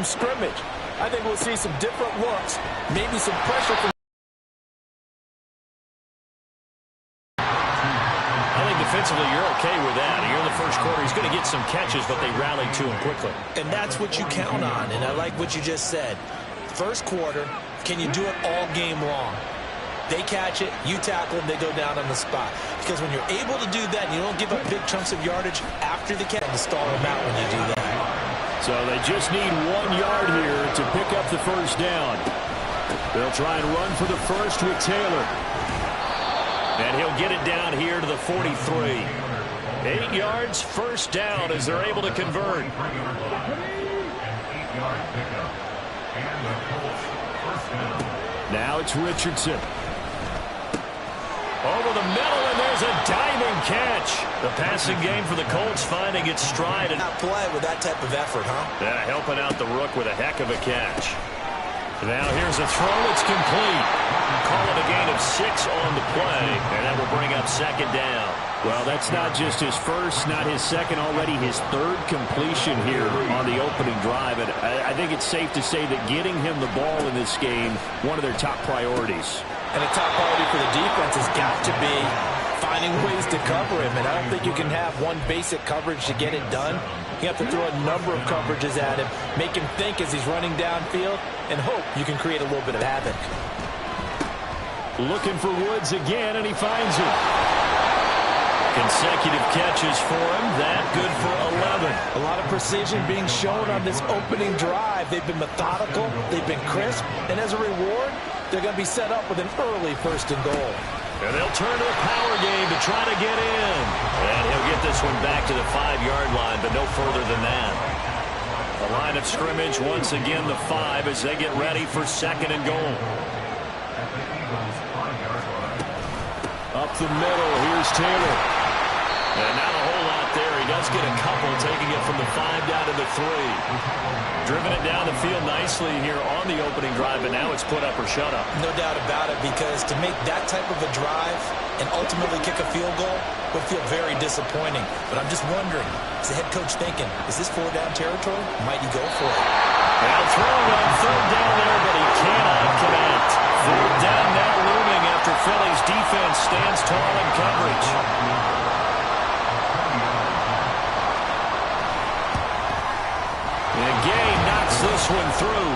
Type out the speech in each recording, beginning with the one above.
from scrimmage. I think we'll see some different looks, maybe some pressure from. I think defensively you're okay with that. Here in the first quarter, he's going to get some catches, but they rallied to him quickly. And that's what you count on, and I like what you just said. First quarter, can you do it all game long? They catch it, you tackle them, they go down on the spot. Because when you're able to do that, and you don't give up big chunks of yardage after the catch, to stall them out when you do that. So they just need 1 yard here to pick up the first down. They'll try and run for the first with Taylor. And he'll get it down here to the 43. 8 yards, first down as they're able to convert. Now it's Richardson. Over the middle, and there's a diving catch. The passing game for the Colts finding its stride. And not play with that type of effort, huh? Yeah, helping out the Rook with a heck of a catch. Now here's a throw. It's complete. Call it a gain of 6 on the play, and that will bring up second down. Well, that's not just his first, not his second, already his third completion here on the opening drive. And I think it's safe to say that getting him the ball in this game, one of their top priorities. And a top priority for the defense has got to be finding ways to cover him. And I don't think you can have one basic coverage to get it done. You have to throw a number of coverages at him, make him think as he's running downfield, and hope you can create a little bit of havoc. Looking for Woods again, and he finds him. Consecutive catches for him. That good for 11. A lot of precision being shown on this opening drive. They've been methodical. They've been crisp. And as a reward, they're going to be set up with an early first and goal. And they'll turn to a power game to try to get in. And he'll get this one back to the 5-yard line, but no further than that. The line of scrimmage once again the 5 as they get ready for second and goal. Up the middle, here's Taylor. And not a whole lot there. He does get a couple, taking it from the 5 down to the 3. Driven it down the field nicely here on the opening drive, but now it's put up or shut up. No doubt about it, because to make that type of a drive and ultimately kick a field goal would feel very disappointing. But I'm just wondering, is the head coach thinking, is this 4-down territory? Might he go for it? Now throwing on 3rd down there, but he cannot connect. 4th down now looming after Philly's defense stands tall in coverage. And Gay knocks this one through.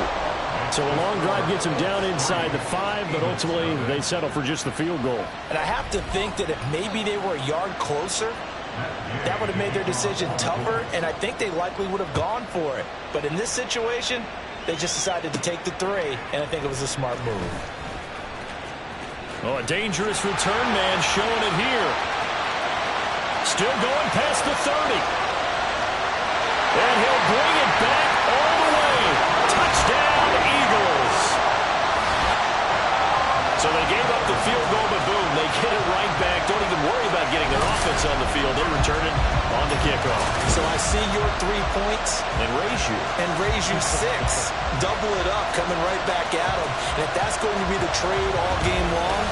So a long drive gets him down inside the 5, but ultimately they settle for just the field goal. And I have to think that if maybe they were a yard closer, that would have made their decision tougher, and I think they likely would have gone for it. But in this situation, they just decided to take the 3, and I think it was a smart move. Oh, a dangerous return man showing it here. Still going past the 30. And he'll bring it back all the way. Touchdown, Eagles. So they gave up the field goal, but boom, they get it right back. Don't even worry about getting their offense on the field. They return it on the kickoff. So I see your 3 points. And raise you 6. Double it up, coming right back at them. And if that's going to be the trade all game long,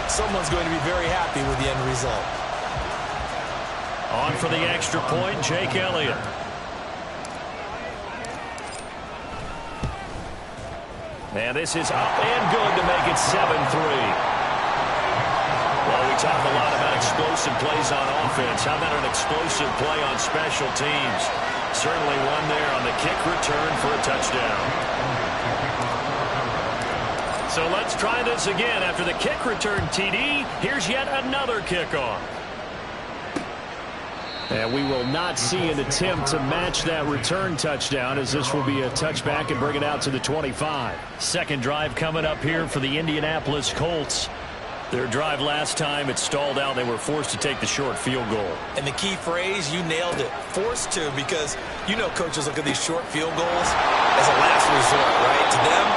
someone's going to be very happy with the end result. On for the extra point, Jake Elliott. And this is up and good to make it 7-3. Well, we talk a lot about explosive plays on offense. How about an explosive play on special teams? Certainly one there on the kick return for a touchdown. So let's try this again. After the kick return TD, here's yet another kickoff. And we will not see an attempt to match that return touchdown, as this will be a touchback and bring it out to the 25. Second drive coming up here for the Indianapolis Colts. Their drive last time, it stalled out. They were forced to take the short field goal. And the key phrase, you nailed it, forced to, because you know coaches look at these short field goals as a last resort, right? To them,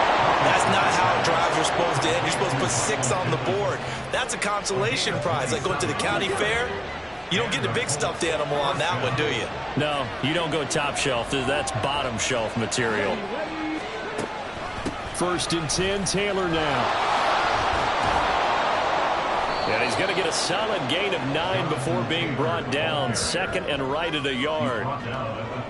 that's not how drives are supposed to end. You're supposed to put 6 on the board. That's a consolation prize, like going to the county fair. You don't get the big stuffed animal on that one, do you? No, you don't go top shelf. That's bottom shelf material. 1st and 10, Taylor now. And he's going to get a solid gain of 9 before being brought down. Second and right at a yard.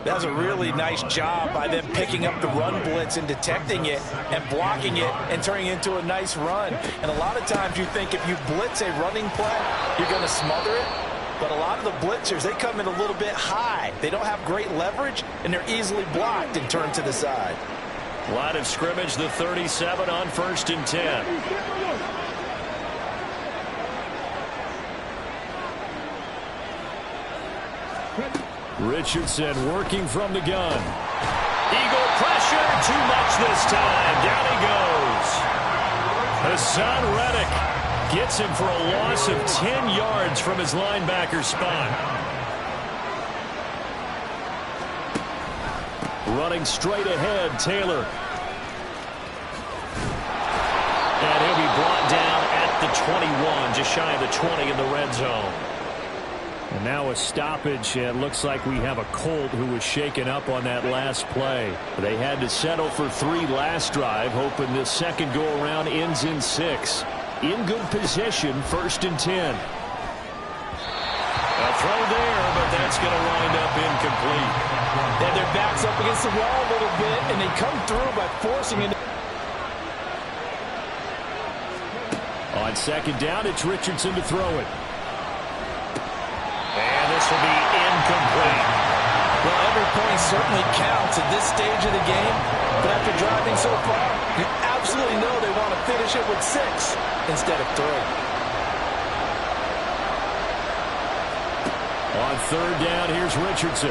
That was a really nice job by them picking up the run blitz and detecting it and blocking it and turning it into a nice run. And a lot of times you think if you blitz a running play, you're going to smother it. But a lot of the blitzers, they come in a little bit high. They don't have great leverage, and they're easily blocked and turned to the side. Line of scrimmage, the 37 on 1st and 10. Richardson working from the gun. Eagle pressure, too much this time. Down he goes. Hassan Reddick gets him for a loss of 10 yards from his linebacker spot. Running straight ahead, Taylor. And he'll be brought down at the 21, just shy of the 20 in the red zone. And now a stoppage. It looks like we have a Colt who was shaken up on that last play. They had to settle for 3 last drive, hoping this second go-around ends in 6. In good position, 1st and 10. A throw there, but that's going to wind up incomplete. And their backs up against the wall a little bit, and they come through by forcing it. On 2nd down, it's Richardson to throw it. And this will be incomplete. Well, every point certainly counts at this stage of the game. But after driving so far, you absolutely know they want to finish it with 6 instead of 3. On 3rd down, here's Richardson.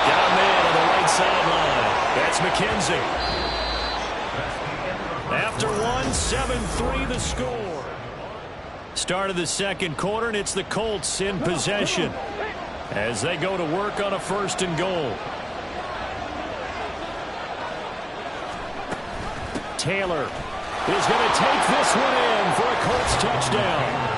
Got a man on the right sideline. That's McKenzie. After 1, 7-3 the score. Start of the second quarter, and it's the Colts in possession as they go to work on a 1st and goal. Taylor is going to take this one in for a Colts touchdown.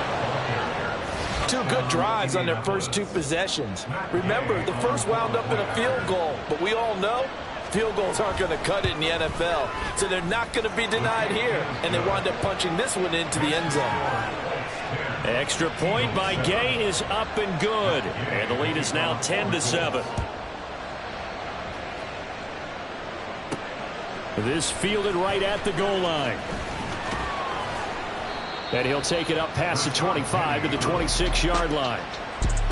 2 good drives on their first 2 possessions. Remember, the first wound up in a field goal, but we all know field goals aren't going to cut it in the NFL, so they're not going to be denied here, and they wind up punching this one into the end zone. Extra point by Gay is up and good, and the lead is now 10-7. This fielded right at the goal line. And he'll take it up past the 25 to the 26-yard line.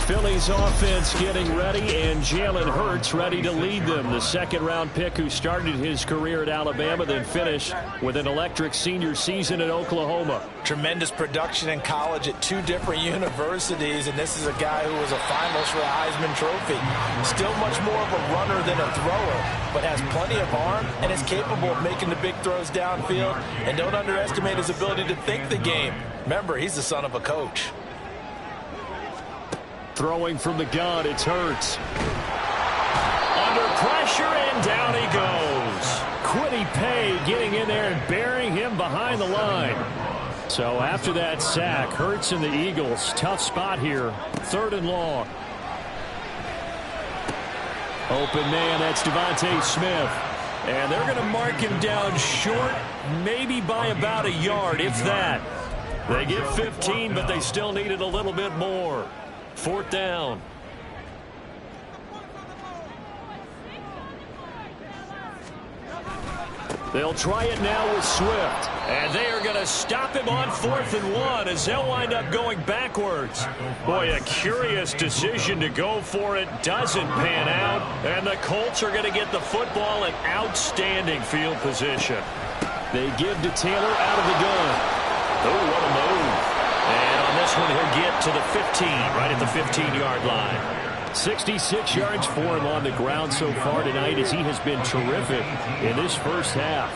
Philly's offense getting ready, and Jalen Hurts ready to lead them. The second-round pick who started his career at Alabama, then finished with an electric senior season at Oklahoma. Tremendous production in college at 2 different universities, and this is a guy who was a finalist for the Heisman Trophy. Still much more of a runner than a thrower, but has plenty of arm and is capable of making the big throws downfield. And don't underestimate his ability to think the game. Remember, he's the son of a coach. Throwing from the gun, it's Hurts. Under pressure, and down he goes. Quiddy Pay getting in there and burying him behind the line. So after that sack, Hurts and the Eagles, tough spot here. 3rd and long. Open man, that's Devontae Smith. And they're going to mark him down short, maybe by about a yard, if that. They get 15, but they still needed a little bit more. 4th down. They'll try it now with Swift. And they are going to stop him on 4th and 1 as they'll wind up going backwards. Boy, a curious decision to go for it. Doesn't pan out. And the Colts are going to get the football in outstanding field position. They give to Taylor out of the gun. Oh, what a move. And on this one, he'll get to the 15, right at the 15-yard line. 66 yards for him on the ground so far tonight as he has been terrific in this first half.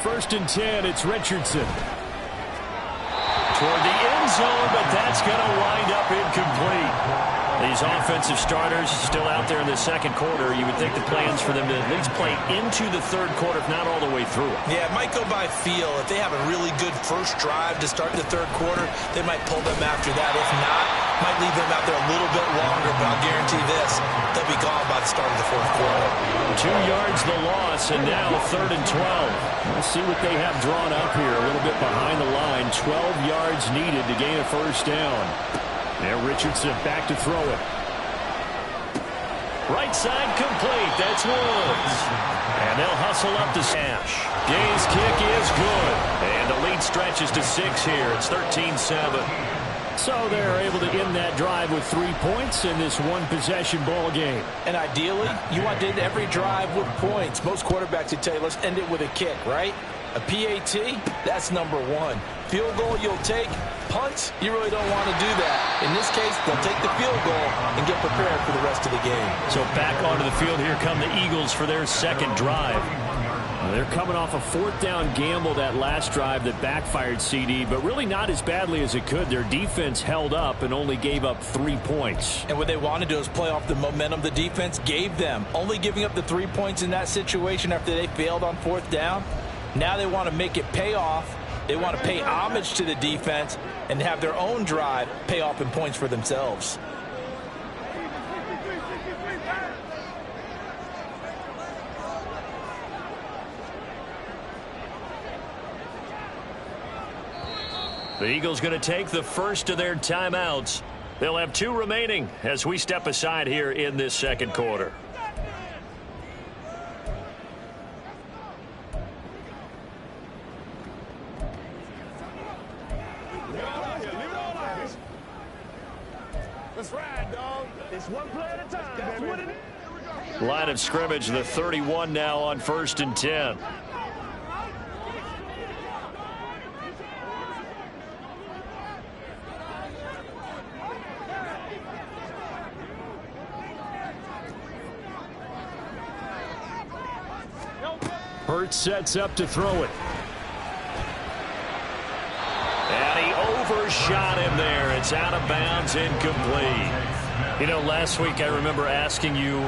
1st and 10, it's Richardson. Toward the end zone, but that's going to wind up incomplete. These offensive starters still out there in the second quarter. You would think the plans for them to at least play into the 3rd quarter, if not all the way through. Yeah, it might go by feel. If they have a really good first drive to start the 3rd quarter, they might pull them after that. If not, might leave them out there a little bit longer, but I'll guarantee this, they'll be gone by the start of the 4th quarter. 2 yards the loss, and now 3rd and 12. Let's see what they have drawn up here. A little bit behind the line. 12 yards needed to gain a first down. Now Richardson back to throw it. Right side complete. That's Woods. And they'll hustle up to Sash. Gay's kick is good. And the lead stretches to 6 here. It's 13-7. So they're able to end that drive with 3 points in this one-possession ball game. And ideally, you want to end every drive with points. Most quarterbacks would tell you, let's end it with a kick, right? A PAT, that's number 1. Field goal you'll take. Punts, you really don't want to do that. In this case, they'll take the field goal and get prepared for the rest of the game. So back onto the field, here come the Eagles for their second drive. They're coming off a 4th down gamble that last drive that backfired, CD, but really not as badly as it could. Their defense held up and only gave up 3 points. And what they want to do is play off the momentum the defense gave them. Only giving up the 3 points in that situation after they failed on 4th down. Now they want to make it pay off. They want to pay homage to the defense and have their own drive pay off in points for themselves. The Eagles going to take the first of their timeouts. They'll have 2 remaining as we step aside here in this second quarter. Let's ride, dog. It's one play at a time. That's what it is. Line of scrimmage, the 31 now on 1st and 10. Hurts sets up to throw it. And he overshot him there. It's out of bounds, incomplete. You know, last week I remember asking you,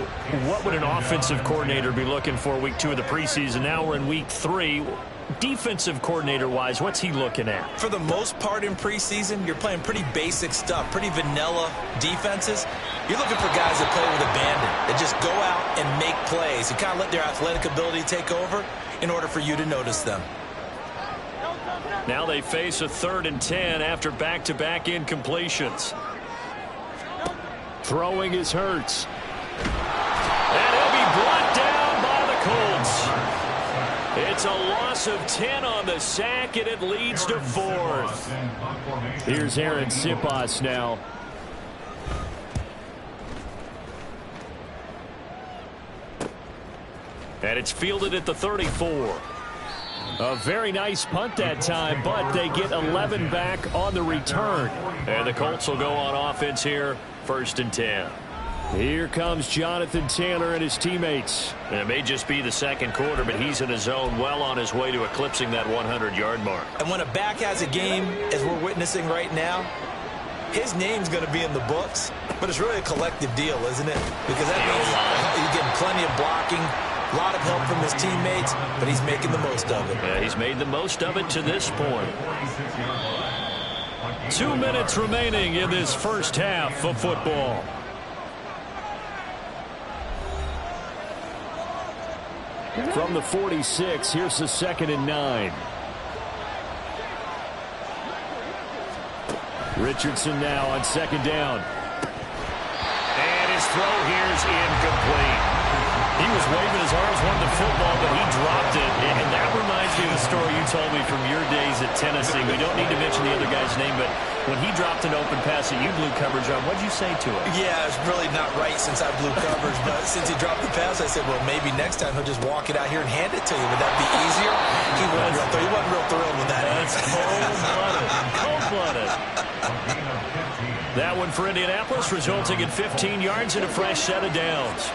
what would an offensive coordinator be looking for week 2 of the preseason? Now we're in week 3. Defensive coordinator-wise, what's he looking at? For the most part in preseason, you're playing pretty basic stuff, pretty vanilla defenses. You're looking for guys that play with abandon, that just go out and make plays and kind of let their athletic ability take over in order for you to notice them. Now they face a 3rd and 10 after back-to-back incompletions. Throwing is Hurts. And he'll be brought down by the Colts. It's a loss of 10 on the sack, and it leads to 4th. Here's Aaron Sipas now. And it's fielded at the 34. A very nice punt that time, but they get 11 back on the return. And the Colts will go on offense here, 1st and 10. Here comes Jonathan Taylor and his teammates. And it may just be the second quarter, but he's in his zone, well on his way to eclipsing that 100-yard mark. And when a back has a game, as we're witnessing right now, his name's going to be in the books, but it's really a collective deal, isn't it? Because that means he's getting plenty of blocking, a lot of help from his teammates, but he's making the most of it. Yeah, he's made the most of it to this point. 2 minutes remaining in this first half of football. From the 46, here's the 2nd and 9. Richardson now on 2nd down. And his throw here is incomplete. He was waving his arms, wanted the football, but he dropped it. And that reminds me of the story you told me from your days at Tennessee. We don't need to mention the other guy's name, but when he dropped an open pass that you blew coverage on, what'd you say to him? Yeah, it's really not right since I blew coverage, but since he dropped the pass, I said, well, maybe next time he'll just walk it out here and hand it to you. Would that be easier? He wasn't real thrilled with that. That's cold-blooded. Cold-blooded. That one for Indianapolis, resulting in 15 yards and a fresh set of downs.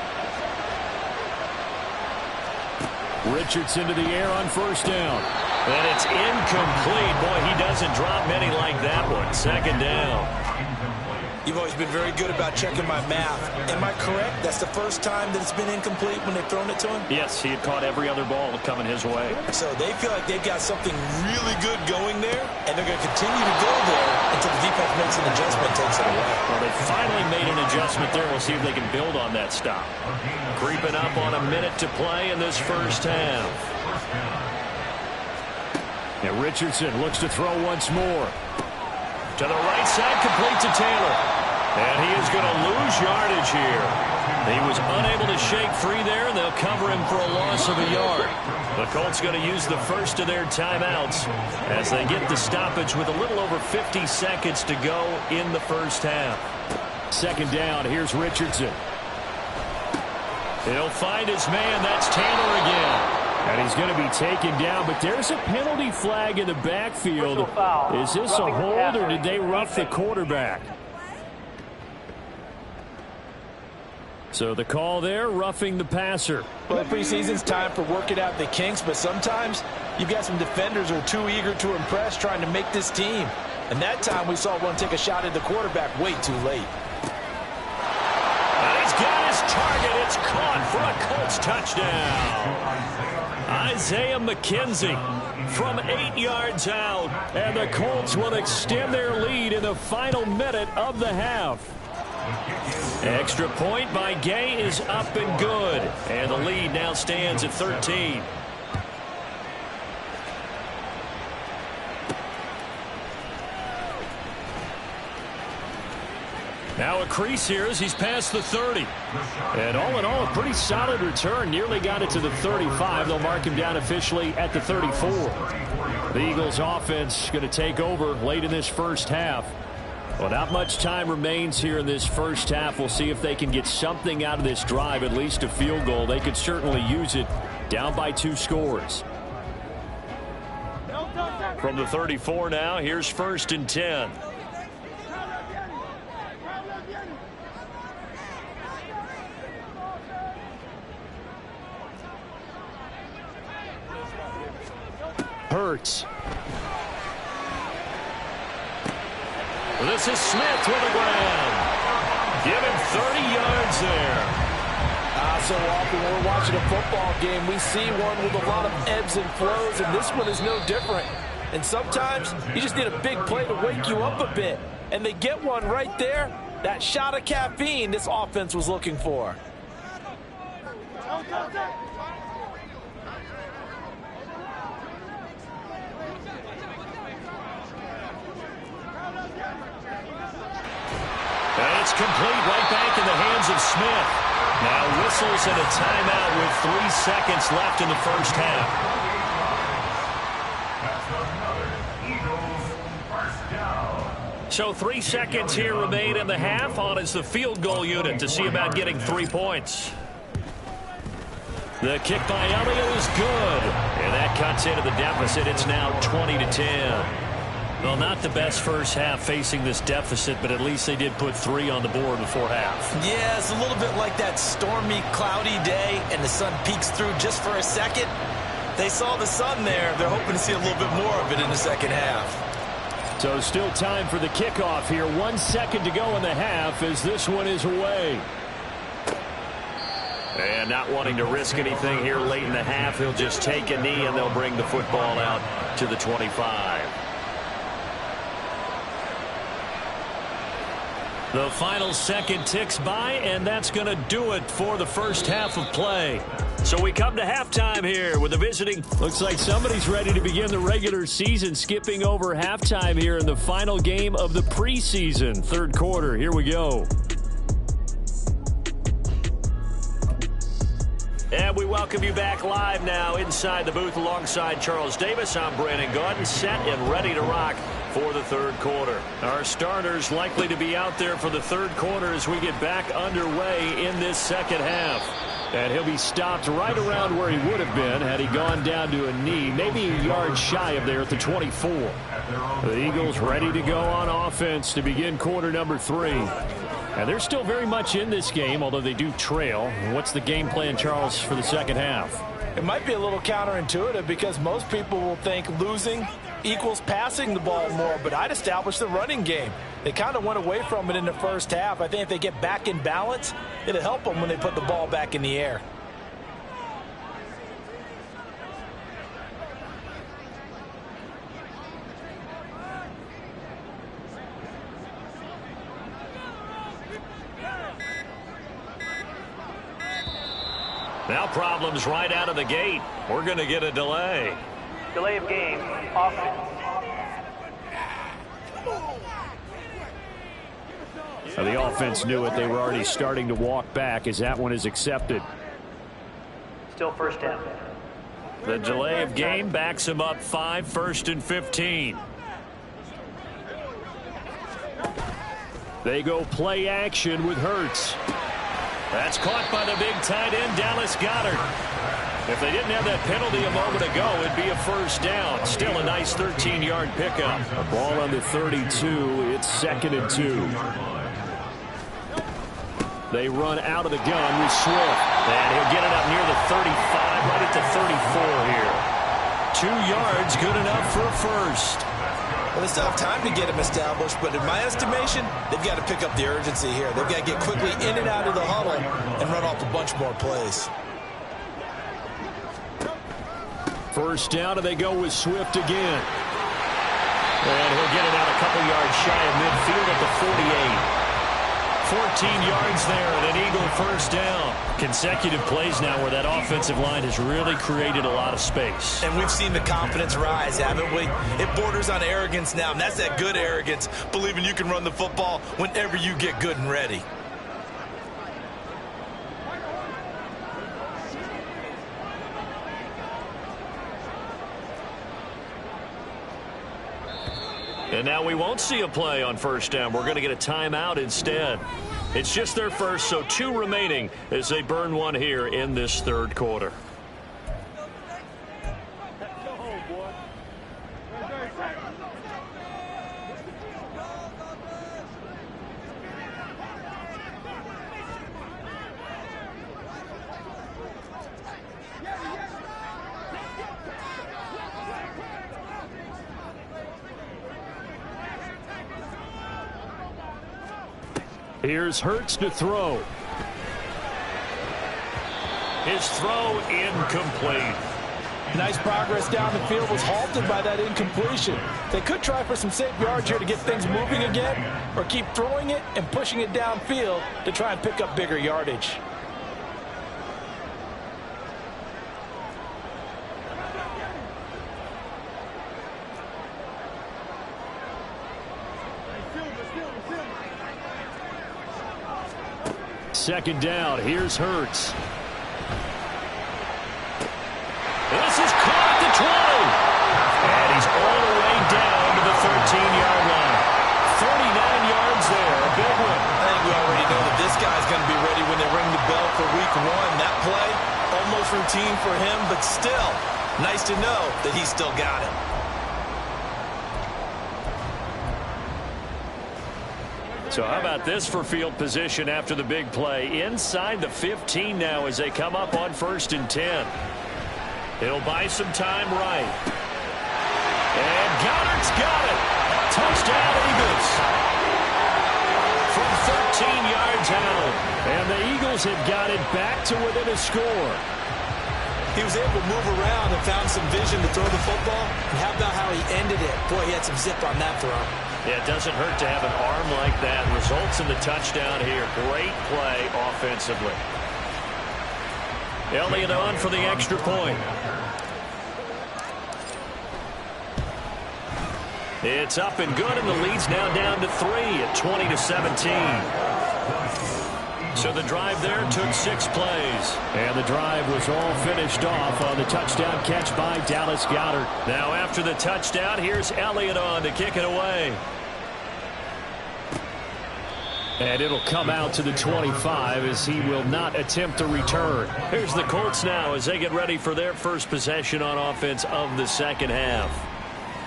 Richardson to the air on 1st down. And it's incomplete. Boy, he doesn't drop many like that one. 2nd down. You've always been very good about checking my math. Am I correct? That's the first time that it's been incomplete when they've thrown it to him? Yes, he had caught every other ball coming his way. So they feel like they've got something really good going there, and they're going to continue to go there until the defense makes an adjustment and takes it away. Well, they finally made an adjustment there. We'll see if they can build on that stop. Creeping up on a minute to play in this first half. And Richardson looks to throw once more. To the right side, complete to Taylor. And he is going to lose yardage here. He was unable to shake free there, and they'll cover him for a loss of a yard. The Colts going to use the first of their timeouts as they get the stoppage with a little over 50 seconds to go in the first half. Second down, here's Richardson. He'll find his man. That's Taylor again. And he's going to be taken down, but there's a penalty flag in the backfield. Is this a hold, or did they rough the quarterback? So the call there, roughing the passer. Well, preseason's time for working out the kinks, but sometimes you've got some defenders who are too eager to impress trying to make this team. And that time we saw one take a shot at the quarterback way too late. And he's got his target. It's caught for a Colts touchdown. Isaiah McKenzie from 8 yards out, and the Colts will extend their lead in the final minute of the half. Extra point by Gay is up and good, and the lead now stands at 13. Now a crease here as he's past the 30. And all in all, a pretty solid return. Nearly got it to the 35. They'll mark him down officially at the 34. The Eagles offense going to take over late in this first half. Well, not much time remains here in this first half. We'll see if they can get something out of this drive, at least a field goal. They could certainly use it. Down by 2 scores. From the 34 now, here's 1st and 10. Hurts. This is Smith to the ground. Give him 30 yards there. So often when we're watching a football game, we see one with a lot of ebbs and flows, and this one is no different. And sometimes you just need a big play to wake you up a bit. And they get one right there. That shot of caffeine this offense was looking for. And it's complete right back in the hands of Smith. Now whistles and a timeout with 3 seconds left in the first half. So 3 seconds here remain in the half. On is the field goal unit to see about getting 3 points. The kick by Elliott is good. And that cuts into the deficit. It's now 20-10. Well, not the best first half facing this deficit, but at least they did put 3 on the board before half. Yeah, it's a little bit like that stormy, cloudy day, and the sun peeks through just for a second. They saw the sun there. They're hoping to see a little bit more of it in the second half. So still time for the kickoff here. 1 second to go in the half as this one is away. And not wanting to risk anything here late in the half, he'll just take a knee and they'll bring the football out to the 25. The final second ticks by, and that's going to do it for the first half of play. So we come to halftime here with the visiting. Looks like somebody's ready to begin the regular season, skipping over halftime here in the final game of the preseason. Third quarter, here we go. And we welcome you back live now inside the booth alongside Charles Davis. I'm Brandon Gaudin, set and ready to rock for the third quarter. Our starters likely to be out there for the third quarter as we get back underway in this second half. And he'll be stopped right around where he would have been had he gone down to a knee, maybe a yard shy of there at the 24. The Eagles ready to go on offense to begin quarter number 3. And they're still very much in this game, although they do trail. What's the game plan, Charles, for the second half? It might be a little counterintuitive because most people will think losing equals passing the ball more, but I'd establish the running game. They kind of went away from it in the first half. I think if they get back in balance, it'll help them when they put the ball back in the air. Now problems right out of the gate. We're going to get a delay. Delay of game, offense. So the offense knew it. They were already starting to walk back as that one is accepted. Still first down. The delay of game backs him up 5, 1st and 15. They go play action with Hurts. That's caught by the big tight end, Dallas Goedert. If they didn't have that penalty a moment ago, it'd be a first down. Still a nice 13-yard pickup. A ball on the 32. It's 2nd and 2. They run out of the gun with Swift. And he'll get it up near the 35, right at the 34 here. 2 yards, good enough for a first. Well, they still have time to get him established, but in my estimation, they've got to pick up the urgency here. They've got to get quickly in and out of the huddle and run off a bunch more plays. First down, and they go with Swift again. And he'll get it out a couple yards shy of midfield at the 48. 14 yards there and an Eagle first down. Consecutive plays now where that offensive line has really created a lot of space. And we've seen the confidence rise, haven't we? It borders on arrogance now, and that's that good arrogance, believing you can run the football whenever you get good and ready. And now we won't see a play on first down. We're going to get a timeout instead. It's just their first, so 2 remaining as they burn one here in this third quarter. Here's Hurts to throw. His throw incomplete. Nice progress down the field was halted by that incompletion. They could try for some safe yards here to get things moving again, or keep throwing it and pushing it downfield to try and pick up bigger yardage. Second down. Here's Hurts. This is caught at the 20. And he's all the way down to the 13-yard line. 39 yards there. A big one. I think we already know that this guy's going to be ready when they ring the bell for week 1. That play, almost routine for him, but still, nice to know that he's still got it. So how about this for field position after the big play? Inside the 15 now as they come up on 1st and 10. He'll buy some time right. And Goddard's got it. Touchdown, Eagles. From 13 yards out. And the Eagles have got it back to within a score. He was able to move around and found some vision to throw the football. And how about how he ended it? Boy, he had some zip on that throw. Yeah, it doesn't hurt to have an arm like that. Results in the touchdown here. Great play offensively. Elliott on for the extra point. It's up and good, and the lead's now down to 3 at 20-17. So the drive there took 6 plays. And the drive was all finished off on the touchdown catch by Dallas Goedert. Now after the touchdown, here's Elliott on to kick it away. And it'll come out to the 25 as he will not attempt a return. Here's the Colts now as they get ready for their first possession on offense of the second half.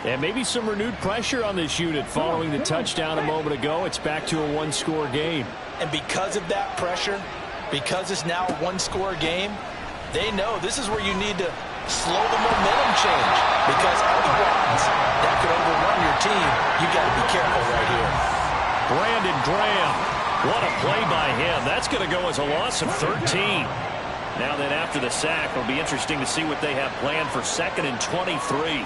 And maybe some renewed pressure on this unit following the touchdown a moment ago. It's back to a 1-score game. And because of that pressure, because it's now a 1-score game, they know this is where you need to slow the momentum change. Because otherwise, that could overrun your team. You got to be careful right here. Brandon Graham. What a play by him. That's going to go as a loss of 13. Now then, after the sack, it'll be interesting to see what they have planned for 2nd and 23.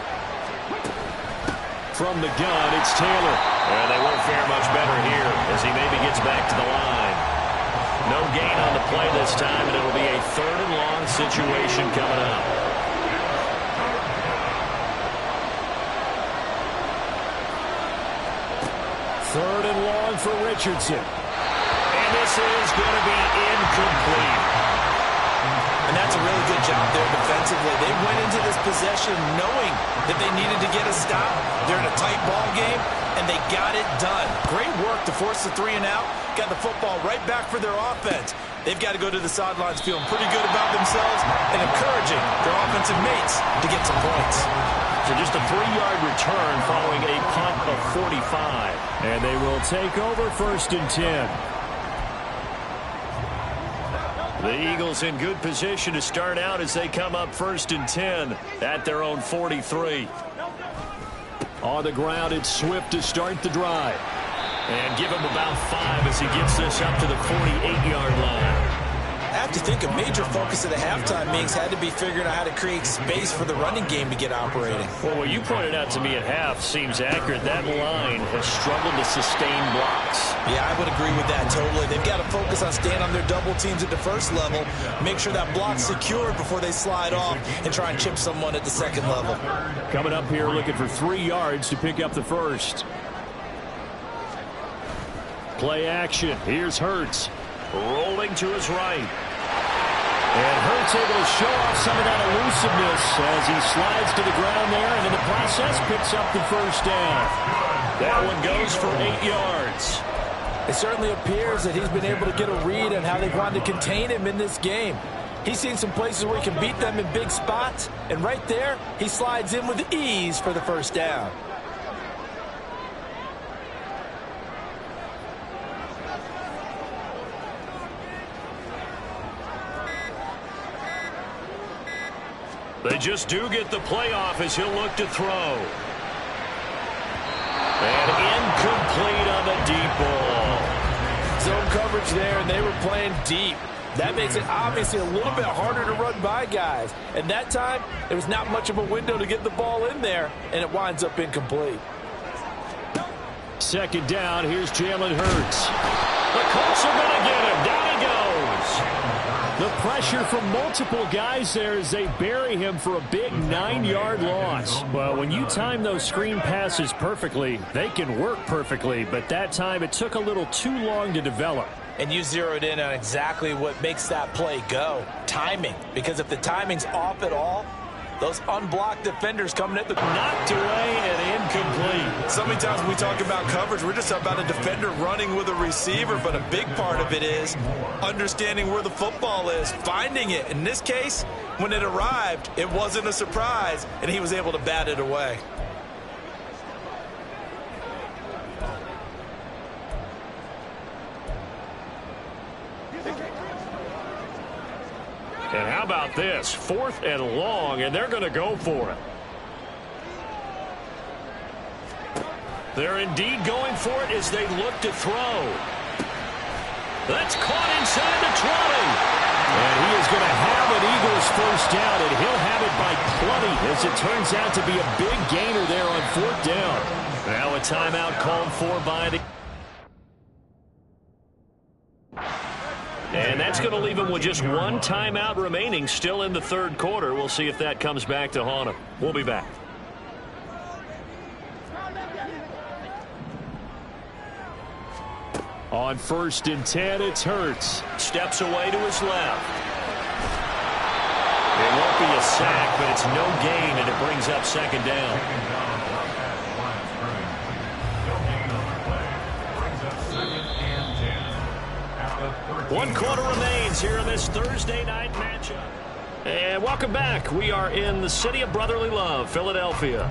From the gun, it's Taylor. And they won't fare much better here as he maybe gets back to the line. No gain on the play this time, and it'll be a 3rd and long situation coming up. Third and long for Richardson. And this is going to be incomplete. And that's a really good job there defensively. They went into this possession knowing that they needed to get a stop. They're in a tight ball game, and they got it done. Great work to force the 3 and out. Got the football right back for their offense. They've got to go to the sidelines feeling pretty good about themselves and encouraging their offensive mates to get some points. So just a 3-yard return following a punt of 45. And they will take over 1st and 10. The Eagles in good position to start out as they come up 1st and 10 at their own 43. On the ground, it's Swift to start the drive. And give him about 5 as he gets this up to the 48-yard line. I have to think a major focus of the halftime meetings had to be figuring out how to create space for the running game to get operating. Well, what you pointed out to me at half seems accurate. That line has struggled to sustain blocks. Yeah, I would agree with that totally. They've got to focus on staying on their double teams at the first level, make sure that block's secured before they slide off and try and chip someone at the second level. Coming up here looking for 3 yards to pick up the first. Play action. Here's Hurts. Rolling to his right. And Hurts able to show off some of that elusiveness as he slides to the ground there, and in the process picks up the first down. That one goes for 8 yards. It certainly appears that he's been able to get a read on how they've wanted to contain him in this game. He's seen some places where he can beat them in big spots, and right there, he slides in with ease for the first down. They just do get the playoff as he'll look to throw. And incomplete on the deep ball. Zone coverage there, and they were playing deep. That makes it obviously a little bit harder to run by guys. And that time, there was not much of a window to get the ball in there, and it winds up incomplete. 2nd down, here's Jalen Hurts. The Colts are going to get him. Down he goes. The pressure from multiple guys there as they bury him for a big 9-yard loss. Well, when you time those screen passes perfectly, they can work perfectly. But that time, it took a little too long to develop. And you zeroed in on exactly what makes that play go. Timing. Because if the timing's off at all, those unblocked defenders coming at the knocked away and incomplete. So many times when we talk about coverage, we're just about a defender running with a receiver, but a big part of it is understanding where the football is, finding it. In this case, when it arrived, it wasn't a surprise, and he was able to bat it away. And how about this? 4th and long, and they're going to go for it. They're indeed going for it as they look to throw. That's caught inside the 20. And he is going to have an Eagles first down, and he'll have it by plenty as it turns out to be a big gainer there on 4th down. Now a timeout called for by the... And that's going to leave him with just 1 timeout remaining still in the 3rd quarter. We'll see if that comes back to haunt him. We'll be back. On 1st and 10, it's Hurts. Steps away to his left. It won't be a sack, but it's no gain, and it brings up 2nd down. One quarter remains here in this Thursday night matchup. And welcome back. We are in the city of brotherly love, Philadelphia.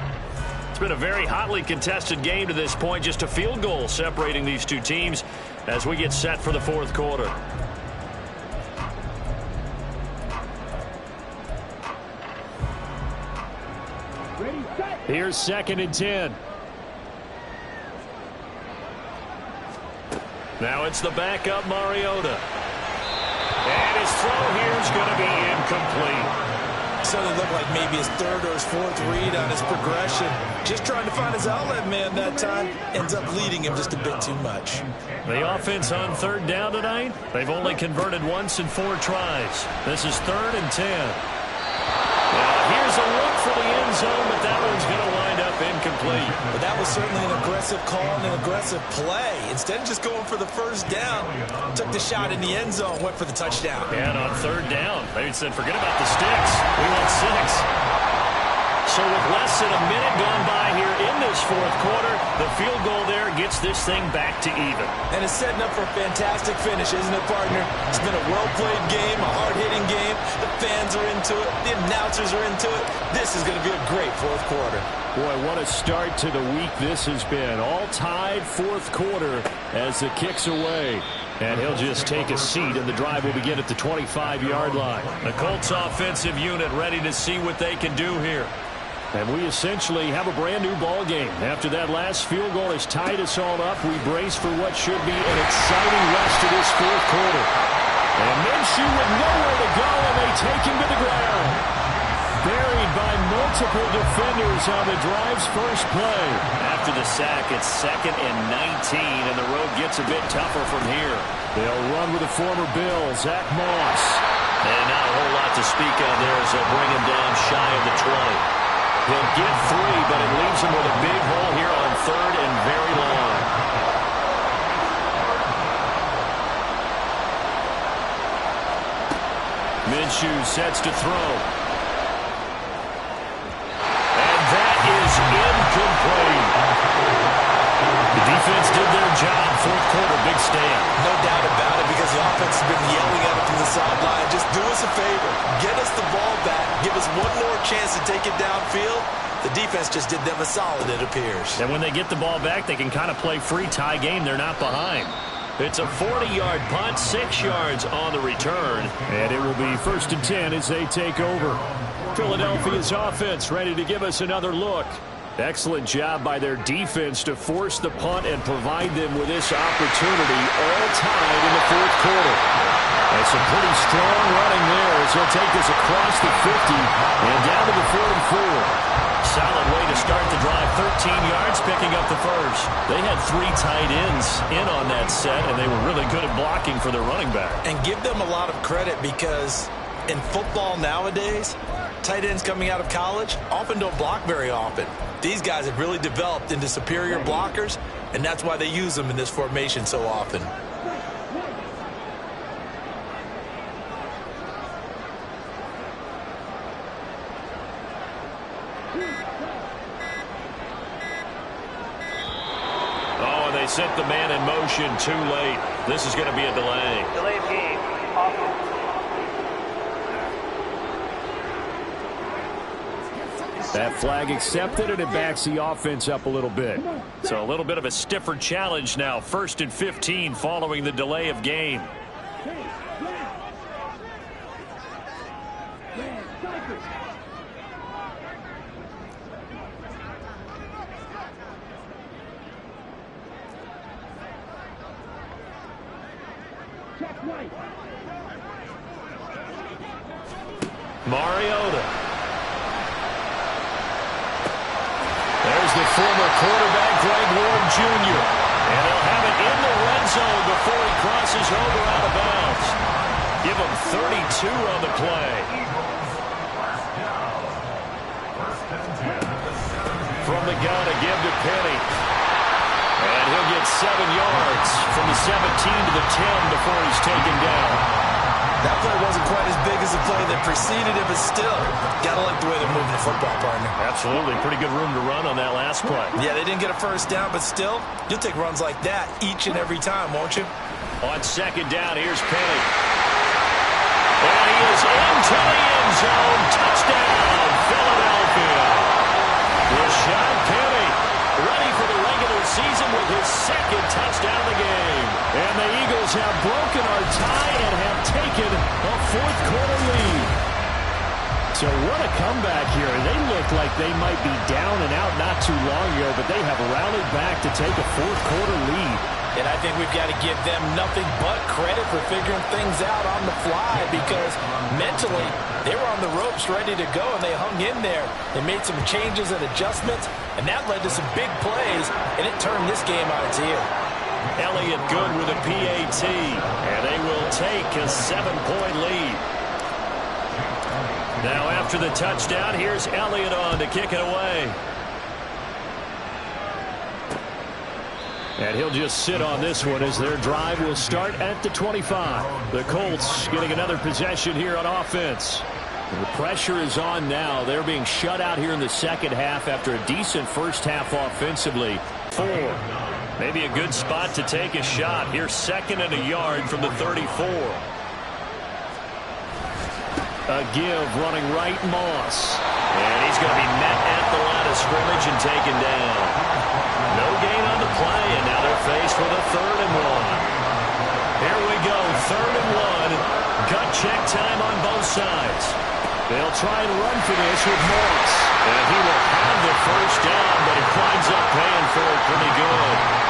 It's been a very hotly contested game to this point. Just a field goal separating these two teams as we get set for the 4th quarter. Here's 2nd and 10. Now it's the backup Mariota. And his throw here is going to be incomplete. So it looked like maybe his third or his fourth read on his progression. Just trying to find his outlet man that time. Ends up leading him just a bit too much. The offense on third down tonight, they've only converted once in 4 tries. This is 3rd and 10. Now here's a look for the end zone, but that one's going to wind up incomplete. But that was certainly an aggressive call and an aggressive play. Instead of just going for the first down, took the shot in the end zone, went for the touchdown. And on third down, they said, forget about the sticks. We want 6. So with less than a minute gone by here in this 4th quarter, the field goal there gets this thing back to even. And it's setting up for a fantastic finish, isn't it, partner? It's been a well-played game, a hard-hitting game. The fans are into it. The announcers are into it. This is going to be a great 4th quarter. Boy, what a start to the week this has been. All tied 4th quarter as the kick's away. And he'll just take a seat, and the drive will begin at the 25-yard line. The Colts offensive unit ready to see what they can do here. And we essentially have a brand-new ball game. After that last field goal has tied us all up, we brace for what should be an exciting rest of this 4th quarter. And Minshew with nowhere to go, and they take him to the ground. Buried by multiple defenders on the drive's first play. After the sack, it's 2nd and 19, and the road gets a bit tougher from here. They'll run with the former Bill, Zach Moss. And not a whole lot to speak of there as they'll bring him down shy of the 20. He'll get 3, but it leaves him with a big hole here on 3rd and very long. Minshew sets to throw. And that is incomplete. The defense did their job. 4th quarter, big stand. No doubt about it, because the offense has been yelling at him from the sideline. Just do us a favor. Get us the ball back. Give us one more chance to take it downfield. The defense just did them a solid, it appears. And when they get the ball back, they can kind of play free tie game. They're not behind. It's a 40-yard punt, 6 yards on the return. And it will be 1st and 10 as they take over. Philadelphia's offense ready to give us another look. Excellent job by their defense to force the punt and provide them with this opportunity, all tied in the 4th quarter. And some pretty strong running there as he'll take this across the 50 and down to the 4-4. Solid way to start the drive, 13 yards, picking up the first. They had 3 tight ends in on that set, and they were really good at blocking for their running back. And give them a lot of credit, because in football nowadays, tight ends coming out of college often don't block very often. These guys have really developed into superior blockers, and that's why they use them in this formation so often. Oh, and they set the man in motion too late. This is going to be a delay. Delay of game. Offense. That flag accepted, and it backs the offense up a little bit. So a little bit of a stiffer challenge now. 1st and 15 following the delay of game. Mariota. There's the former quarterback, Greg Ward Jr. And he'll have it in the red zone before he crosses over out of bounds. Give him 32 on the play. From the gun, a give to Penny. And he'll get 7 yards from the 17 to the 10 before he's taken down. That play wasn't quite as big as the play that preceded it, but still, gotta like the way they're moving the football, partner. Absolutely. Pretty good room to run on that last play. Yeah, they didn't get a first down, but still, you'll take runs like that each and every time, won't you? On 2nd down, here's Penny. And he is into the end zone. Touchdown, Philadelphia. Rashad Penny ready for the regular season with his 2nd touchdown of the game. And the Eagles have broken our tie and have taken a 4th quarter lead. So what a comeback here. They look like they might be down and out not too long ago, but they have rallied back to take a fourth-quarter lead. And I think we've got to give them nothing but credit for figuring things out on the fly, because mentally they were on the ropes ready to go, and they hung in there. They made some changes and adjustments, and that led to some big plays, and it turned this game on its ear. Elliott good with a PAT, and they will take a 7-point lead. Now after the touchdown, here's Elliott on to kick it away. And he'll just sit on this one as their drive will start at the 25. The Colts getting another possession here on offense. The pressure is on now. They're being shut out here in the second half after a decent first half offensively. 4. Maybe a good spot to take a shot. Here's 2nd and a yard from the 34. A give running right, Moss. And he's going to be met at the line of scrimmage and taken down. No gain on the play, and now they're faced with a 3rd and 1. Here we go, 3rd and 1. Gut check time on both sides. They'll try and run for this with Moss. And he will have the first down, but he climbs up paying for it pretty good.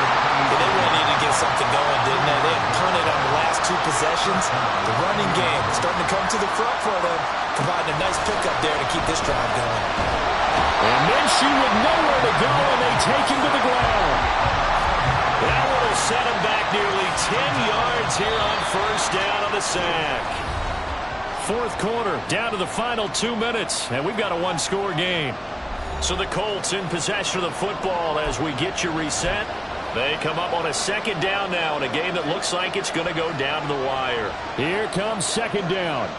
They really needed to get something going, didn't they? They had punted on the last 2 possessions. The running game starting to come to the front for them, providing a nice pickup there to keep this drive going. And Minshew with nowhere to go, and they take him to the ground. That one will set him back nearly 10 yards here on first down on the sack. 4th quarter, down to the final 2 minutes, and we've got a 1-score game. So the Colts in possession of the football as we get you reset. They come up on a 2nd down now in a game that looks like it's going to go down to the wire. Here comes 2nd down.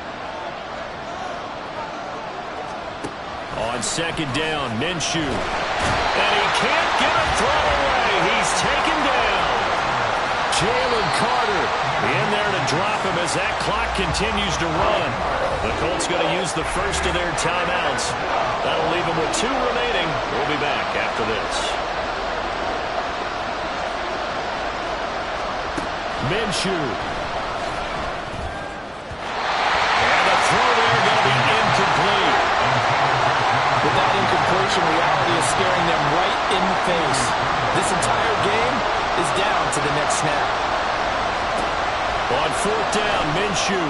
On 2nd down, Minshew. And he can't get a throw away. He's taken down. Jalen Carter in there to drop him as that clock continues to run. The Colts going to use the first of their timeouts. That'll leave them with 2 remaining. We'll be back after this. Minshew. And the throw there going to be incomplete. With that incompletion, reality is staring them right in the face. This entire game is down to the next snap. On 4th down, Minshew.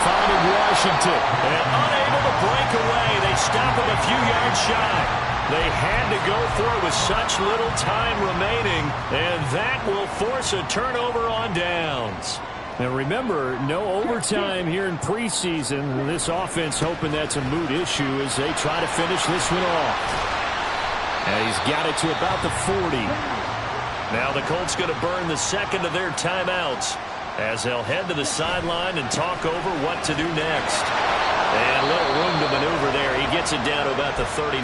Finding Washington. And unable to break away. They stop him a few yards shy. They had to go for it with such little time remaining, and that will force a turnover on downs. Now remember, no overtime here in preseason. This offense hoping that's a moot issue as they try to finish this one off. And he's got it to about the 40. Now the Colts going to burn the 2nd of their timeouts as they'll head to the sideline and talk over what to do next. And a little room to maneuver there. He gets it down to about the 39.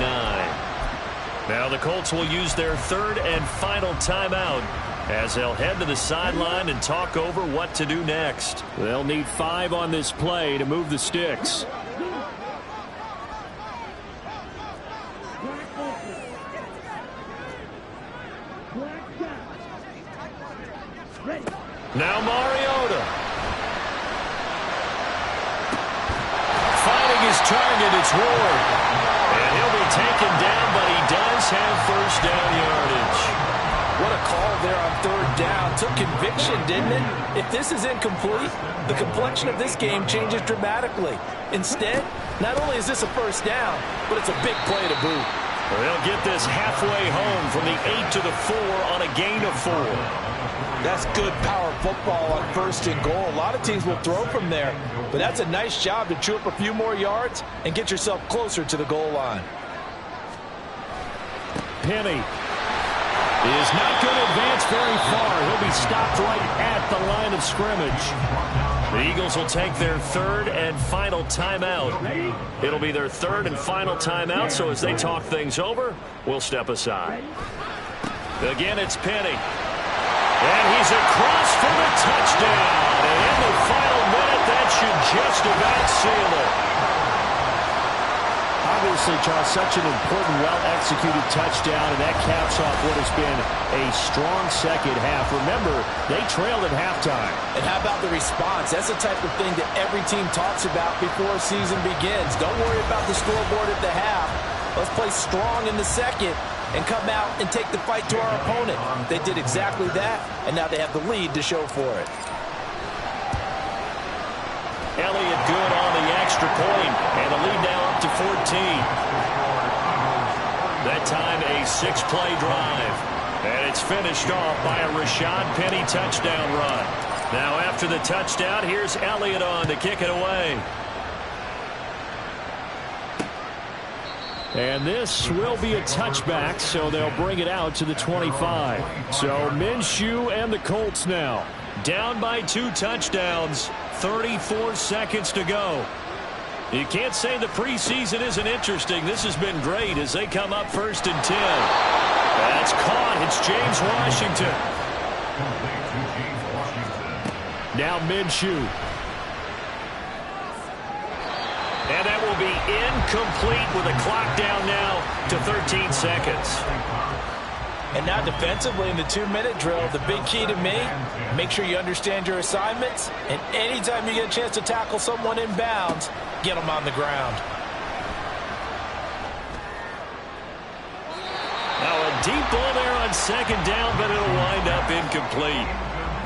Now the Colts will use their 3rd and final timeout as they'll head to the sideline and talk over what to do next. They'll need 5 on this play to move the sticks. Now Mariota. Finding his target, it's Ward. And he'll be taken down, but he does have first down yardage. What a call there on 3rd down. Took conviction, didn't it? If this is incomplete, the complexion of this game changes dramatically. Instead, not only is this a first down, but it's a big play to boot. Well, they'll get this halfway home from the 8 to the 4 on a gain of 4. That's good power football on 1st and goal. A lot of teams will throw from there, but that's a nice job to chew up a few more yards and get yourself closer to the goal line. Penny is not going to advance very far. He'll be stopped right at the line of scrimmage. The Eagles will take their 3rd and final timeout. It'll be their 3rd and final timeout, so as they talk things over, we'll step aside. Again, it's Penny. And he's across for the touchdown. And in the final minute, that should just about seal it. Obviously, Charles, such an important, well-executed touchdown, and that caps off what has been a strong second half. Remember, they trailed at halftime. And how about the response? That's the type of thing that every team talks about before a season begins. Don't worry about the scoreboard at the half. Let's play strong in the second and come out and take the fight to our opponent. They did exactly that, and now they have the lead to show for it. Elliott good on the extra point, and the lead now up to 14. That time a 6-play drive, and it's finished off by a Rashad Penny touchdown run. Now after the touchdown, here's Elliott on to kick it away. And this will be a touchback, so they'll bring it out to the 25. So Minshew and the Colts now down by 2 touchdowns, 34 seconds to go. You can't say the preseason isn't interesting. This has been great as they come up 1st and 10. That's caught. It's James Washington. Now Minshew. And that will be incomplete with a clock down now to 13 seconds. And now defensively in the 2-minute drill, the big key to me, make sure you understand your assignments, and anytime you get a chance to tackle someone in bounds, get them on the ground. Now a deep ball there on 2nd down, but it'll wind up incomplete.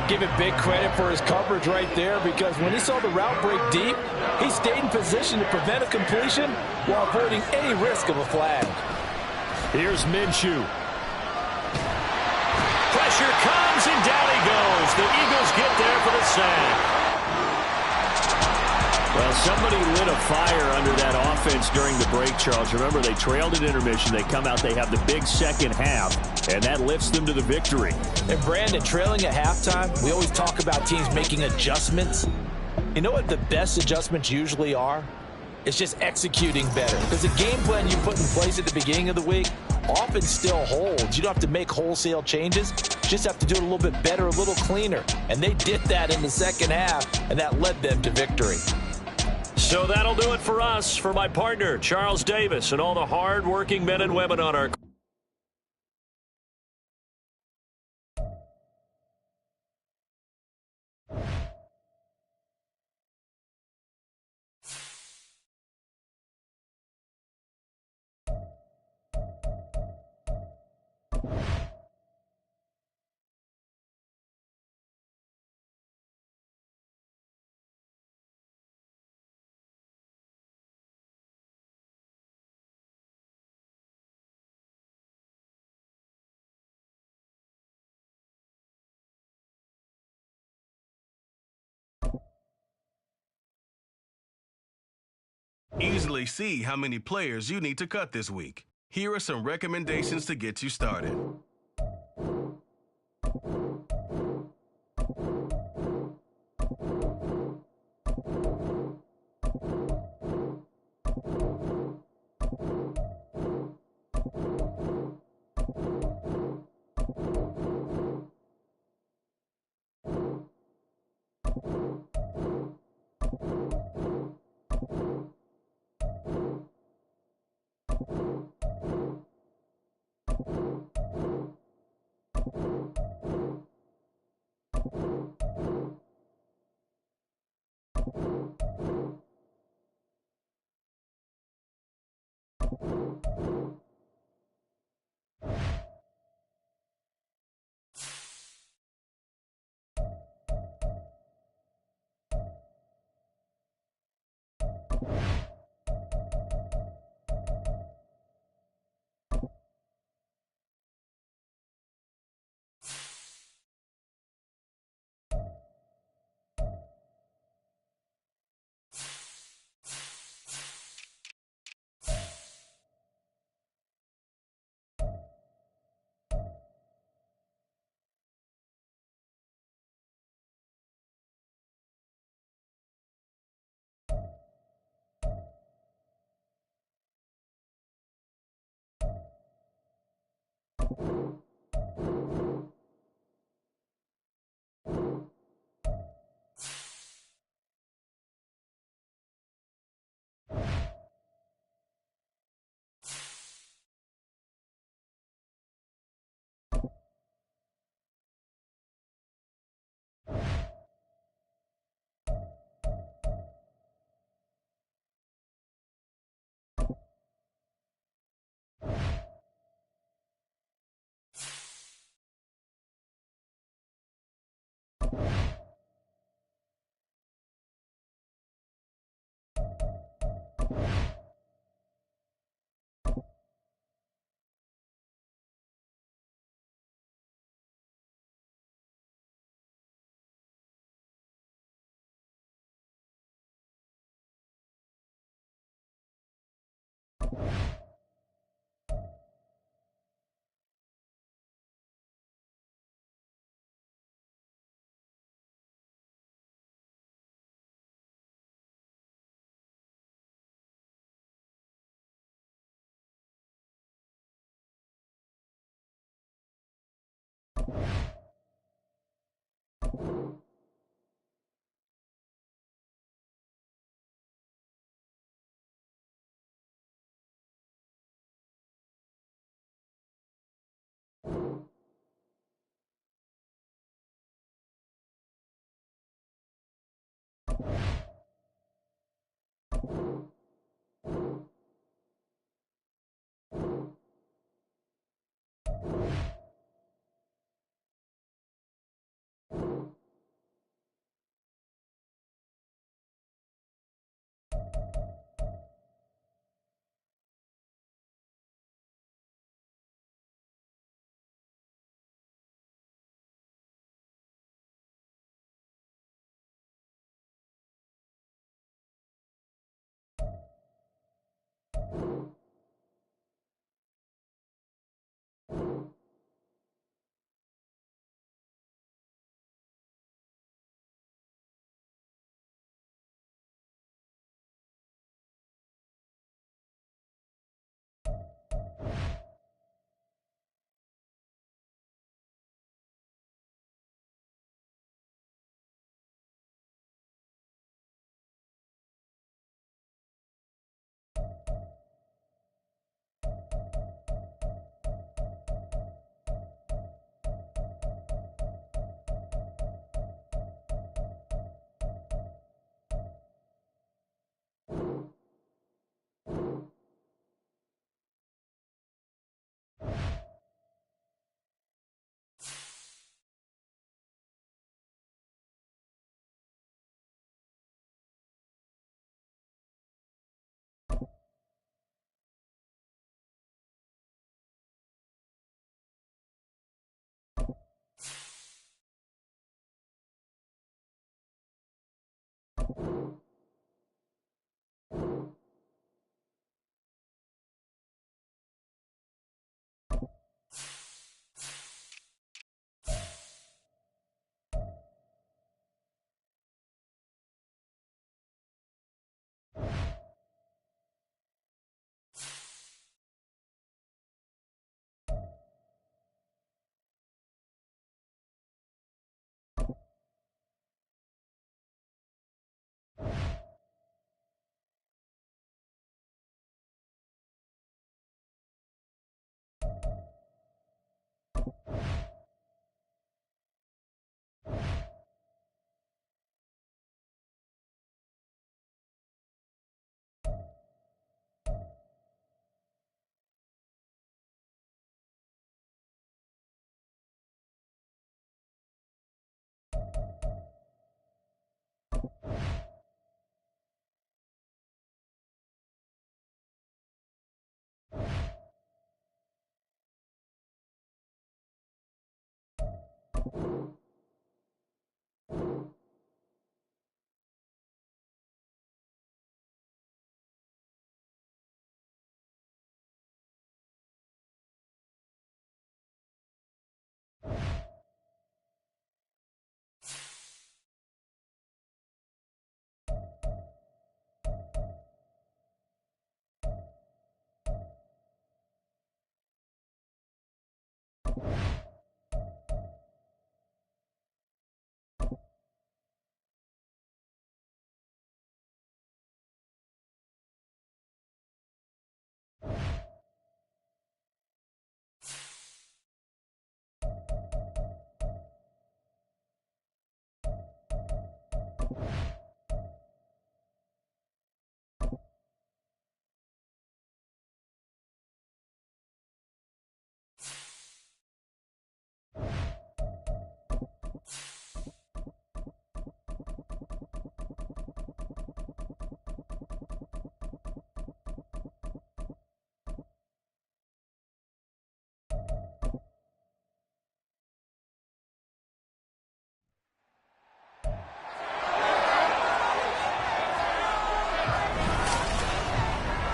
Give it big credit for his coverage right there, because when he saw the route break deep, he stayed in position to prevent a completion while avoiding any risk of a flag. Here's Minshew. Pressure comes, and down he goes. The Eagles get there for the sack. Well, somebody lit a fire under that offense during the break, Charles. Remember, they trailed at intermission. They come out, they have the big second half, and that lifts them to the victory. And Brandon, trailing at halftime, we always talk about teams making adjustments. You know what the best adjustments usually are? It's just executing better. Because the game plan you put in place at the beginning of the week often still holds. You don't have to make wholesale changes. You just have to do it a little bit better, a little cleaner. And they did that in the second half, and that led them to victory. So that'll do it for us. For my partner, Charles Davis, and all the hard-working men and women on our Easily see how many players you need to cut this week. Here are some recommendations to get you started.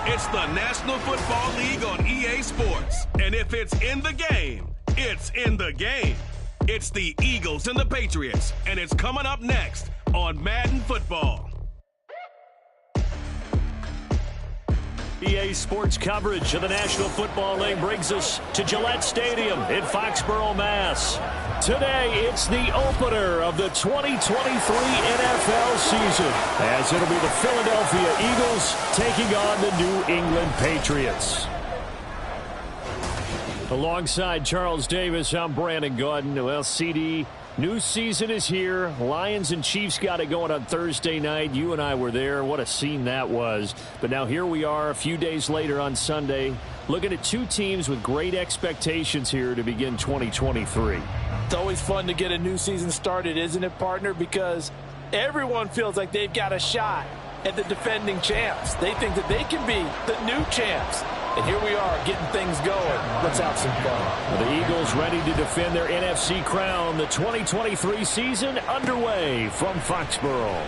It's the National Football League on EA Sports. And if it's in the game, it's in the game. It's the Eagles and the Patriots, and it's coming up next on Madden Football. EA Sports coverage of the National Football League brings us to Gillette Stadium in Foxborough, Mass. Today, it's the opener of the 2023 NFL season, as it'll be the Philadelphia Eagles taking on the New England Patriots. Alongside Charles Davis, I'm Brandon Gaudin. Well, CD, new season is here. Lions and Chiefs got it going on Thursday night. You and I were there. What a scene that was. But now here we are a few days later on Sunday, looking at two teams with great expectations here to begin 2023. It's always fun to get a new season started, isn't it, partner? Because everyone feels like they've got a shot at the defending champs. They think that they can be the new champs. And here we are getting things going. Let's have some fun. The Eagles ready to defend their NFC crown. The 2023 season underway from Foxborough.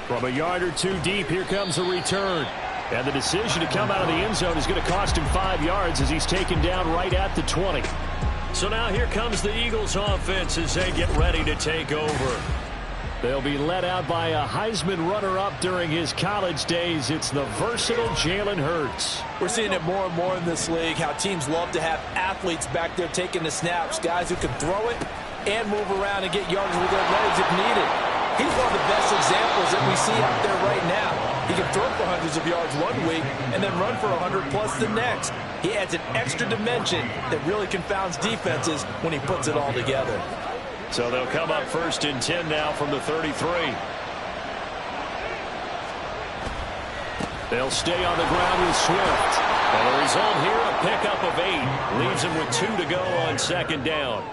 From a yard or two deep, here comes a return. And the decision to come out of the end zone is going to cost him 5 yards as he's taken down right at the 20. So now here comes the Eagles offense as they get ready to take over. They'll be led out by a Heisman runner-up during his college days. It's the versatile Jalen Hurts. We're seeing it more and more in this league, how teams love to have athletes back there taking the snaps, guys who can throw it and move around and get yards with their legs if needed. He's one of the best examples that we see out there right now. He can throw for hundreds of yards one week and then run for 100+ the next. He adds an extra dimension that really confounds defenses when he puts it all together. So they'll come up 1st and 10 now from the 33. They'll stay on the ground with Swift. And the result here, a pickup of 8. Leaves him with 2 to go on 2nd down.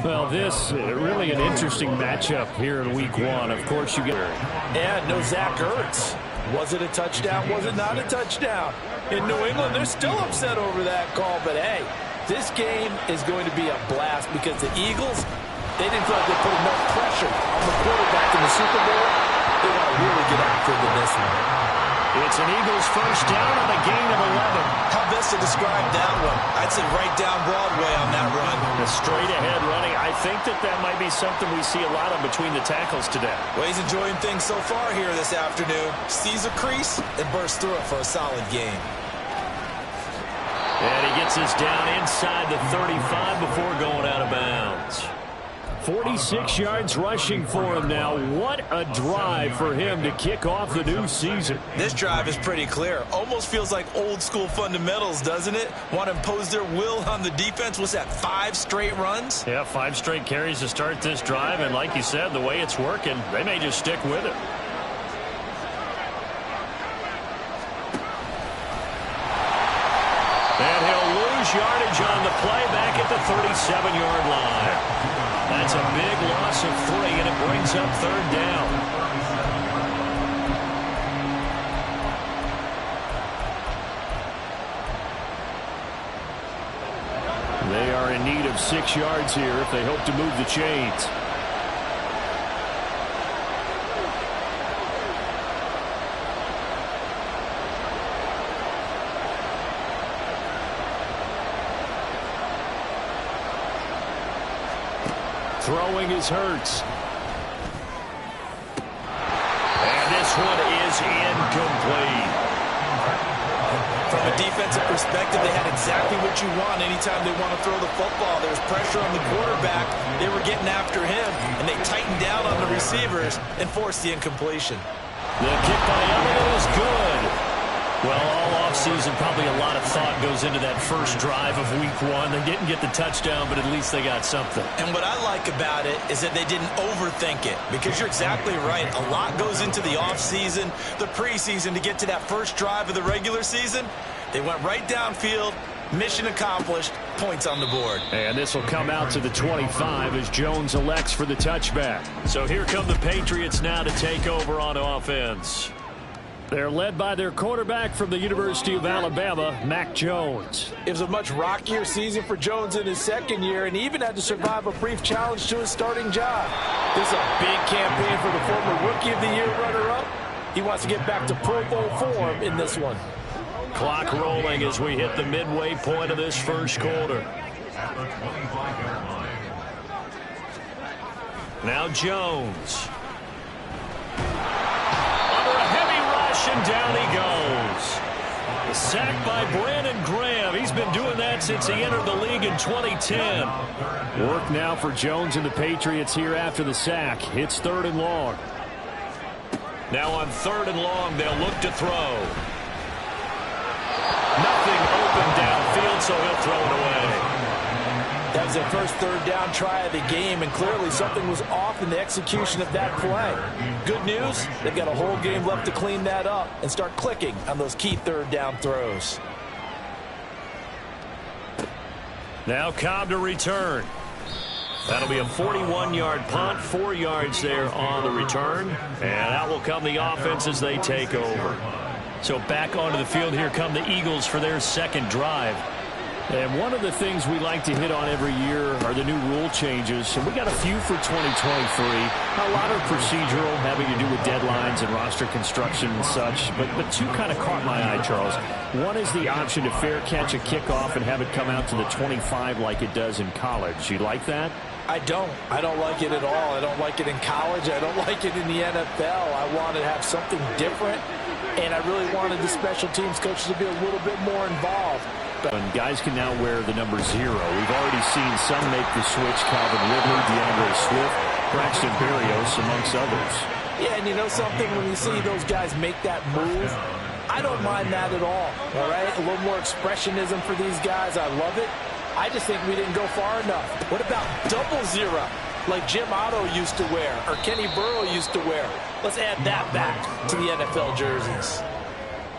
Well, this really an interesting matchup here in week 1. Of course, you get... And no Zach Ertz. Was it a touchdown? Was it not a touchdown? In New England, they're still upset over that call. But, hey, this game is going to be a blast because the Eagles, they didn't feel like they put enough pressure on the quarterback in the Super Bowl. They want to really get after it in this one. It's an Eagles 1st down on a gain of 11. How best to describe that one? I'd say right down Broadway on that run. The straight-ahead running. I think that might be something we see a lot of between the tackles today. Well, he's enjoying things so far here this afternoon. Sees a crease and bursts through it for a solid gain. And he gets us down inside the 35 before going out of bounds. 46 yards rushing for him now. What a drive for him to kick off the new season. This drive is pretty clear. Almost feels like old school fundamentals, doesn't it? Want to impose their will on the defense. What's that, 5 straight runs? Yeah, 5 straight carries to start this drive. And like you said, the way it's working, they may just stick with it. And he'll lose yardage on the play back at the 37-yard line. That's a big loss of 3, and it brings up 3rd down. They are in need of 6 yards here if they hope to move the chains. Throwing is Hurts. And this one is incomplete. From a defensive perspective, they had exactly what you want anytime they want to throw the football. There was pressure on the quarterback. They were getting after him, and they tightened down on the receivers and forced the incompletion. The kick by Elliott is good. Well, all offseason, probably a lot of thought goes into that first drive of week 1. They didn't get the touchdown, but at least they got something. And what I like about it is that they didn't overthink it, because you're exactly right. A lot goes into the offseason, the preseason to get to that first drive of the regular season. They went right downfield, mission accomplished, points on the board. And this will come out to the 25 as Jones elects for the touchback. So here come the Patriots now to take over on offense. They're led by their quarterback from the University of Alabama, Mac Jones. It was a much rockier season for Jones in his 2nd year, and he even had to survive a brief challenge to his starting job. This is a big campaign for the former Rookie of the Year runner-up. He wants to get back to Pro Bowl form in this one. Clock rolling as we hit the midway point of this first quarter. Now Jones. Under a heavy rush, and down he goes. A sack by Brandon Graham. He's been doing that since he entered the league in 2010. Work now for Jones and the Patriots here after the sack. It's 3rd and long. Now on 3rd and long, they'll look to throw. Nothing open downfield, so he'll throw it away. That was their first 3rd down try of the game, and clearly something was off in the execution of that play. Good news, they've got a whole game left to clean that up and start clicking on those key 3rd down throws. Now Cobb to return. That'll be a 41-yard punt, 4 yards there on the return, and out will come the offense as they take over. So back onto the field, here come the Eagles for their second drive. And one of the things we like to hit on every year are the new rule changes. And we got a few for 2023. A lot of procedural, having to do with deadlines and roster construction and such. But two kind of caught my eye, Charles. One is the option to fair catch a kickoff and have it come out to the 25 like it does in college. You like that? I don't like it at all. I don't like it in college. I don't like it in the NFL. I want to have something different. And I really wanted the special teams coaches to be a little bit more involved. And guys can now wear the number 0. We've already seen some make the switch. Calvin Ridley, DeAndre Swift, Braxton Berrios, amongst others. Yeah, and you know something? When you see those guys make that move, I don't mind that at all right? A little more expressionism for these guys. I love it. I just think we didn't go far enough. What about double 0, like Jim Otto used to wear or Kenny Burrow used to wear? Let's add that back to the NFL jerseys.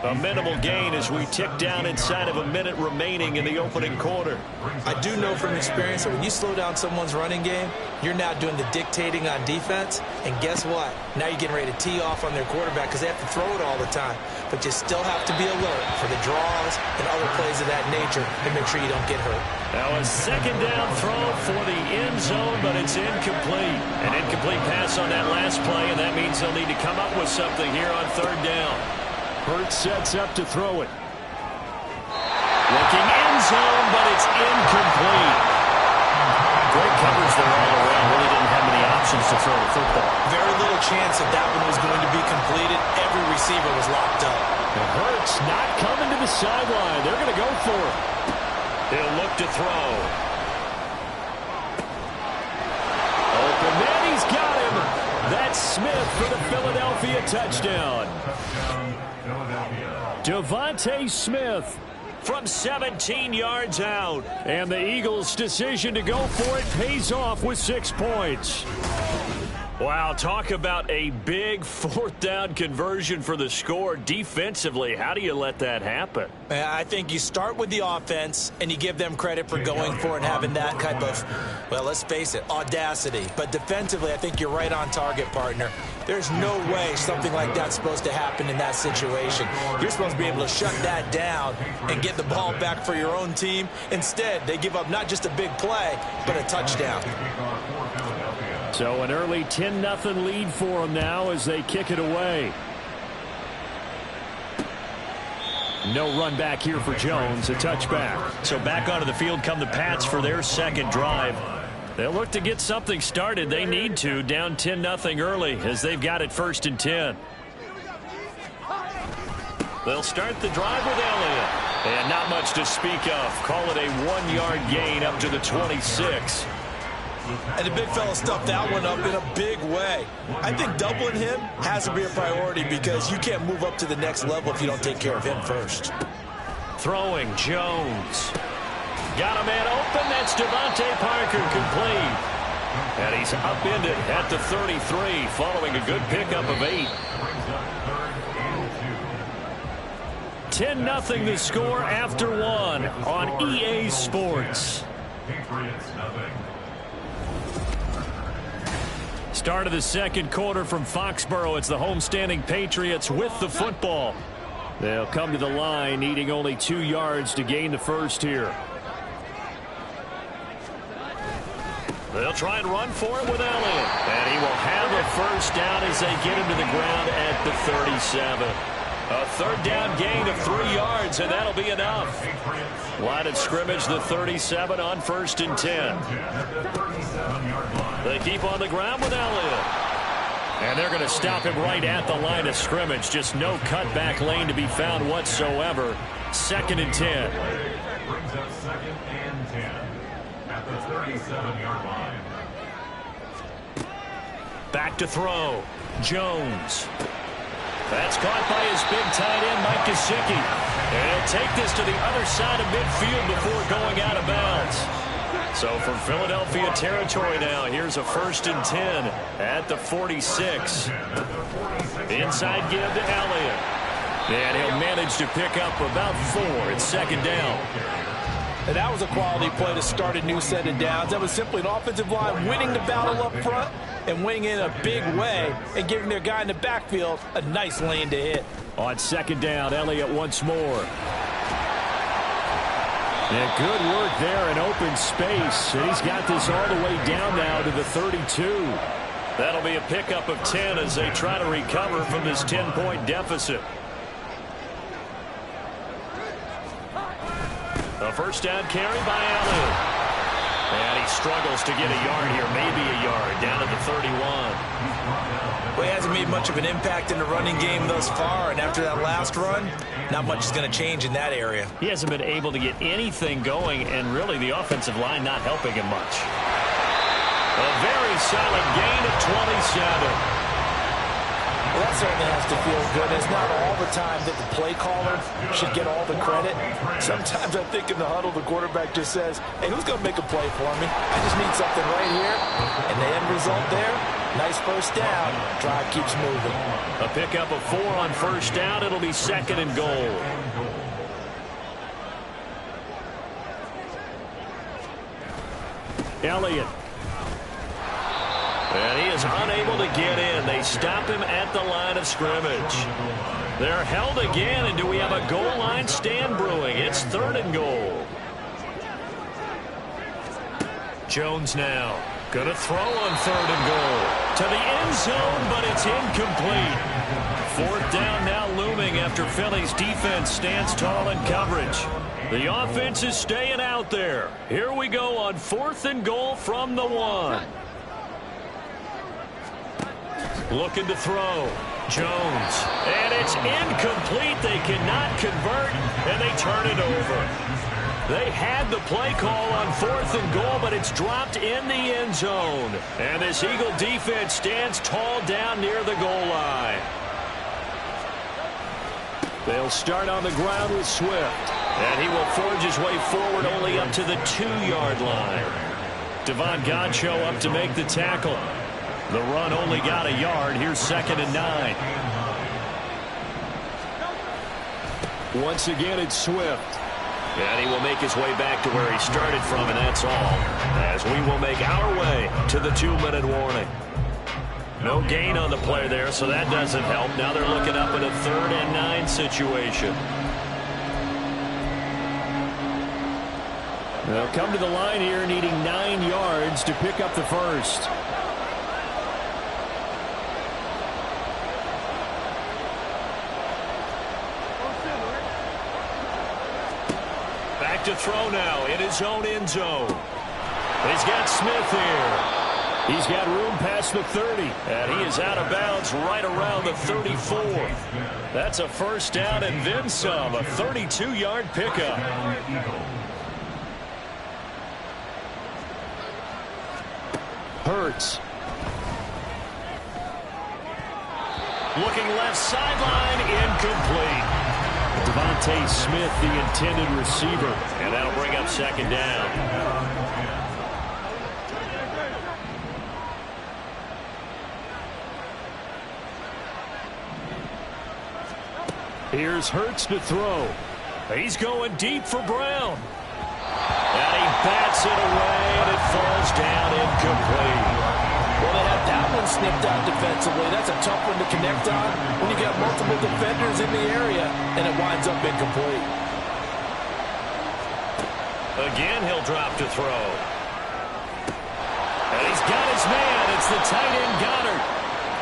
A minimal gain as we tick down inside of a minute remaining in the opening quarter. I do know from experience that when you slow down someone's running game, you're now doing the dictating on defense. And guess what? Now you're getting ready to tee off on their quarterback because they have to throw it all the time. But you still have to be alert for the draws and other plays of that nature and make sure you don't get hurt. Now a second down throw for the end zone, but it's incomplete. An incomplete pass on that last play, and that means they'll need to come up with something here on 3rd down. Hurts sets up to throw it. Looking end zone, but it's incomplete. Great coverage there all around. Really didn't have many options to throw the football. Very little chance that one was going to be completed. Every receiver was locked up. And Hurts not coming to the sideline. They're going to go for it. He'll look to throw. Open man, he's got him. That's Smith for the Philadelphia touchdown. Devontae Smith from 17 yards out. And the Eagles' decision to go for it pays off with 6 points. Wow, talk about a big 4th down conversion for the score. Defensively, how do you let that happen? I think you start with the offense and you give them credit for going for it and having that type of, well, let's face it, audacity. But defensively, I think you're right on target, partner. There's no way something like that's supposed to happen in that situation. You're supposed to be able to shut that down and get the ball back for your own team. Instead, they give up not just a big play, but a touchdown. So an early 10-0 lead for them now as they kick it away. No run back here for Jones, a touchback. So back onto the field come the Pats for their second drive. They'll look to get something started. They need to, down 10-0 early as they've got it 1st and 10. They'll start the drive with Elliott. And not much to speak of. Call it a 1-yard gain up to the 26. And the big fella stuffed that one up in a big way. I think doubling him has to be a priority because you can't move up to the next level if you don't take care of him first. Throwing Jones. Got a man open. That's Devontae Parker complete. And he's upended at the 33 following a good pickup of 8. 10-0 the score after 1 on EA Sports. Start of the second quarter from Foxborough. It's the homestanding Patriots with the football. They'll come to the line, needing only 2 yards to gain the first here. They'll try and run for it with Elliott. And he will have a first down as they get him to the ground at the 37. A third down gain of 3 yards, and that'll be enough. Line of scrimmage, the 37 on 1st and 10. They keep on the ground with Elliott. And they're going to stop him right at the line of scrimmage. Just no cutback lane to be found whatsoever. 2nd and 10. Brings up 2nd and 10 at the 37-yard line. Back to throw. Jones. That's caught by his big tight end, Mike Gesicki. And he'll take this to the other side of midfield before going out of bounds. So from Philadelphia territory now, here's a 1st and 10 at the 46. Inside give to Elliott. And he'll manage to pick up about 4. It's 2nd down. And that was a quality play to start a new set of downs. That was simply an offensive line winning the battle up front and winning in a big way and giving their guy in the backfield a nice lane to hit. On 2nd down, Elliott once more. And good work there in open space. And he's got this all the way down now to the 32. That'll be a pickup of 10 as they try to recover from this 10-point deficit. A first down carry by Allen. And he struggles to get a yard here, maybe a yard, down at the 31. Well, he hasn't made much of an impact in the running game thus far, and after that last run, not much is going to change in that area. He hasn't been able to get anything going, and really the offensive line not helping him much. A very solid gain of 27. Well, that certainly has to feel good. It's not all the time that the play caller should get all the credit. Sometimes I think in the huddle, the quarterback just says, hey, who's going to make a play for me? I just need something right here. And the end result there, nice first down. Drive keeps moving. A pickup of 4 on first down. It'll be 2nd and goal. Elliott. And he is unable to get in. They stop him at the line of scrimmage. They're held again, and do we have a goal line stand brewing? It's 3rd and goal. Jones now. Going to throw on 3rd and goal. To the end zone, but it's incomplete. 4th down now looming after Philly's defense stands tall in coverage. The offense is staying out there. Here we go on 4th and goal from the 1. Looking to throw. Jones. And it's incomplete. They cannot convert, and they turn it over. They had the play call on 4th and goal, but it's dropped in the end zone. And this Eagle defense stands tall down near the goal line. They'll start on the ground with Swift. And he will forge his way forward only up to the 2-yard line. Devon Godchaux up to make the tackle. The run only got a yard. Here's 2nd and 9. Once again, it's Swift. And he will make his way back to where he started from, and that's all. As we will make our way to the 2-minute warning. No gain on the play there, so that doesn't help. Now they're looking up at a 3rd and 9 situation. They'll come to the line here needing 9 yards to pick up the first. Back to throw now in his own end zone. He's got Smith here. He's got room past the 30. And he is out of bounds right around the 34. That's a first down and then some. A 32-yard pickup. Hurts. Looking left sideline, incomplete. Devontae Smith, the intended receiver. And that'll bring up 2nd down. Here's Hurts to throw. He's going deep for Brown. And he bats it away, and it falls down incomplete. Well, they had that one snipped out defensively. That's a tough one to connect on when you got multiple defenders in the area, and it winds up incomplete. Again, he'll drop to throw. And he's got his man. It's the tight end, Goddard.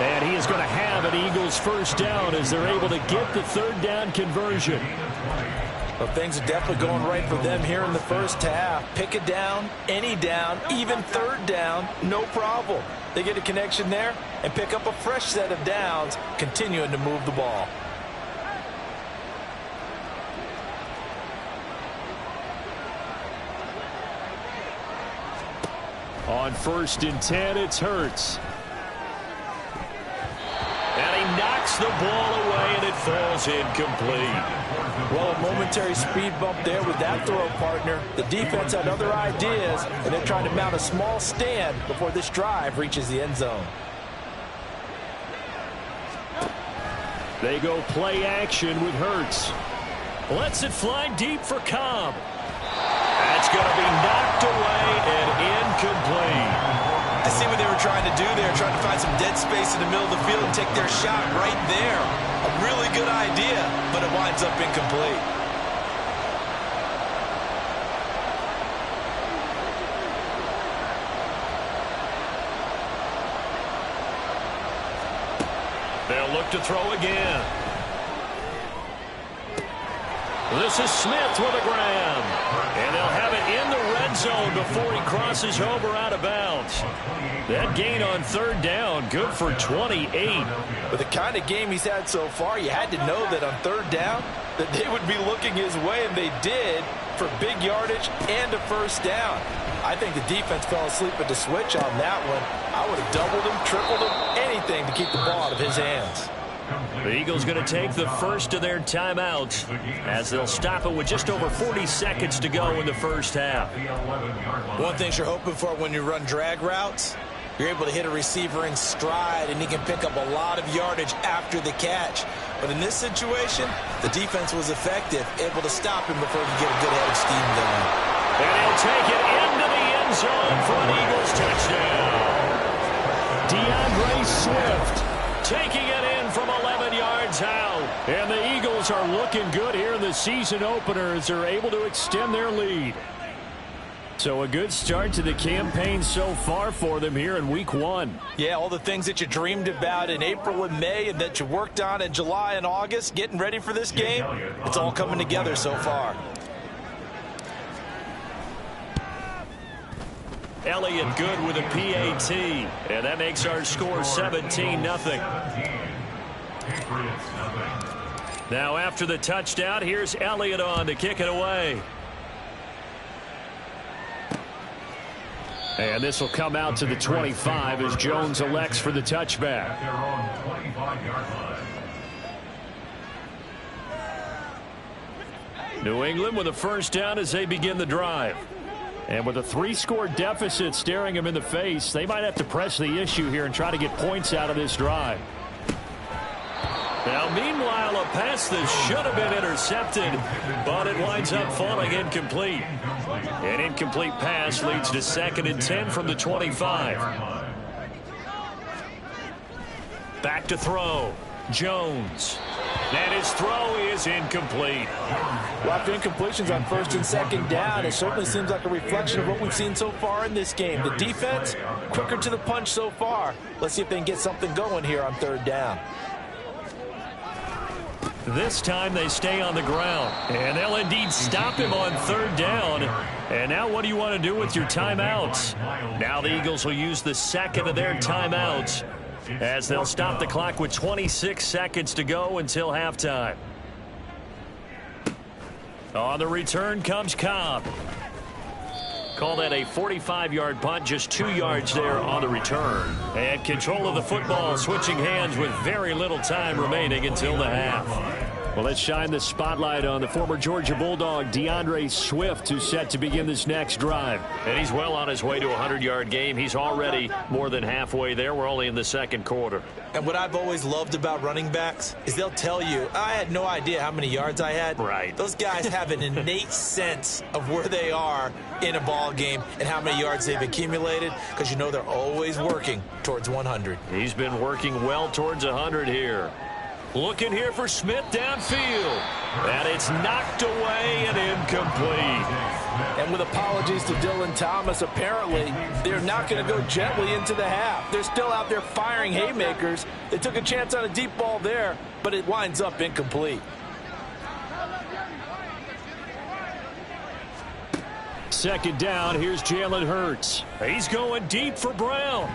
And he is going to have an Eagles first down as they're able to get the third down conversion. Well, things are definitely going right for them here in the first half. Pick a down, any down, even third down, no problem. They get a connection there and pick up a fresh set of downs, continuing to move the ball. On 1st and 10, it's Hurts. And he knocks the ball away, and it falls incomplete. Well, a momentary speed bump there with that throw, partner. The defense had other ideas, and they're trying to mount a small stand before this drive reaches the end zone. They go play action with Hurts. Lets it fly deep for Cobb. That's going to be knocked away and incomplete. I see what they were trying to do there, trying to find some dead space in the middle of the field and take their shot right there. A really good idea, but it winds up incomplete. They'll look to throw again. This is Smith with a grab. And they'll have it in the red zone before he crosses over out of bounds. That gain on third down, good for 28. With the kind of game he's had so far, you had to know that on third down that they would be looking his way, and they did, for big yardage and a first down. I think the defense fell asleep at the switch on that one. I would have doubled him, tripled him, anything to keep the ball out of his hands. The Eagles going to take the first of their timeouts as they'll stop it with just over 40 seconds to go in the first half. One thing you're hoping for when you run drag routes, you're able to hit a receiver in stride, and he can pick up a lot of yardage after the catch. But in this situation, the defense was effective, able to stop him before he could get a good head of steam going. And he'll take it into the end zone for an Eagles touchdown. DeAndre Swift taking it in from 11 yards out. And the Eagles are looking good here in the season opener as they're able to extend their lead. So a good start to the campaign so far for them here in week 1. Yeah, all the things that you dreamed about in April and May and that you worked on in July and August, getting ready for this game, it's all coming together so far. Elliott good with a PAT, and that makes our score 17-0. Now after the touchdown, here's Elliott on to kick it away. And this will come out to the 25 as Jones elects for the touchback. New England with a first down as they begin the drive. And with a 3-score deficit staring them in the face, they might have to press the issue here and try to get points out of this drive. Now, meanwhile, a pass that should have been intercepted, but it winds up falling incomplete. An incomplete pass leads to 2nd and 10 from the 25. Back to throw. Jones. And his throw is incomplete. Well, after incompletions on 1st and 2nd down, it certainly seems like a reflection of what we've seen so far in this game. The defense, quicker to the punch so far. Let's see if they can get something going here on 3rd down. This time they stay on the ground, and they'll indeed stop him on 3rd down. And now what do you want to do with your timeouts? Now the Eagles will use the 2nd of their timeouts as they'll stop the clock with 26 seconds to go until halftime. On the return comes Cobb. Call that a 45-yard punt, just 2 yards there on the return. And control of the football, switching hands with very little time remaining until the half. Well, let's shine the spotlight on the former Georgia Bulldog, DeAndre Swift, who's set to begin this next drive. And he's well on his way to a 100-yard game. He's already more than halfway there. We're only in the 2nd quarter. And what I've always loved about running backs is they'll tell you, I had no idea how many yards I had. Right. Those guys have an innate sense of where they are in a ball game and how many yards they've accumulated, because you know they're always working towards 100. He's been working well towards 100 here. Looking here for Smith downfield. And it's knocked away and incomplete. And with apologies to Dylan Thomas, apparently they're not going to go gently into the half. They're still out there firing haymakers. They took a chance on a deep ball there, but it winds up incomplete. Second down, here's Jalen Hurts. He's going deep for Brown.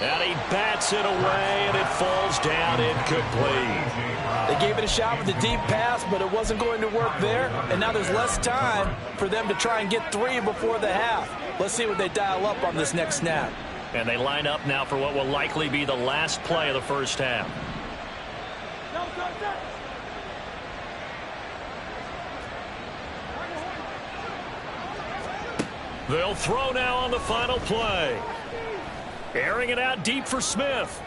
And he bats it away, and it falls down incomplete. They gave it a shot with the deep pass, but it wasn't going to work there. And now there's less time for them to try and get 3 before the half. Let's see what they dial up on this next snap. And they line up now for what will likely be the last play of the first half. They'll throw now on the final play. Airing it out deep for Smith.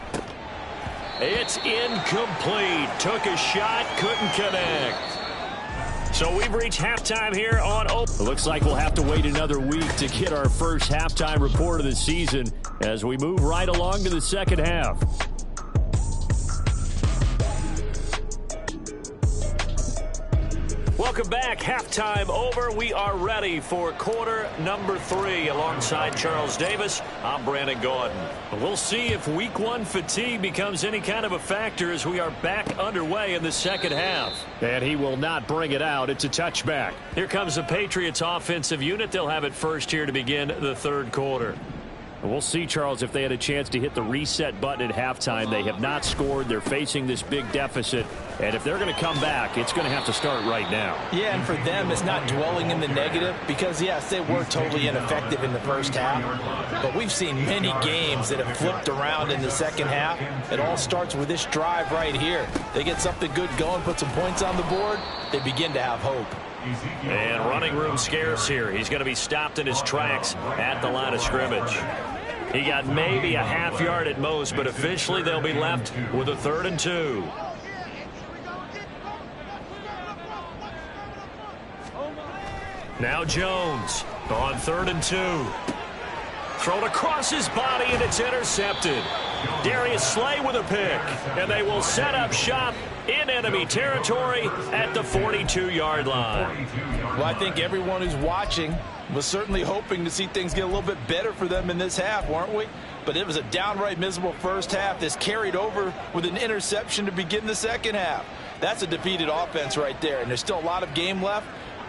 It's incomplete. Took a shot, couldn't connect. So we've reached halftime here on Open. Looks like we'll have to wait another week to get our first halftime report of the season as we move right along to the second half. Welcome back. Halftime over. We are ready for quarter number 3. Alongside Charles Davis, I'm Brandon Gordon. We'll see if week 1 fatigue becomes any kind of a factor as we are back underway in the second half. And he will not bring it out. It's a touchback. Here comes the Patriots offensive unit. They'll have it first here to begin the third quarter. We'll see, Charles, if they had a chance to hit the reset button at halftime. They have not scored. They're facing this big deficit. And if they're going to come back, it's going to have to start right now. Yeah, and for them, it's not dwelling in the negative because, yes, they were totally ineffective in the first half. But we've seen many games that have flipped around in the second half. It all starts with this drive right here. They get something good going, put some points on the board, they begin to have hope. And running room scarce here. He's going to be stopped in his tracks at the line of scrimmage. He got maybe a half yard at most, but officially they'll be left with a 3rd and 2. Now Jones on 3rd and 2. Thrown across his body, and it's intercepted. Darius Slay with a pick, and they will set up shop in enemy territory at the 42-yard line. Well, I think everyone who's watching was certainly hoping to see things get a little bit better for them in this half, weren't we? But it was a downright miserable first half. This carried over with an interception to begin the second half. That's a defeated offense right there, and there's still a lot of game left.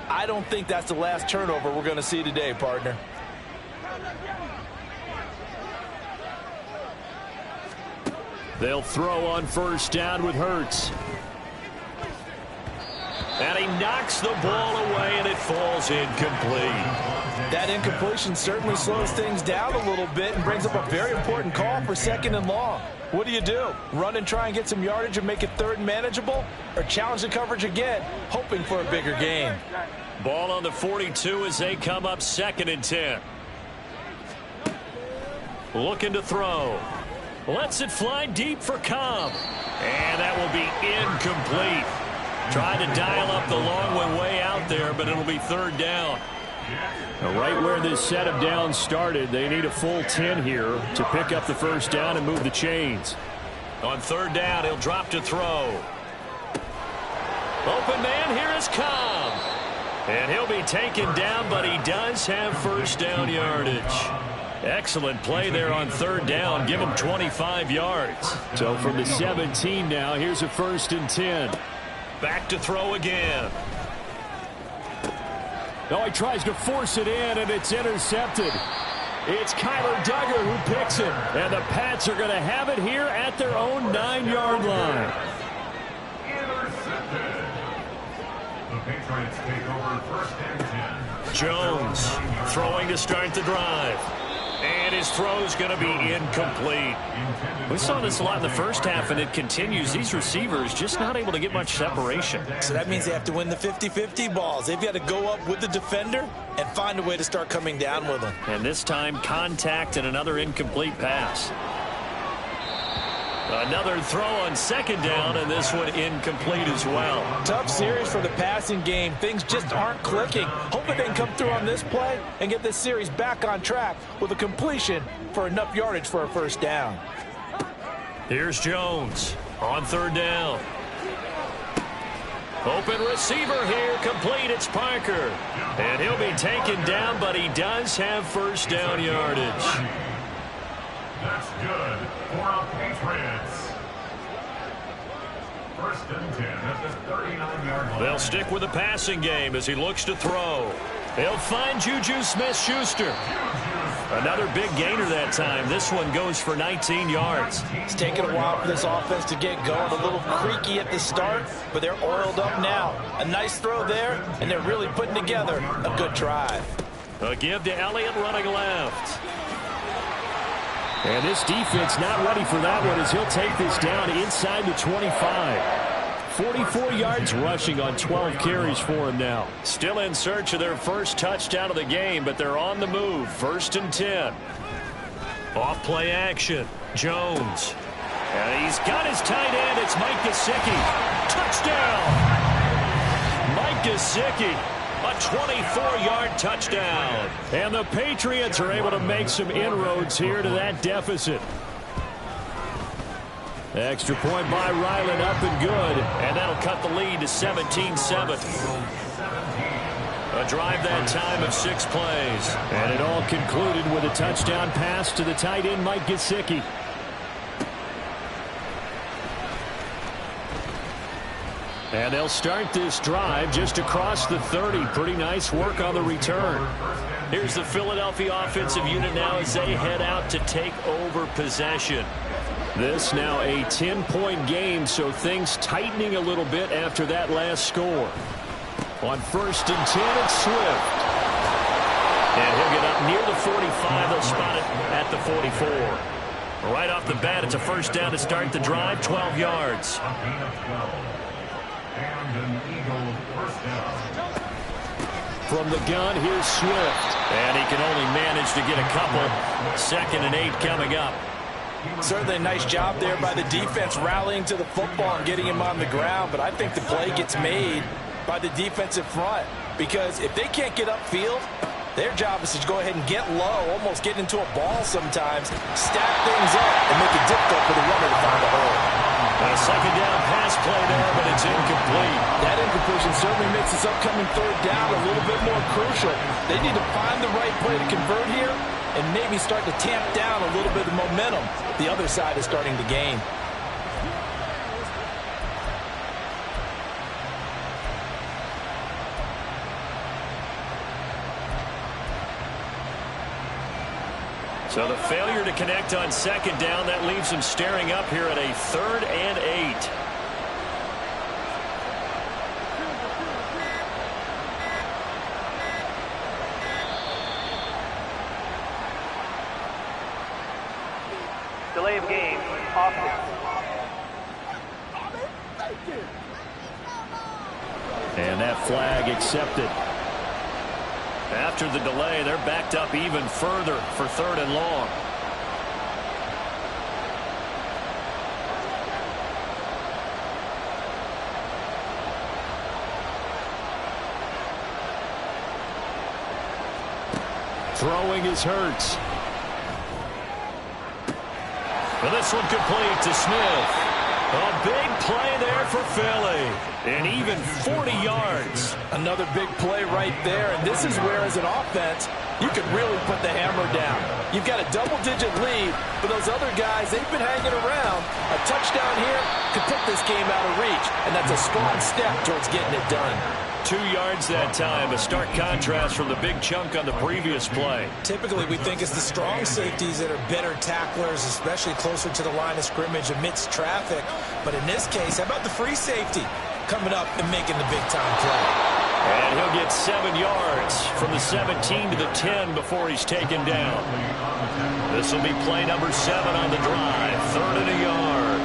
I don't think that's the last turnover we're going to see today, partner. They'll throw on first down with Hurts. And he knocks the ball away, and it falls incomplete. That incompletion certainly slows things down a little bit and brings up a very important call for 2nd and long. What do? Run and try and get some yardage and make it 3rd and manageable? Or challenge the coverage again, hoping for a bigger gain? Ball on the 42 as they come up 2nd and 10. Looking to throw. Lets it fly deep for Cobb. And that will be incomplete. Tried to dial up the long one way out there, but it'll be 3rd down. Right where this set of downs started, they need a full 10 here to pick up the first down and move the chains. On 3rd down, he'll drop to throw. Open man, here is Cobb. And he'll be taken down, but he does have first down yardage. Excellent play there on 3rd down. Give him 25 yards. So from the 17 now, here's a 1st and 10. Back to throw again. Oh, he tries to force it in, and it's intercepted. It's Kyler Duggar who picks it. And the Pats are going to have it here at their own 9-yard line. Intercepted. The Patriots take over 1st and 10. Jones throwing to start the drive. And his throw's going to be incomplete. We saw this a lot in the first half, and it continues. These receivers just not able to get much separation. So that means they have to win the 50-50 balls. They've got to go up with the defender and find a way to start coming down with them. And this time, contact and another incomplete pass. Another throw on 2nd down, and this one incomplete as well. Tough series for the passing game. Things just aren't clicking. Hoping they can come through on this play and get this series back on track with a completion for enough yardage for a first down. Here's Jones. On third down. Open receiver here, complete, it's Parker. And he'll be taken down, but he does have first down yardage. That's good for our Patriots. First and 10 at the 39-yard line. They'll stick with the passing game as he looks to throw. They'll find Juju Smith-Schuster. Another big gainer that time. This one goes for 19 yards. It's taken a while for this offense to get going. A little creaky at the start, but they're oiled up now. A nice throw there, and they're really putting together a good drive. A give to Elliott running left. And this defense not ready for that one as he'll take this down inside the 25. 44 yards rushing on 12 carries for him now. Still in search of their first touchdown of the game, but they're on the move. First and 10. Off play action. Jones. And he's got his tight end. It's Mike Gesicki. Touchdown! Mike Gesicki. A 24-yard touchdown. And the Patriots are able to make some inroads here to that deficit. Extra point by Ryland, up and good. And that'll cut the lead to 17-7. A drive that time of 6 plays. And it all concluded with a touchdown pass to the tight end, Mike Gesicki. And they'll start this drive just across the 30. Pretty nice work on the return. Here's the Philadelphia offensive unit now as they head out to take over possession. This now a 10-point game, so things tightening a little bit after that last score. On first and 10, it's Swift. And he'll get up near the 45. They'll spot it at the 44. Right off the bat, it's a first down to start the drive, 12 yards. And an Eagle first down. From the gun, here's Swift. And he can only manage to get a couple. 2nd and 8 coming up. Certainly a nice job there by the defense rallying to the football and getting him on the ground, but I think the play gets made by the defensive front because if they can't get upfield, their job is to go ahead and get low, almost get into a ball sometimes, stack things up, and make it difficult for the runner to find a hole. A second down pass play there, but it's incomplete. That incompletion certainly makes this upcoming third down a little bit more crucial. They need to find the right play to convert here and maybe start to tamp down a little bit of momentum the other side is starting to gain. So the failure to connect on second down, that leaves him staring up here at a 3rd and 8. Delay of game, offense. And that flag accepted. After the delay, they're backed up even further for 3rd and long. Throwing is Hurts. And this one complete to Smith. A big play there for Philly. And even 40 yards. Another big play right there. And this is where, as an offense, you can really put the hammer down. You've got a double-digit lead, but those other guys, they've been hanging around. A touchdown here could put this game out of reach, and that's a strong step towards getting it done. 2 yards that time, a stark contrast from the big chunk on the previous play. Typically, we think it's the strong safeties that are better tacklers, especially closer to the line of scrimmage amidst traffic. But in this case, how about the free safety coming up and making the big-time play? And he'll get 7 yards from the 17 to the 10 before he's taken down. This will be play number 7 on the drive, 3rd and a yard.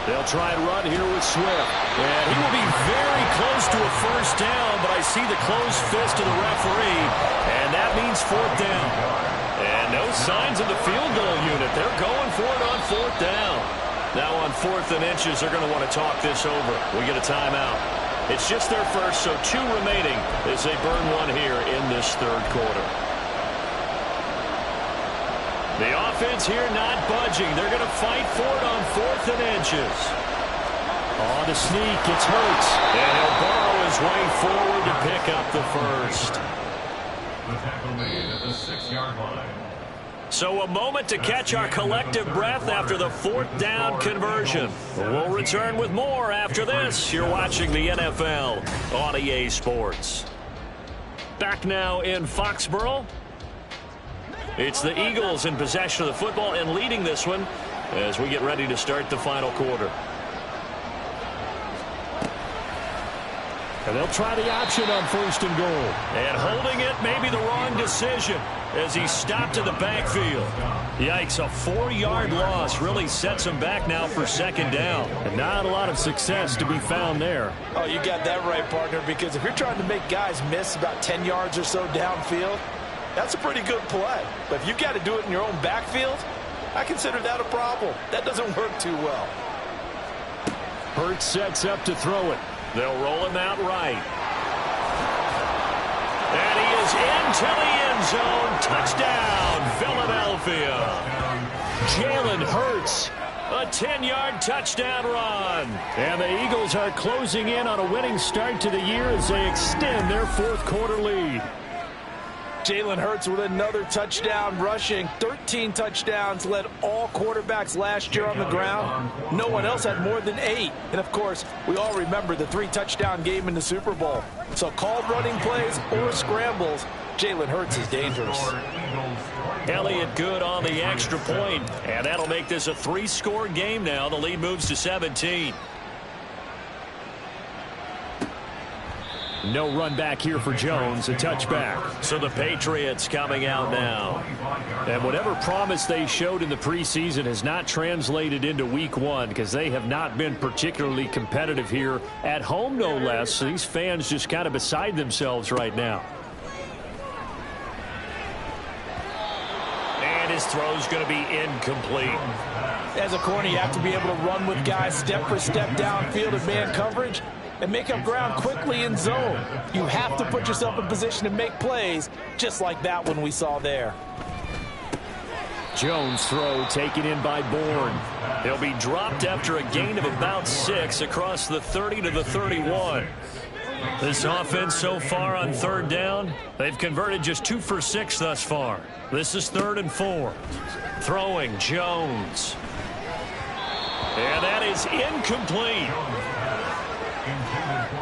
They'll try and run here with Swift. And he will be very close to a first down, but I see the closed fist of the referee, and that means 4th down. And no signs of the field goal unit. They're going for it on 4th down. Now on 4th and inches, they're going to want to talk this over. We get a timeout. It's just their first, so 2 remaining as they burn one here in this 3rd quarter. The offense defense here not budging. They're going to fight for it on 4th and inches. On the sneak, it's Hurts. And he'll burrow his way forward to pick up the first. The tackle made at the 6-yard line. So a moment to catch our collective breath after the 4th down conversion. We'll return with more after this. You're watching the NFL on EA Sports. Back now in Foxborough. It's the Eagles in possession of the football and leading this one as we get ready to start the final quarter. And they'll try the option on 1st and goal. And holding it may be the wrong decision as he stopped in the backfield. Yikes, a 4-yard loss really sets him back now for 2nd down. And not a lot of success to be found there. Oh, you got that right, partner, because if you're trying to make guys miss about 10 yards or so downfield, that's a pretty good play. But if you've got to do it in your own backfield, I consider that a problem. That doesn't work too well. Hurts sets up to throw it. They'll roll him out right. And he is into the end zone. Touchdown, Philadelphia. Jalen Hurts. A 10-yard touchdown run. And the Eagles are closing in on a winning start to the year as they extend their 4th quarter lead. Jalen Hurts with another touchdown rushing. 13 touchdowns, led all quarterbacks last year on the ground. No one else had more than 8. And, of course, we all remember the 3-touchdown game in the Super Bowl. So called running plays or scrambles, Jalen Hurts is dangerous. Elliott good on the extra point. And that'll make this a 3-score game now. The lead moves to 17. No run back here for Jones, a touchback. So the Patriots coming out now. And whatever promise they showed in the preseason has not translated into week 1 because they have not been particularly competitive here at home, no less. So these fans just kind of beside themselves right now. And his throw's going to be incomplete. As a corner, you have to be able to run with guys step for step downfield in man coverage and make up ground quickly in zone. You have to put yourself in position to make plays, just like that one we saw there. Jones' throw taken in by Bourne. He'll be dropped after a gain of about 6 across the 30 to the 31. This offense so far on 3rd down, they've converted just 2 for 6 thus far. This is 3rd and 4. Throwing Jones. And that is incomplete.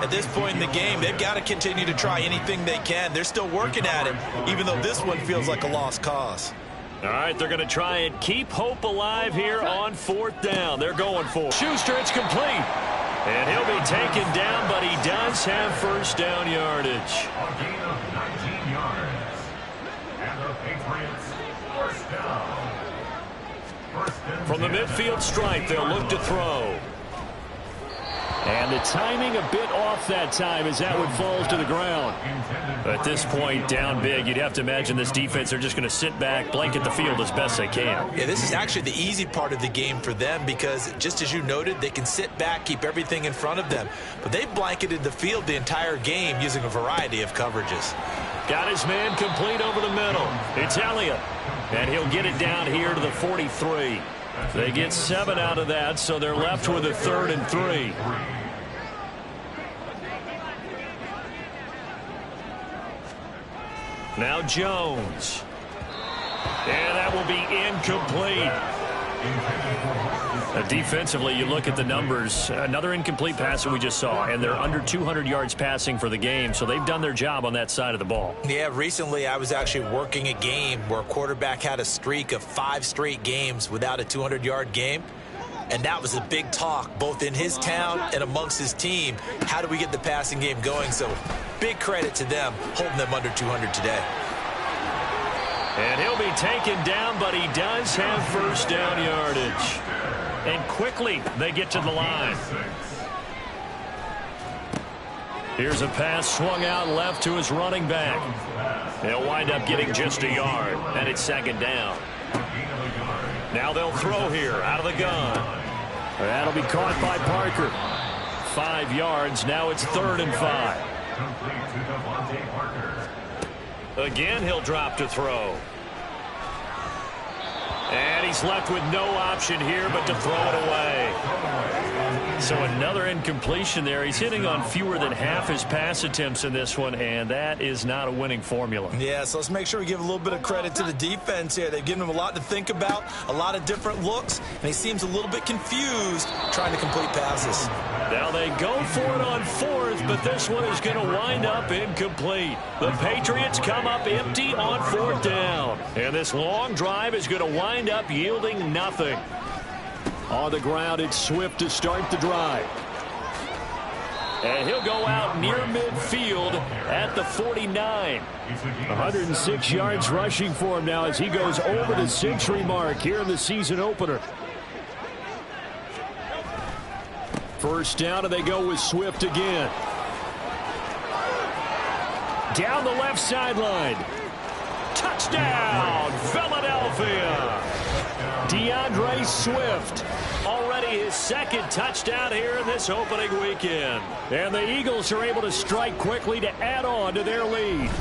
At this point in the game, they've got to continue to try anything they can. They're still working at it, even though this one feels like a lost cause. All right, they're going to try and keep hope alive here on 4th down. They're going for Schuster. It's complete. And he'll be taken down, but he does have 1st down yardage. A gain of 19 yards. And the Patriots, 1st down. From the midfield stripe, they'll look to throw. And the timing a bit off that time as that one falls to the ground. At this point, down big, you'd have to imagine this defense, they're just going to sit back, blanket the field as best they can. Yeah, this is actually the easy part of the game for them because, just as you noted, they can sit back, keep everything in front of them. But they've blanketed the field the entire game using a variety of coverages. Got his man complete over the middle. It's Elliott. And he'll get it down here to the 43. They get 7 out of that, so they're left with a 3rd and 3. Now Jones. And that will be incomplete. Defensively, you look at the numbers. Another incomplete pass that we just saw, and they're under 200 yards passing for the game, so they've done their job on that side of the ball. Yeah, recently I was actually working a game where a quarterback had a streak of 5 straight games without a 200-yard game, and that was a big talk both in his town and amongst his team. How do we get the passing game going? So big credit to them holding them under 200 today. And he'll be taken down, but he does have 1st down yardage. And quickly, they get to the line. Here's a pass swung out left to his running back. They'll wind up getting just a yard, and it's 2nd down. Now they'll throw here out of the gun. That'll be caught by Parker. 5 yards. Now it's 3rd and 5. Again, he'll drop to throw. And he's left with no option here but to throw it away. So another incompletion there. He's hitting on fewer than half his pass attempts in this one, and that is not a winning formula. Yeah, so let's make sure we give a little bit of credit to the defense here. They've given him a lot to think about, a lot of different looks, and he seems a little bit confused trying to complete passes. Now they go for it on fourth, but this one is going to wind up incomplete. The Patriots come up empty on fourth down, and this long drive is going to wind up yielding nothing. On the ground, it's Swift to start the drive. And he'll go out near midfield at the 49. 106 yards rushing for him now as he goes over the century mark here in the season opener. First down, and they go with Swift again. Down the left sideline. Touchdown, Philadelphia. DeAndre Swift. Already his second touchdown here in this opening weekend. And the Eagles are able to strike quickly to add on to their lead.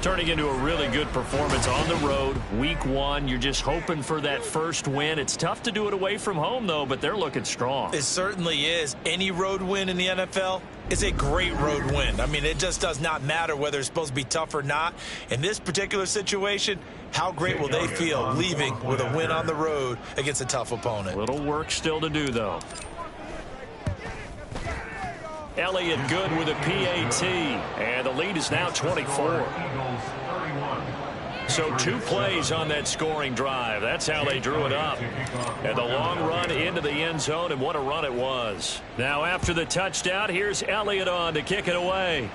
Turning into a really good performance on the road. Week 1, you're just hoping for that first win. It's tough to do it away from home, though, but they're looking strong. It certainly is. Any road win in the NFL is a great road win. I mean, it just does not matter whether it's supposed to be tough or not. In this particular situation, how great will they feel leaving with a win on the road against a tough opponent? Little work still to do, though. Elliott good with a PAT, and the lead is now 24. So 2 plays on that scoring drive. That's how they drew it up. And the long run into the end zone, and what a run it was. Now after the touchdown, here's Elliott on to kick it away.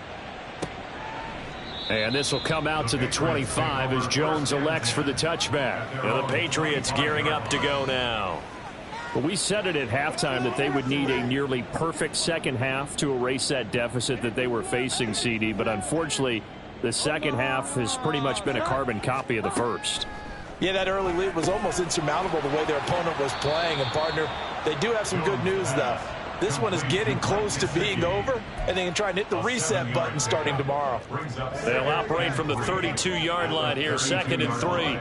And this will come out to the 25 as Jones elects for the touchback. And the Patriots gearing up to go now. Well, we said it at halftime that they would need a nearly perfect second half to erase that deficit that they were facing, CD. But unfortunately, the second half has pretty much been a carbon copy of the first. Yeah, that early lead was almost insurmountable the way their opponent was playing. And, partner, they do have some good news, though. This one is getting close to being over, and they can try and hit the reset button starting tomorrow. They'll operate from the 32-yard line here, 2nd and 3.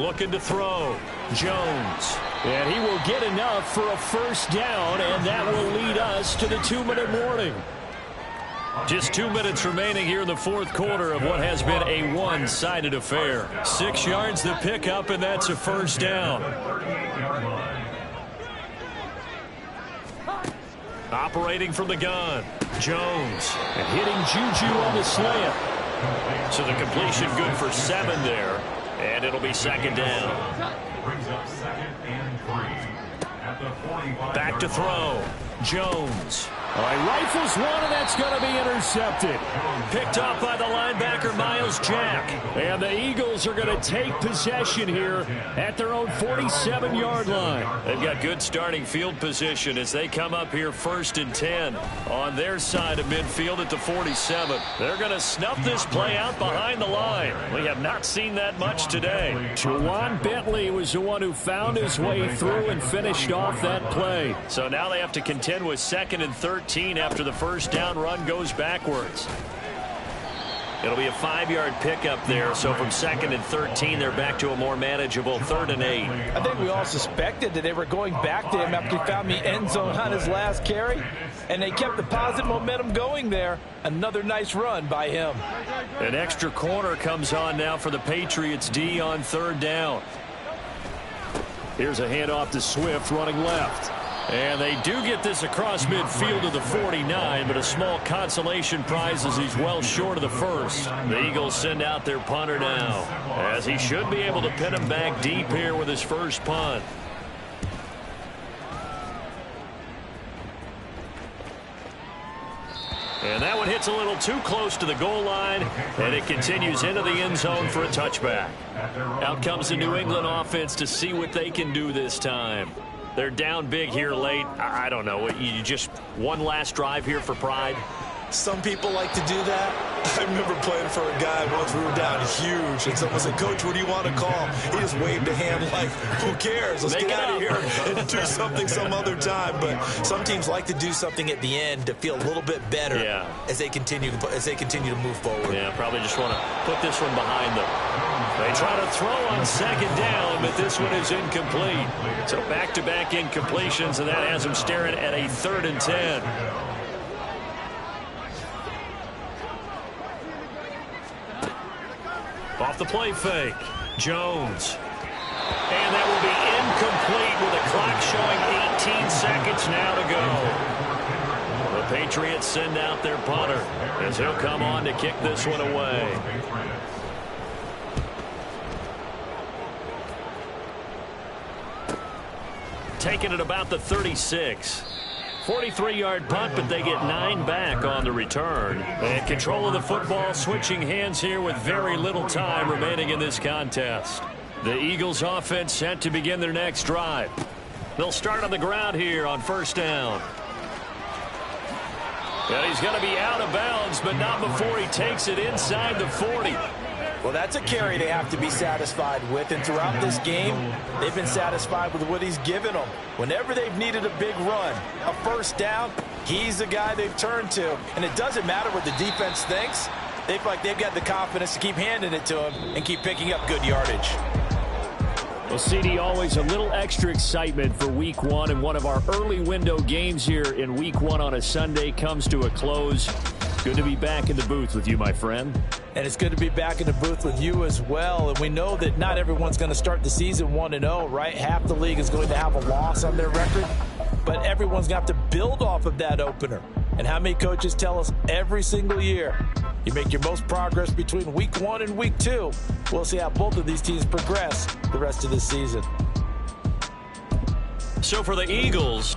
Looking to throw. Jones. And he will get enough for a first down, and that will lead us to the 2-minute warning. Just 2 minutes remaining here in the fourth quarter of what has been a one-sided affair. 6 yards the pickup, and that's a first down. Operating from the gun. Jones. And hitting Juju on the slant. So the completion good for 7 there. And it'll be 2nd down. Back to throw. Jones. All right, rifles one, and that's going to be intercepted. Picked up by the linebacker, Miles Jack. And the Eagles are going to take possession here at their own 47-yard line. They've got good starting field position as they come up here 1st and 10 on their side of midfield at the 47. They're going to snuff this play out behind the line. We have not seen that much today. Juwan Bentley was the one who found his way through and finished off that play. So now they have to contend with 2nd and 13 after the first down run goes backwards. It'll be a 5-yard pickup there, so from 2nd and 13, they're back to a more manageable 3rd and 8. I think we all suspected that they were going back to him after he found the end zone on his last carry, and they kept the positive momentum going there. Another nice run by him. An extra corner comes on now for the Patriots D on 3rd down. Here's a handoff to Swift running left. And they do get this across midfield to the 49, but a small consolation prize as he's well short of the first. The Eagles send out their punter now, as he should be able to pin him back deep here with his first punt. And that one hits a little too close to the goal line, and it continues into the end zone for a touchback. Out comes the New England offense to see what they can do this time. They're down big here late. I don't know. You just one last drive here for pride? Some people like to do that. I remember playing for a guy once. We were down huge, and someone said, "Coach, what do you want to call?" He just waved a hand like, "Who cares? Let's get out of here and do something some other time." But some teams like to do something at the end to feel a little bit better as they continue to move forward. Yeah, probably just want to put this one behind them. They try to throw on second down, but this one is incomplete. So back-to-back incompletions, and that has them staring at a 3rd and 10. Off the play fake, Jones. And that will be incomplete with a clock showing 18 seconds now to go. The Patriots send out their punter as he'll come on to kick this one away. Taking it about the 36. 43-yard punt, but they get 9 back on the return. And control of the football, switching hands here with very little time remaining in this contest. The Eagles offense set to begin their next drive. They'll start on the ground here on 1st down. And he's going to be out of bounds, but not before he takes it inside the 40. Well, that's a carry they have to be satisfied with, and throughout this game, they've been satisfied with what he's given them. Whenever they've needed a big run, a 1st down, he's the guy they've turned to. And it doesn't matter what the defense thinks. They feel like they've got the confidence to keep handing it to him and keep picking up good yardage. Well, CD, always a little extra excitement for Week 1, and one of our early window games here in Week 1 on a Sunday comes to a close. Good to be back in the booth with you, my friend. And it's good to be back in the booth with you as well. And we know that not everyone's going to start the season 1-0, right? Half the league is going to have a loss on their record, but everyone's going to have to build off of that opener. And how many coaches tell us every single year, you make your most progress between Week 1 and Week 2. We'll see how both of these teams progress the rest of this season. So for the Eagles,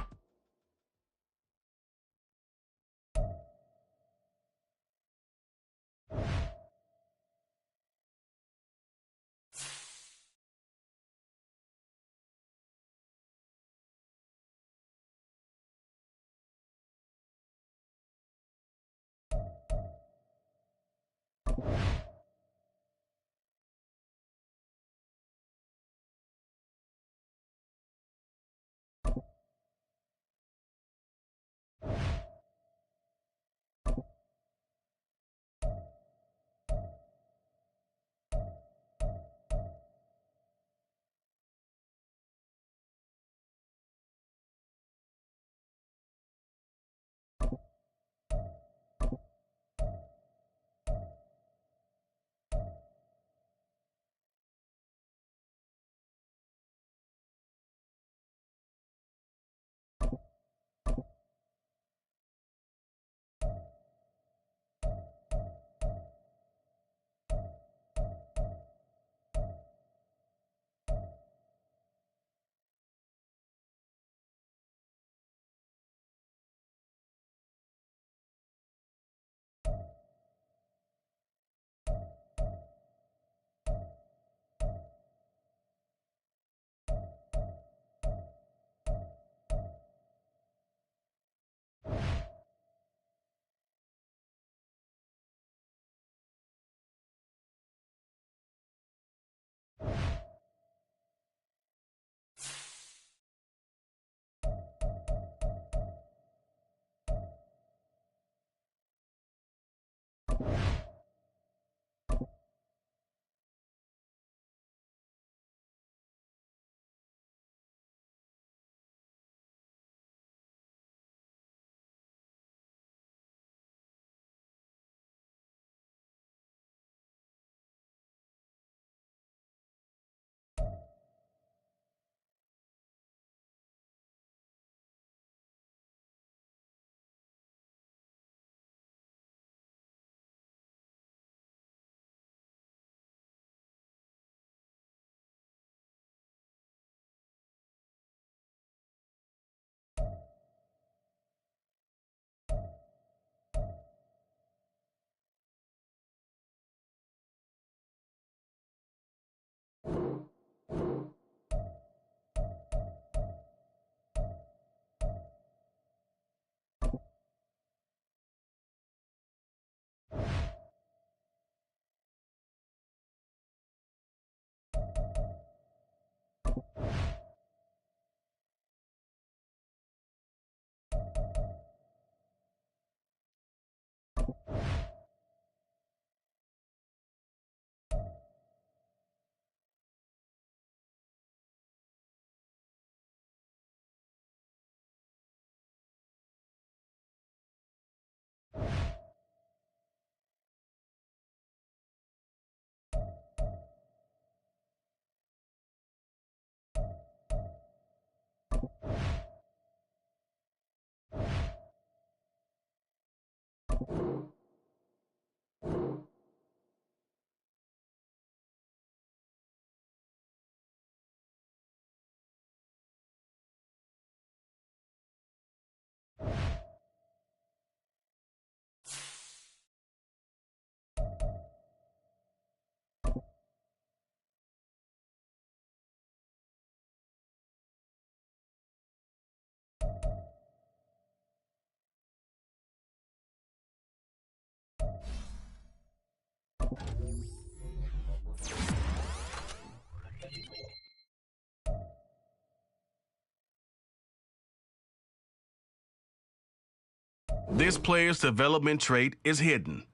This player's development trait is hidden.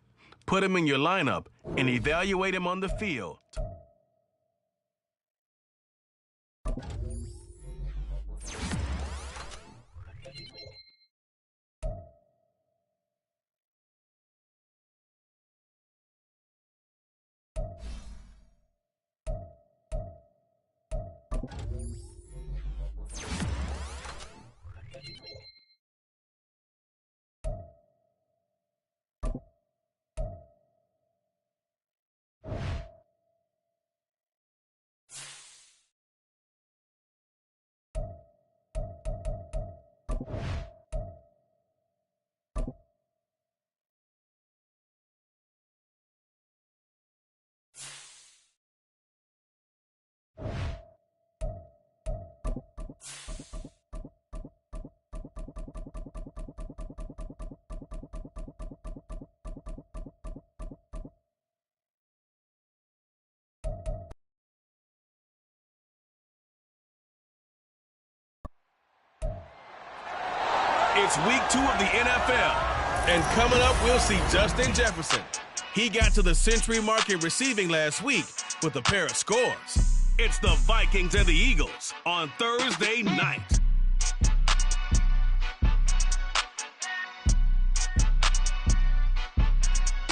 Put him in your lineup and evaluate him on the field. It's week 2 of the NFL, and coming up, we'll see Justin Jefferson. He got to the century mark in receiving last week with a pair of scores. It's the Vikings and the Eagles on Thursday night.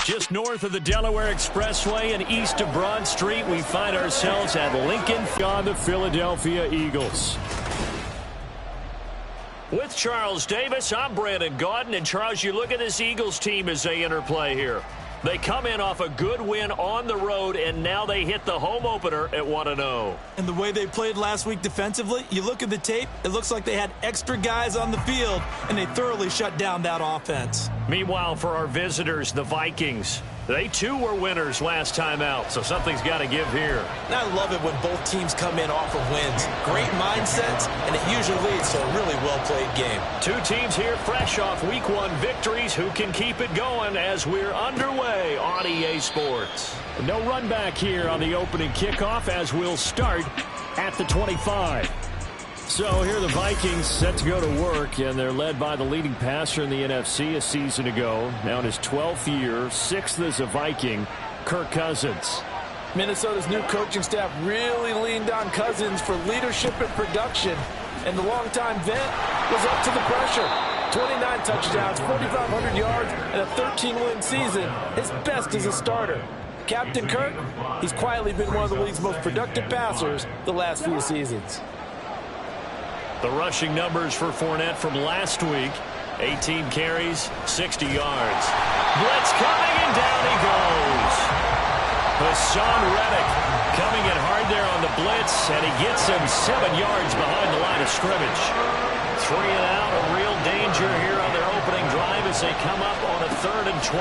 Just north of the Delaware Expressway and east of Broad Street, we find ourselves at Lincoln on the Philadelphia Eagles. With Charles Davis, I'm Brandon Gaudin. And, Charles, you look at this Eagles team as they interplay here. They come in off a good win on the road, and now they hit the home opener at 1-0. And the way they played last week defensively, you look at the tape, it looks like they had extra guys on the field, and they thoroughly shut down that offense. Meanwhile, for our visitors, the Vikings, they too were winners last time out, so something's got to give here. And I love it when both teams come in off of wins. Great mindsets, and it usually leads to a really well-played game. Two teams here fresh off Week 1 victories. Who can keep it going as we're underway on EA Sports? No run back here on the opening kickoff as we'll start at the 25. So here are the Vikings set to go to work, and they're led by the leading passer in the NFC a season ago. Now in his 12th year, 6th as a Viking, Kirk Cousins. Minnesota's new coaching staff really leaned on Cousins for leadership and production, and the longtime vet was up to the pressure. 29 touchdowns, 4,500 yards, and a 13-win season, his best as a starter. Captain Kirk, he's quietly been one of the league's most productive passers the last few seasons. The rushing numbers for Fournette from last week, 18 carries, 60 yards. Blitz coming, and down he goes. Hassan Reddick coming in hard there on the blitz, and he gets him 7 yards behind the line of scrimmage. 3 and out, a real danger here on their opening drive as they come up on a 3rd and 12.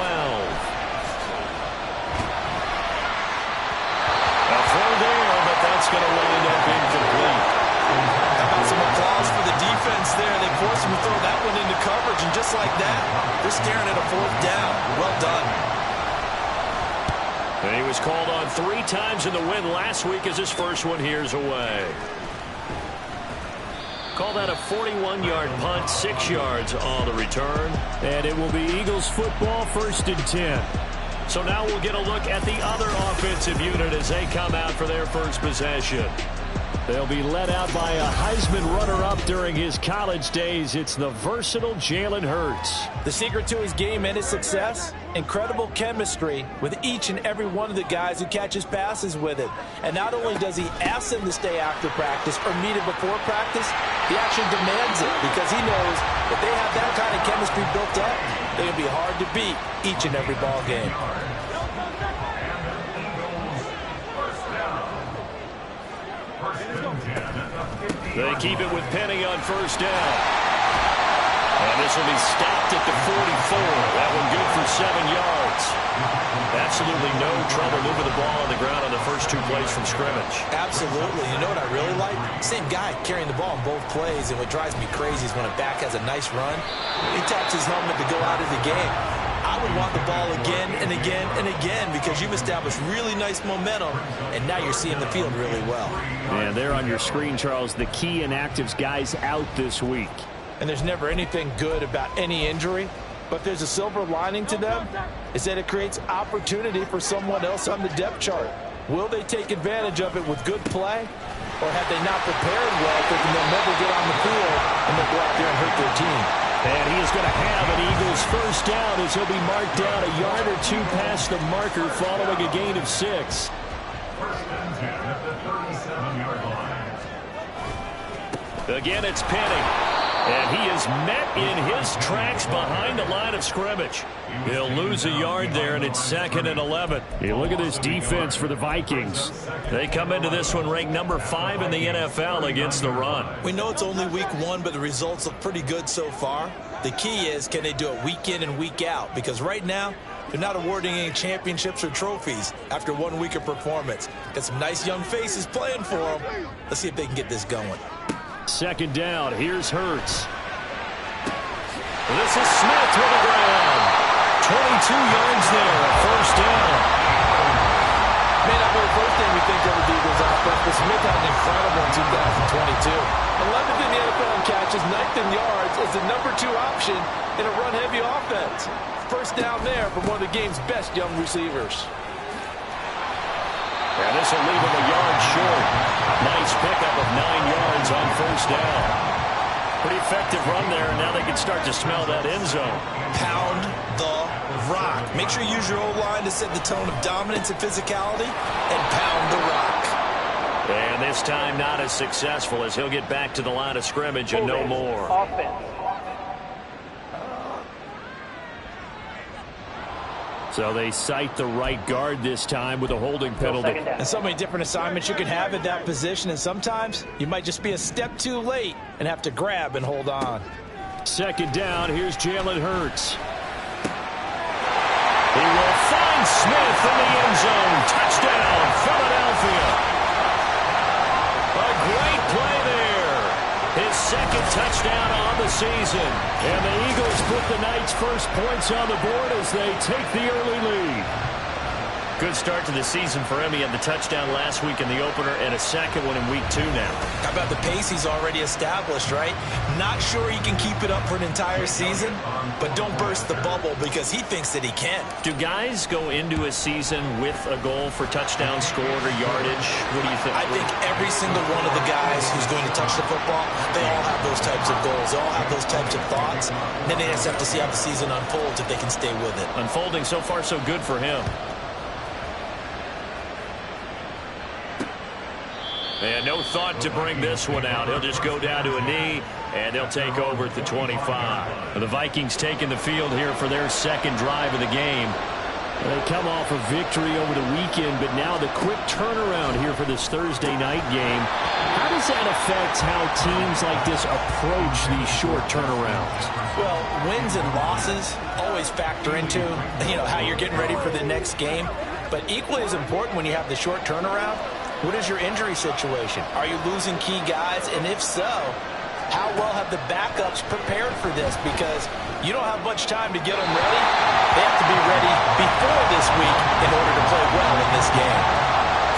A throw there, but that's going to wind up incomplete. How about some applause for the defense there? They forced him to throw that one into coverage, and just like that, they're staring at a 4th down. Well done. And he was called on 3 times in the win last week as his first one here's away. Call that a 41-yard punt, 6 yards on the return. And it will be Eagles football, 1st and 10. So now we'll get a look at the other offensive unit as they come out for their first possession. They'll be led out by a Heisman runner-up during his college days. It's the versatile Jalen Hurts. The secret to his game and his success, incredible chemistry with each and every one of the guys who catches passes with it. And not only does he ask them to stay after practice or meet it before practice, he actually demands it because he knows if they have that kind of chemistry built up, they're going to be hard to beat each and every ball game. They keep it with Penny on first down. And this will be stopped at the 44. That one good for 7 yards. Absolutely no trouble moving the ball on the ground on the first 2 plays from scrimmage. Absolutely. You know what I really like? Same guy carrying the ball on both plays, and what drives me crazy is when a back has a nice run, he taps his helmet to go out of the game. I would want the ball again and again and again because you've established really nice momentum, and now you're seeing the field really well. And there on your screen, Charles, the key inactives guys out this week. And there's never anything good about any injury, but there's a silver lining to them, is that it creates opportunity for someone else on the depth chart. Will they take advantage of it with good play, or have they not prepared well, thinking they'll never get on the field and they'll go out there and hurt their team? And he is going to have an Eagles first down as he'll be marked down a yard or 2 past the marker following a gain of 6. First and 10 at the 37-yard line. Again, it's Penny. And he is met in his tracks behind the line of scrimmage. He'll lose a yard there, and it's 2nd and 11. Hey, look at this defense for the Vikings. They come into this one ranked number 5 in the NFL against the run. We know it's only week 1, but the results look pretty good so far. The key is, can they do it week in and week out? Because right now, they're not awarding any championships or trophies after 1 week of performance. Got some nice young faces playing for them. Let's see if they can get this going. 2nd down. Here's Hurts. This is Smith to the ground. 22 yards there. First down. May not be the first thing we think of with the Eagles offense, but Smith had an incredible in 2022. 11th in the NFL in catches, 9th in yards, is the number 2 option in a run-heavy offense. First down there from one of the game's best young receivers. And this will leave him a yard short. Nice pickup of 9 yards on first down. Pretty effective run there, and now they can start to smell that end zone. Pound the rock. Make sure you use your O-line to set the tone of dominance and physicality, and pound the rock. And this time not as successful as he'll get back to the line of scrimmage and no more. Offense. So they cite the right guard this time with a holding penalty. And so many different assignments you can have at that position, and sometimes you might just be a step too late and have to grab and hold on. 2nd down, here's Jalen Hurts. He will find Smith in the end zone. Touchdown, Philadelphia. A great play there. His 2nd touchdown on the season. And the Eagles put the night's first points on the board as they take the early lead. Good start to the season for him. He had the touchdown last week in the opener and a 2nd one in week 2 now. How about the pace he's already established, right? Not sure he can keep it up for an entire season, but don't burst the bubble because he thinks that he can. Do guys go into a season with a goal for touchdown scored or yardage? What do you think? I think every single one of the guys who's going to touch the football, they all have those types of goals. They all have those types of thoughts. And then they just have to see how the season unfolds if they can stay with it. Unfolding so far so good for him. And no thought to bring this one out. He'll just go down to a knee, and they'll take over at the 25. The Vikings taking the field here for their 2nd drive of the game. They come off a victory over the weekend, but now the quick turnaround here for this Thursday night game. How does that affect how teams like this approach these short turnarounds? Well, wins and losses always factor into, how you're getting ready for the next game. But equally as important when you have the short turnaround, what is your injury situation? Are you losing key guys? And if so, how well have the backups prepared for this? Because you don't have much time to get them ready. They have to be ready before this week in order to play well in this game.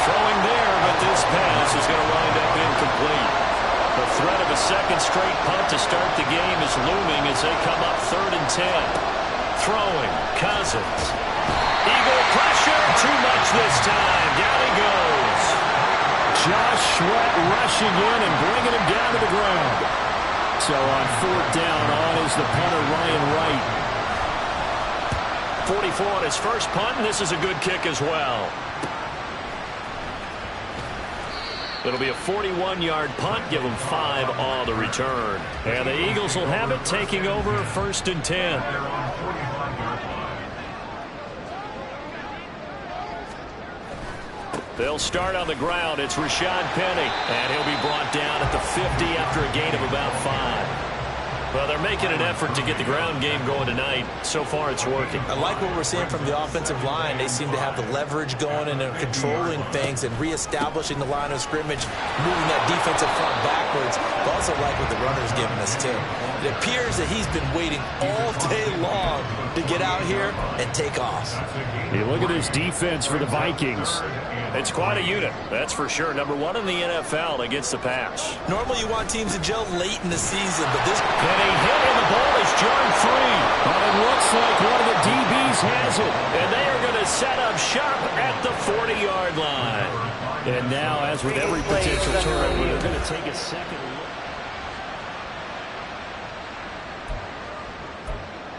Throwing there, but this pass is going to wind up incomplete. The threat of a 2nd straight punt to start the game is looming as they come up 3rd and 10. Throwing, Cousins. Eagle pressure, too much this time. Down he goes. Josh Sweat rushing in and bringing him down to the ground. So on 4th down, on is the punter, Ryan Wright. 44 on his first punt, and this is a good kick as well. It'll be a 41-yard punt. Give them 5 on the return. And the Eagles will have it, taking over 1st and 10. They'll start on the ground. It's Rashad Penny. And he'll be brought down at the 50 after a gain of about 5. Well, they're making an effort to get the ground game going tonight. So far, it's working. I like what we're seeing from the offensive line. They seem to have the leverage going, and they're controlling things and reestablishing the line of scrimmage, moving that defensive front backwards. I also like what the runner's giving us, too. It appears that he's been waiting all day long to get out here and take off. You look at this defense for the Vikings. It's quite a unit, that's for sure. Number 1 in the NFL against the pass. Normally you want teams to gel late in the season, but this... And a hit in the ball is John free. Well, it looks like one of the DBs has it. And they are going to set up shop at the 40-yard line. And now, as with every potential turnover, they're going to take a second look.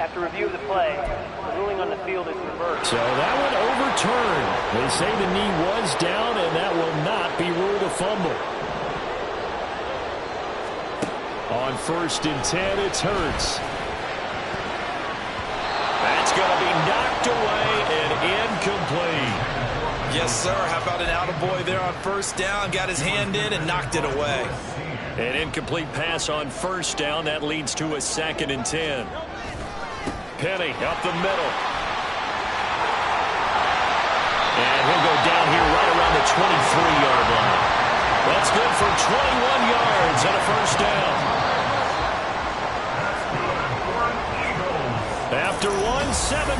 After review of the play, the ruling on the field is reversed. So that one overturned. They say the knee was down, and that will not be ruled a fumble. On 1st and 10, it's Hurts. That's going to be knocked away and incomplete. Yes, sir. How about an attaboy there on 1st down? Got his hand in and knocked it away. An incomplete pass on 1st down. That leads to a 2nd and 10. Penny up the middle. And he'll go down here right around the 23-yard line. That's good for 21 yards and a 1st down. After 7-0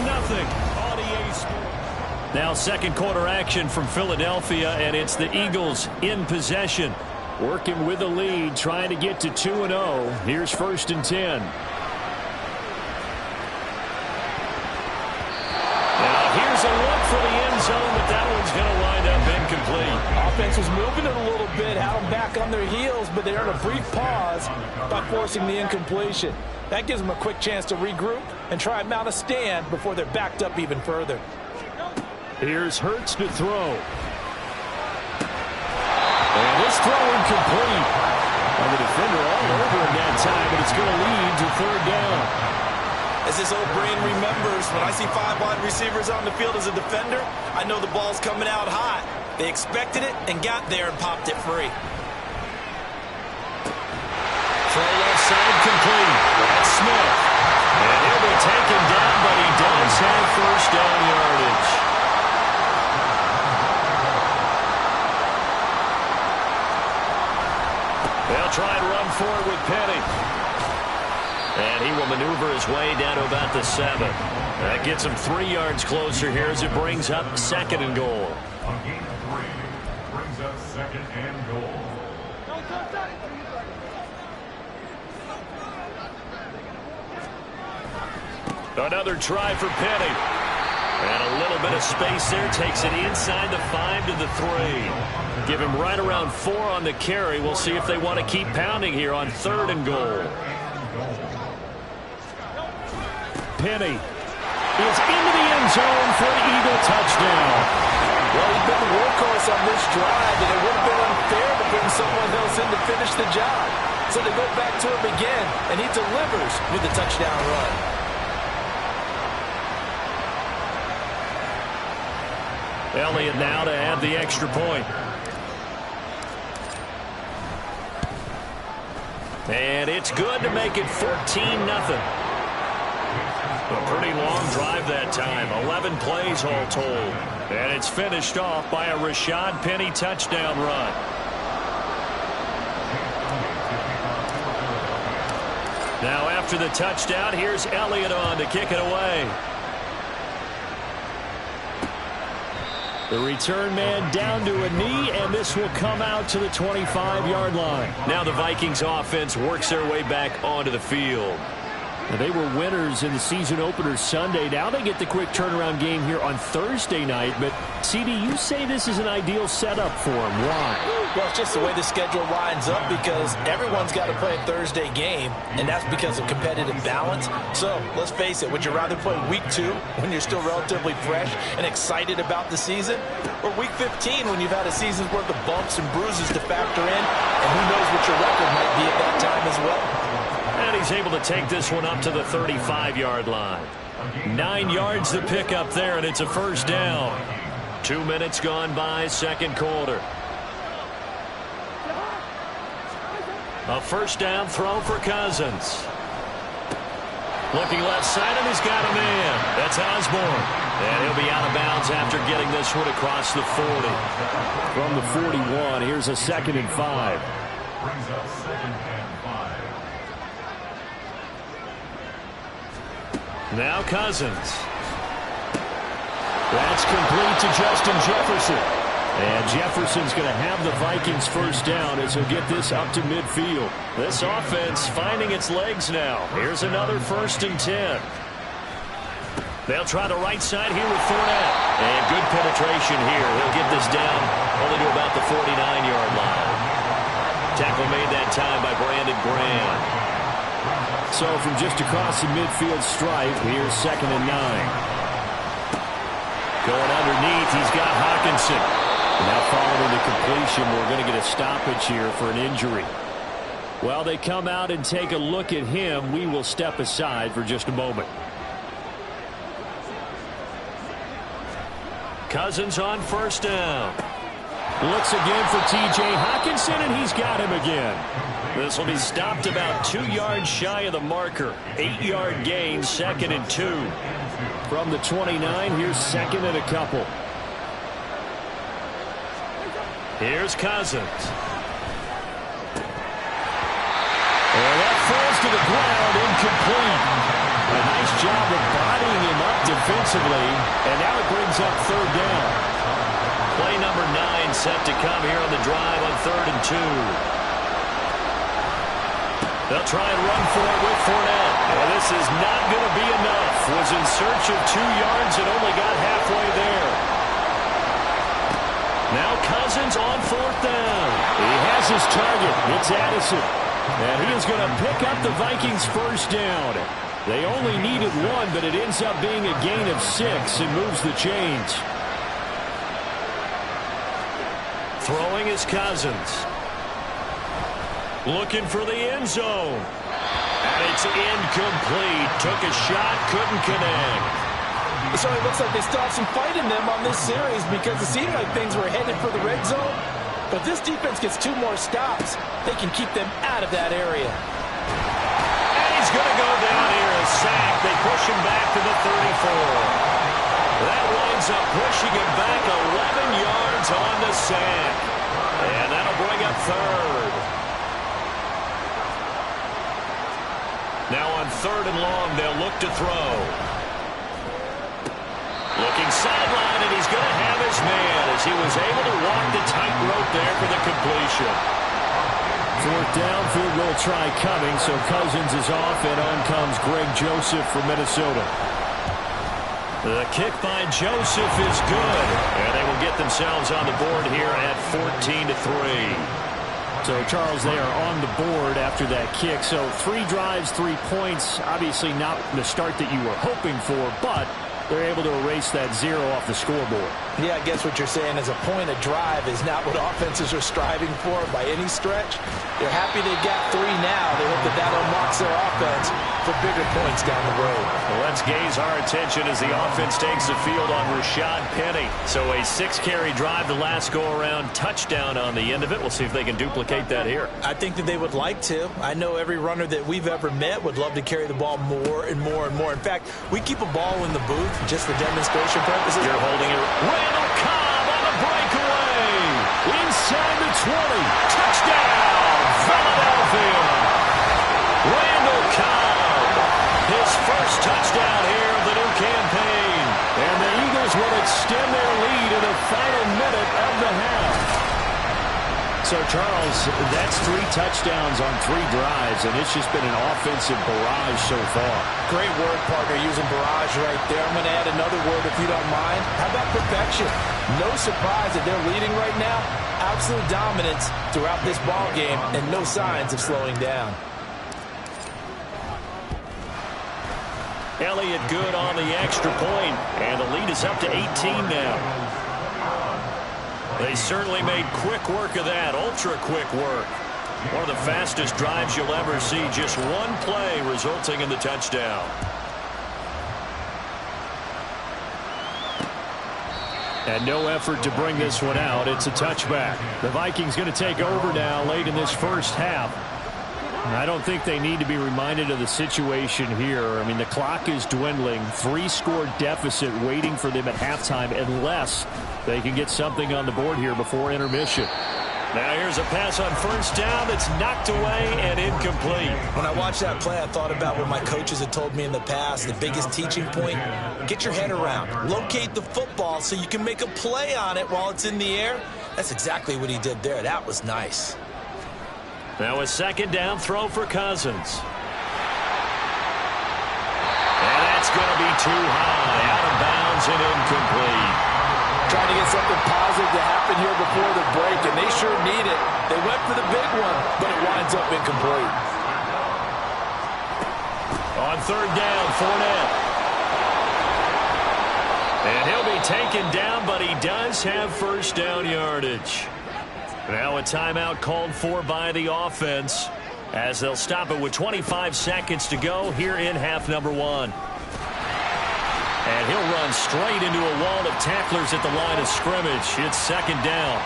on EA Sports. Now 2nd quarter action from Philadelphia, and it's the Eagles in possession. Working with the lead, trying to get to 2-0. Here's 1st and 10. Here's a look for the end zone, but that one's going to wind up incomplete. Offense was moving it a little bit, had them back on their heels, but they earned a brief pause by forcing the incompletion. That gives them a quick chance to regroup and try and mount a stand before they're backed up even further. Here's Hurts to throw. And this throw incomplete. And the defender all over him that time, but it's going to lead to 3rd down. As this old brain remembers, when I see 5 wide receivers on the field as a defender, I know the ball's coming out hot. They expected it and got there and popped it free. Throw left side complete. That's Smith. And he'll be taken down, but he does have 1st down yardage. They'll try and run forward with Penny. And he will maneuver his way down to about the 7. That gets him 3 yards closer here as it brings up 2nd and goal. On game 3, brings up 2nd and goal. Another try for Penny. And a little bit of space there. Takes it inside the 5 to the 3. Give him right around 4 on the carry. We'll see if they want to keep pounding here on 3rd and goal. Penny is into the end zone for the Eagle touchdown. Well, he's been the workhorse on this drive, and it would have been unfair to bring someone else in to finish the job. So they go back to him again, and he delivers with the touchdown run. Elliott now to add the extra point. And it's good to make it 14-0. A pretty long drive that time. 11 plays all told. And it's finished off by a Rashad Penny touchdown run. Now after the touchdown, here's Elliott on to kick it away. The return man down to a knee, and this will come out to the 25-yard line. Now the Vikings offense works their way back onto the field. They were winners in the season opener Sunday. Now they get the quick turnaround game here on Thursday night. But, CD, you say this is an ideal setup for them. Why? Well, it's just the way the schedule lines up because everyone's got to play a Thursday game, and that's because of competitive balance. So, let's face it, would you rather play week 2 when you're still relatively fresh and excited about the season, or week 15 when you've had a season's worth of bumps and bruises to factor in, and who knows what your record might be at that time as well? And he's able to take this one up to the 35-yard line. 9 yards to pick up there, and it's a first down. 2 minutes gone by, second quarter. A first down throw for Cousins. Looking left side, and he's got a man. That's Osborne. And he'll be out of bounds after getting this one across the 40. From the 41, here's a 2nd and 5. Brings up 2nd and 5. Now Cousins. That's complete to Justin Jefferson. And Jefferson's going to have the Vikings first down as he'll get this up to midfield. This offense finding its legs now. Here's another 1st and 10. They'll try the right side here with Fournette. And good penetration here. He'll get this down only to about the 49-yard line. Tackle made that time by Brandon Graham. So from just across the midfield stripe, here's 2nd and 9. Going underneath, he's got Hawkinson. Now following the completion, we're going to get a stoppage here for an injury. While they come out and take a look at him, we will step aside for just a moment. Cousins on first down. Looks again for T.J. Hawkinson, and he's got him again. This will be stopped about 2 yards shy of the marker. 8-yard gain, 2nd and 2. From the 29, here's 2nd and a couple. Here's Cousins. And that falls to the ground, incomplete. A nice job of bodying him up defensively, and now it brings up 3rd down. Play number 9 set to come here on the drive on 3rd and 2. They'll try and run for it with Fournette. Well, this is not going to be enough. Was in search of 2 yards and only got halfway there. Now Cousins on 4th down. He has his target. It's Addison. And he is going to pick up the Vikings first down. They only needed 1, but it ends up being a gain of 6 and moves the chains. Throwing is Cousins. Looking for the end zone. And it's incomplete. Took a shot, couldn't connect. So it looks like they still have some fight in them on this series because it seemed like things were headed for the red zone. But this defense gets 2 more stops. They can keep them out of that area. And he's going to go down here. A sack. They push him back to the 34. That winds up pushing him back 11 yards on the sack. And that'll bring up 3rd. Now on 3rd and long, they'll look to throw. Looking sideline, and he's going to have his man as he was able to walk the tightrope there for the completion. 4th down, field goal try coming, so Cousins is off, and on comes Greg Joseph from Minnesota. The kick by Joseph is good, and they will get themselves on the board here at 14-3. So, Charles, they are on the board after that kick. So, 3 drives, 3 points. Obviously not the start that you were hoping for, but they're able to erase that 0 off the scoreboard. Yeah, I guess what you're saying is a point of drive is not what offenses are striving for by any stretch. They're happy they got 3 now. They hope that that unlocks their offense for bigger points down the road. Well, let's gaze our attention as the offense takes the field on Rashad Penny. So a 6-carry drive the last go-around, touchdown on the end of it. We'll see if they can duplicate that here. I think that they would like to. I know every runner that we've ever met would love to carry the ball more and more and more. In fact, we keep a ball in the booth just for demonstration purposes. You're holding it. Randall Cobb on the breakaway. Inside the 20. Touchdown, Philadelphia. Randall Cobb. His first touchdown here of the new campaign. And the Eagles will extend their lead in the final minute of the half. So, Charles, that's 3 touchdowns on 3 drives, and it's just been an offensive barrage so far. Great word, partner, using barrage right there. I'm going to add another word if you don't mind. How about perfection? No surprise that they're leading right now. Absolute dominance throughout this ball game and no signs of slowing down. Elliott good on the extra point, and the lead is up to 18 now. They certainly made quick work of that, ultra-quick work. One of the fastest drives you'll ever see, just one play resulting in the touchdown. And no effort to bring this one out. It's a touchback. The Vikings going to take over now late in this first half. I don't think they need to be reminded of the situation here. I mean, the clock is dwindling. 3-score deficit waiting for them at halftime unless they can get something on the board here before intermission. Now here's a pass on first down that's knocked away and incomplete. When I watched that play, I thought about what my coaches had told me in the past. The biggest teaching point, get your head around. Locate the football so you can make a play on it while it's in the air. That's exactly what he did there. That was nice. Now a second down throw for Cousins. And that's going to be too high. Out of bounds and incomplete. Trying to get something positive to happen here before the break, and they sure need it. They went for the big one, but it winds up incomplete. On third down, Fournette. And he'll be taken down, but he does have first down yardage. Now a timeout called for by the offense as they'll stop it with 25 seconds to go here in half number 1. And he'll run straight into a wall of tacklers at the line of scrimmage. It's second down.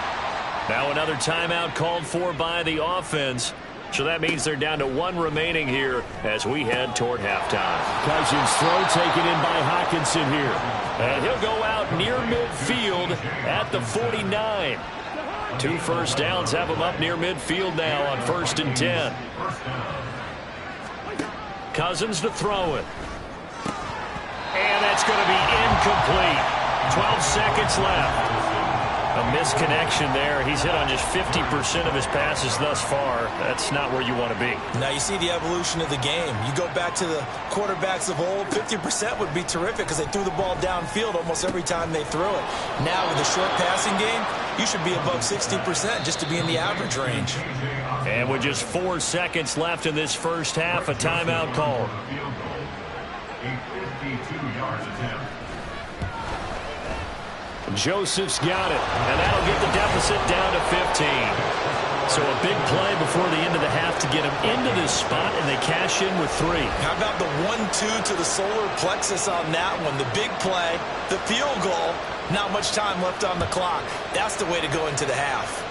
Now another timeout called for by the offense. So that means they're down to 1 remaining here as we head toward halftime. Cousins throw taken in by Hockenson here. And he'll go out near midfield at the 49. 2 first downs have him up near midfield now on 1st and 10. Cousins to throw it. And that's going to be incomplete. 12 seconds left. A misconnection there. He's hit on just 50% of his passes thus far. That's not where you want to be. Now you see the evolution of the game. You go back to the quarterbacks of old, 50% would be terrific because they threw the ball downfield almost every time they threw it. Now with the short passing game, you should be above 60% just to be in the average range. And with just 4 seconds left in this first half, a timeout call. A 52-yard attempt. Joseph's got it, and that'll get the deficit down to 15. So a big play before the end of the half to get them into this spot, and they cash in with 3. How about the 1-2 to the solar plexus on that one? The big play, the field goal, not much time left on the clock. That's the way to go into the half.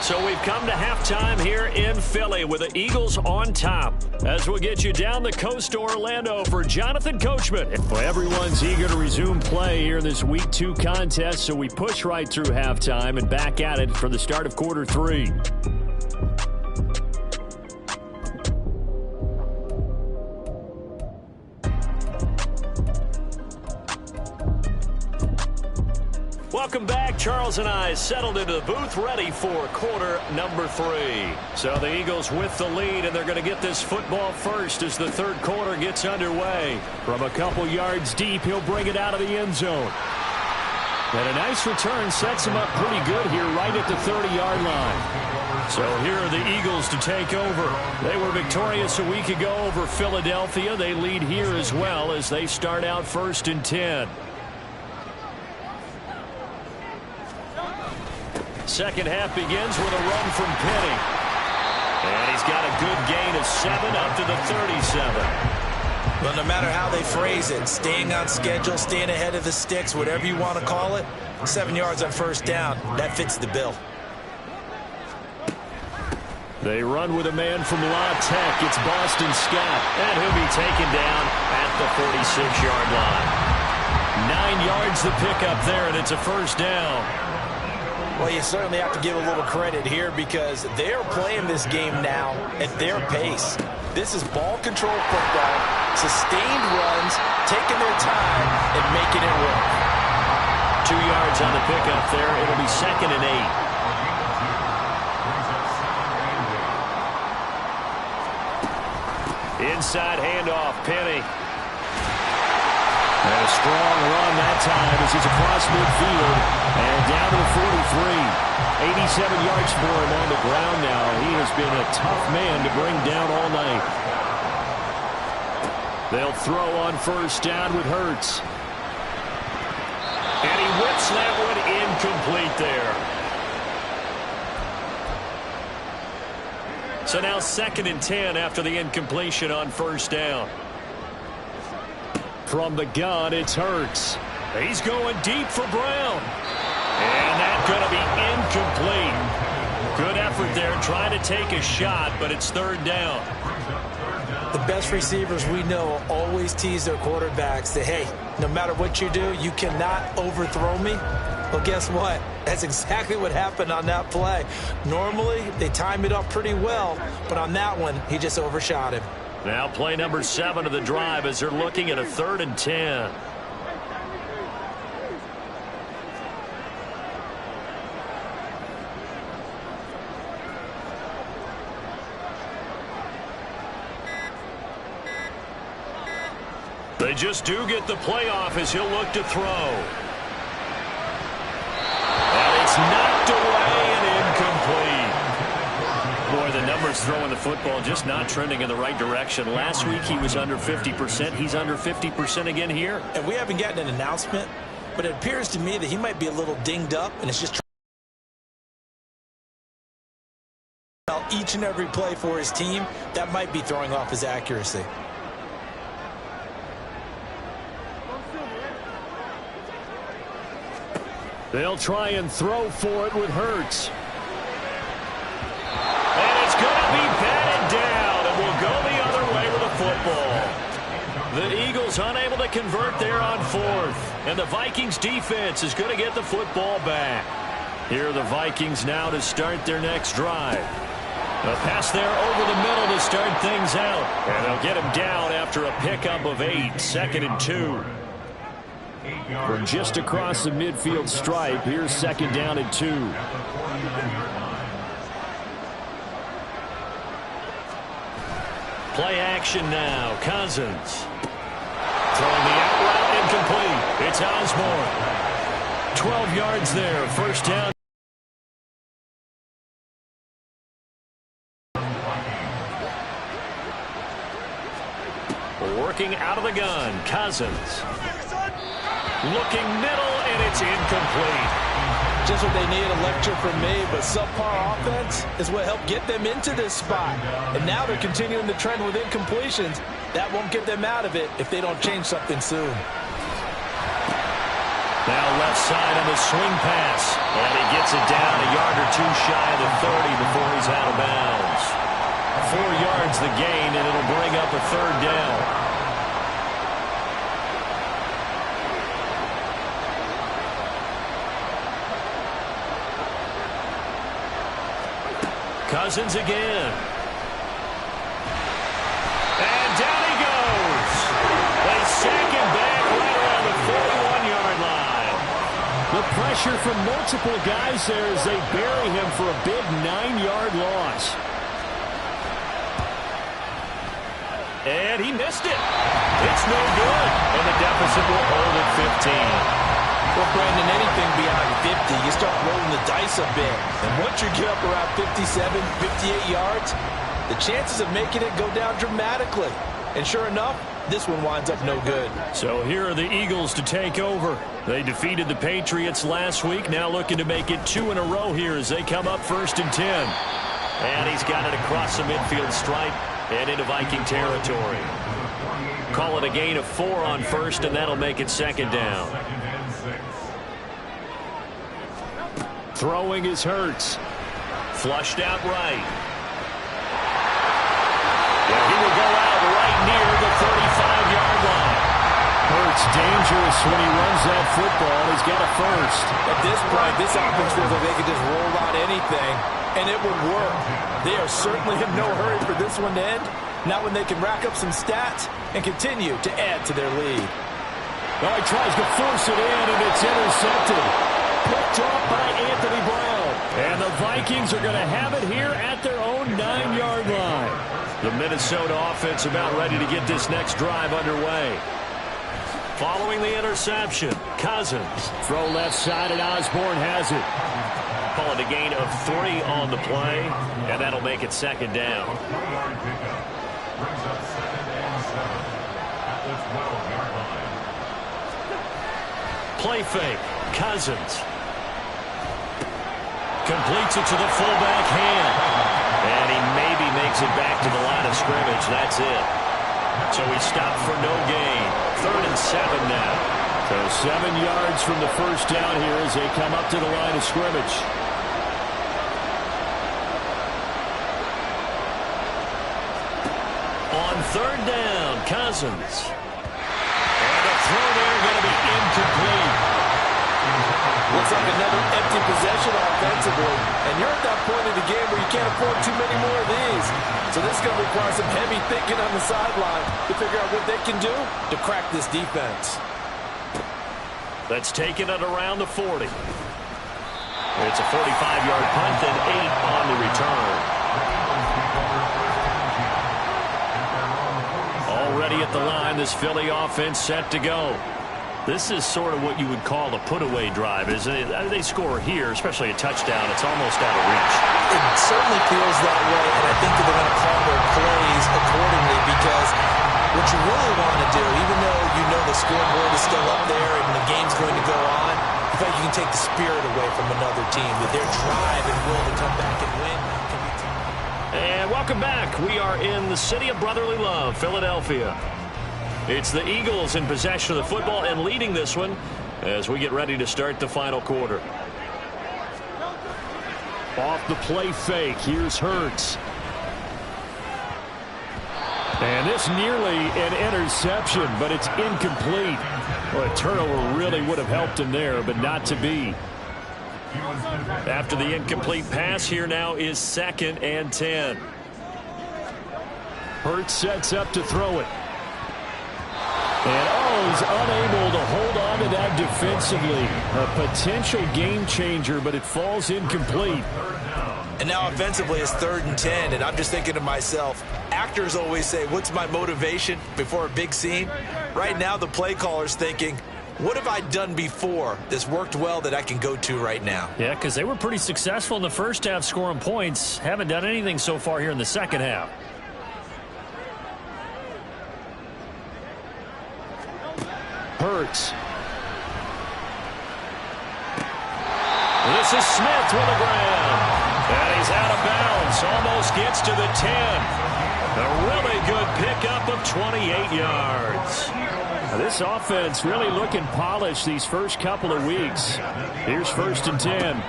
So we've come to halftime here in Philly with the Eagles on top. As we'll get you down the coast to Orlando for Jonathan Coachman. Well, everyone's eager to resume play here in this Week 2 contest, so we push right through halftime and back at it for the start of quarter 3. Welcome back. Charles and I settled into the booth ready for quarter number 3. So the Eagles with the lead, and they're going to get this football first as the third quarter gets underway. From a couple yards deep, he'll bring it out of the end zone. And a nice return sets him up pretty good here right at the 30-yard line. So here are the Eagles to take over. They were victorious a week ago over Philadelphia. They lead here as well as they start out 1st and 10. Second half begins with a run from Penny. And he's got a good gain of 7 up to the 37. Well, no matter how they phrase it, staying on schedule, staying ahead of the sticks, whatever you want to call it, 7 yards on first down, that fits the bill. They run with a man from La Tech. It's Boston Scott. And he'll be taken down at the 46-yard line. 9 yards the pickup there, and it's a first down. Well, you certainly have to give a little credit here because they're playing this game now at their pace. This is ball control football, Sustained runs, taking their time, and making it work. 2 yards on the pickup there. It'll be 2nd and 8. Inside handoff, Penny. And a strong run that time as he's across midfield and down to the 43. 87 yards for him on the ground now. He has been a tough man to bring down all night. They'll throw on 1st down with Hurts. And he whips that one incomplete there. So now 2nd and 10 after the incompletion on 1st down. From the gun, it's Hurts. He's going deep for Brown. And that's going to be incomplete. Good effort there trying to take a shot, but it's 3rd down. The best receivers we know always tease their quarterbacks that, hey, no matter what you do, you cannot overthrow me. Well, guess what? That's exactly what happened on that play. Normally, they time it up pretty well, but on that one, he just overshot him. Now play number 7 of the drive as they're looking at a 3rd and 10. They just do get the playoff as he'll look to throw. And it's knocked away and incomplete. Boy, the numbers throwing the football just not trending in the right direction. Last week he was under 50%. He's under 50% again here. And we haven't gotten an announcement, but it appears to me that he might be a little dinged up, and it's just each and every play for his team. That might be throwing off his accuracy. They'll try and throw for it with Hurts. And it's going to be batted down, and we'll go the other way with the football. The Eagles unable to convert there on 4th, and the Vikings defense is going to get the football back. Here are the Vikings now to start their next drive. A pass there over the middle to start things out, and they'll get him down after a pickup of 8, 2nd and 2. From just across the midfield stripe, here's 2nd down and 2. Play action now. Cousins. Throwing the out route incomplete. It's Osborne. 12 yards there. 1st down. Working out of the gun. Cousins. Looking middle, and it's incomplete. Just what they need, a lecture from me, but subpar offense is what helped get them into this spot. And now they're continuing the trend with incompletions. That won't get them out of it if they don't change something soon. Now left side on the swing pass. And he gets it down a yard or 2 shy of the 30 before he's out of bounds. 4 yards the gain, and it'll bring up a 3rd down. Cousins again. And down he goes. They sack him back right around the 41-yard line. The pressure from multiple guys there as they bury him for a big 9-yard loss. And he missed it. It's no good. And the deficit will hold at 15. Well, Brandon, anything beyond 50, you start rolling the dice a bit. And once you get up around 57, 58 yards, the chances of making it go down dramatically. And sure enough, this one winds up no good. So here are the Eagles to take over. They defeated the Patriots last week, now looking to make it 2 in a row here as they come up 1st and 10. And he's got it across the midfield stripe and into Viking territory. Call it a gain of 4 on 1st, and that'll make it 2nd down. Throwing is Hurts. Flushed out right. Yeah, he will go out right near the 35-yard line. Hurts dangerous when he runs that football. He's got a 1st. At this point, this offense feels like they could just roll out anything, and it would work. They are certainly in no hurry for this one to end, Not when they can rack up some stats and continue to add to their lead. Oh, he tries to force it in, and it's intercepted. Picked off by Anthony Brown. And the Vikings are going to have it here at their own 9-yard line. The Minnesota offense about ready to get this next drive underway. Following the interception, Cousins. Throw left side, and Osborne has it. Call it a gain of 3 on the play, and that'll make it second down. Play fake. Cousins. Completes it to the fullback hand. And he maybe makes it back to the line of scrimmage. That's it. So he stopped for no gain. 3rd and 7 now. So 7 yards from the first down here as they come up to the line of scrimmage. On 3rd down, Cousins. And a throw there going to be incomplete. Looks like another empty possession offensively. And you're at that point in the game where you can't afford too many more of these. So this is going to require some heavy thinking on the sideline to figure out what they can do to crack this defense. That's taken it around the 40. It's a 45-yard punt and 8 on the return. Already at the line, this Philly offense set to go. This is sort of what you would call a put-away drive, isn't it? They score here, especially a touchdown. It's almost out of reach. It certainly feels that way, and I think that they're going to call their plays accordingly because what you really want to do, even though you know the scoreboard is still up there and the game's going to go on, you feel like you can take the spirit away from another team, that their drive and will to come back and win can be And welcome back. We are in the city of brotherly love, Philadelphia. It's the Eagles in possession of the football and leading this one as we get ready to start the final quarter. Off the play fake, here's Hurts. And this nearly an interception, but it's incomplete. Well, a turnover really would have helped him there, but not to be. After the incomplete pass, here now is 2nd and 10. Hurts sets up to throw it. And he's unable to hold on to that defensively. A potential game changer, but it falls incomplete. And now offensively it's 3rd and 10, and I'm just thinking to myself, actors always say, what's my motivation before a big scene? Right now the play caller's thinking, what have I done before that's worked well that I can go to right now? Yeah, because they were pretty successful in the first half scoring points. Haven't done anything so far here in the second half. Hurts. This is Smith with the ground. And he's out of bounds. Almost gets to the 10. A really good pickup of 28 yards. Now, this offense really looking polished these first couple of weeks. Here's 1st and 10.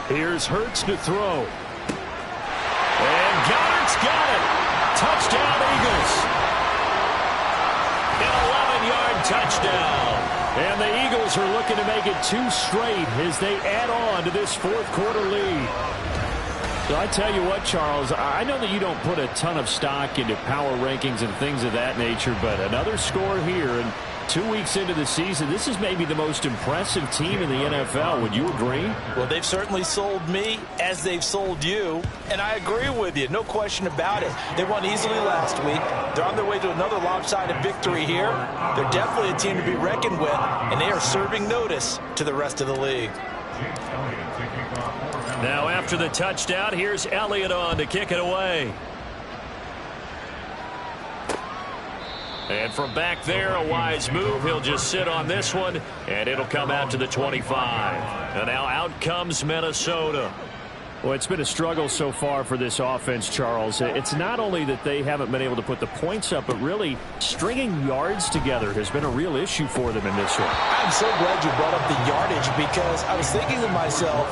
Here's Hurts to throw. And Goddard's got it. Touchdown, Eagles. An 11-yard touchdown. And the Eagles are looking to make it 2 straight as they add on to this 4th quarter lead. So I tell you what, Charles, I know that you don't put a ton of stock into power rankings and things of that nature, but another score here, and 2 weeks into the season, this is maybe the most impressive team in the NFL. Would you agree? Well, they've certainly sold me as they've sold you, and I agree with you, no question about it. They won easily last week. They're on their way to another lopsided victory here. They're definitely a team to be reckoned with, and they are serving notice to the rest of the league. Now after the touchdown, here's Elliott on to kick it away. And from back there, a wise move. He'll just sit on this one, and it'll come out to the 25. And now out comes Minnesota. Well, it's been a struggle so far for this offense, Charles. It's not only that they haven't been able to put the points up, but really stringing yards together has been a real issue for them in this one. I'm so glad you brought up the yardage because I was thinking to myself,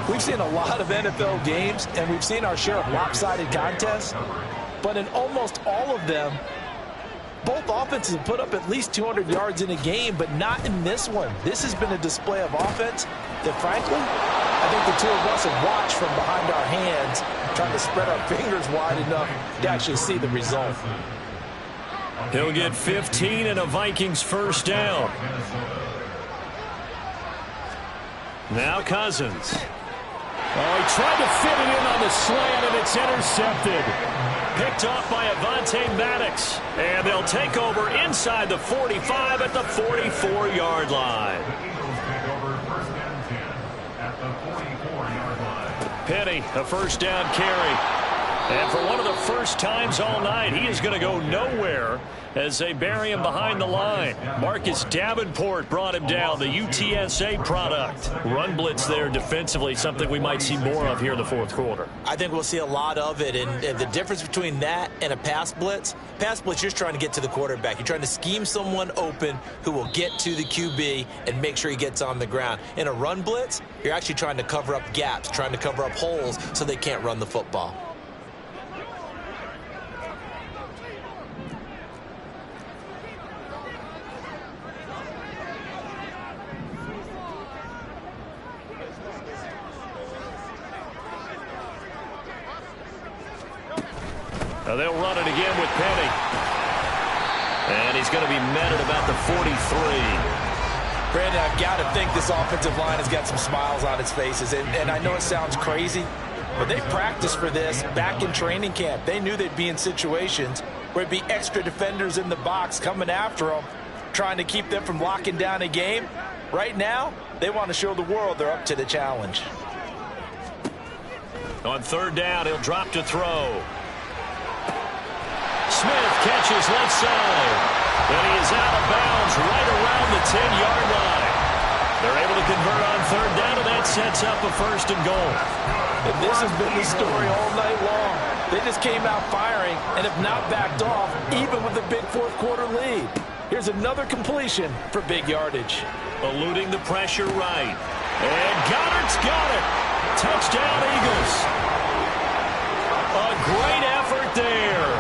we've seen a lot of NFL games, and we've seen our share of lopsided contests, but in almost all of them, both offenses have put up at least 200 yards in a game, but not in this one. This has been a display of offense that, frankly, I think the two of us have watched from behind our hands, trying to spread our fingers wide enough to actually see the result. He'll get 15 and a Vikings first down. Now Cousins. Oh, he tried to fit it in on the slant, and it's intercepted. Picked off by Avonte Maddox. And they'll take over inside the 45 at the 44-yard line. Penny, a first down carry. And for one of the first times all night, he is going to go nowhere as they bury him behind the line. Marcus Davenport brought him down, the UTSA product. Run blitz there defensively, something we might see more of here in the fourth quarter. I think we'll see a lot of it, and the difference between that and a pass blitz, you're just trying to get to the quarterback. You're trying to scheme someone open who will get to the QB and make sure he gets on the ground. In a run blitz, you're actually trying to cover up gaps, trying to cover up holes so they can't run the football. Now they'll run it again with Penny. And he's going to be met at about the 43. Brandon, I've got to think this offensive line has got some smiles on its faces. And I know it sounds crazy, but they practiced for this back in training camp. They knew they'd be in situations where it'd be extra defenders in the box coming after them, trying to keep them from locking down a game. Right now, they want to show the world they're up to the challenge. On third down, he'll drop to throw. Smith catches left side. And he is out of bounds right around the 10-yard line. They're able to convert on third down, and that sets up a first and goal. And this has been the story all night long. They just came out firing and have not backed off, even with a big fourth-quarter lead. Here's another completion for big yardage. Eluding the pressure right. And Goddard's got it. Touchdown, Eagles. A great effort there.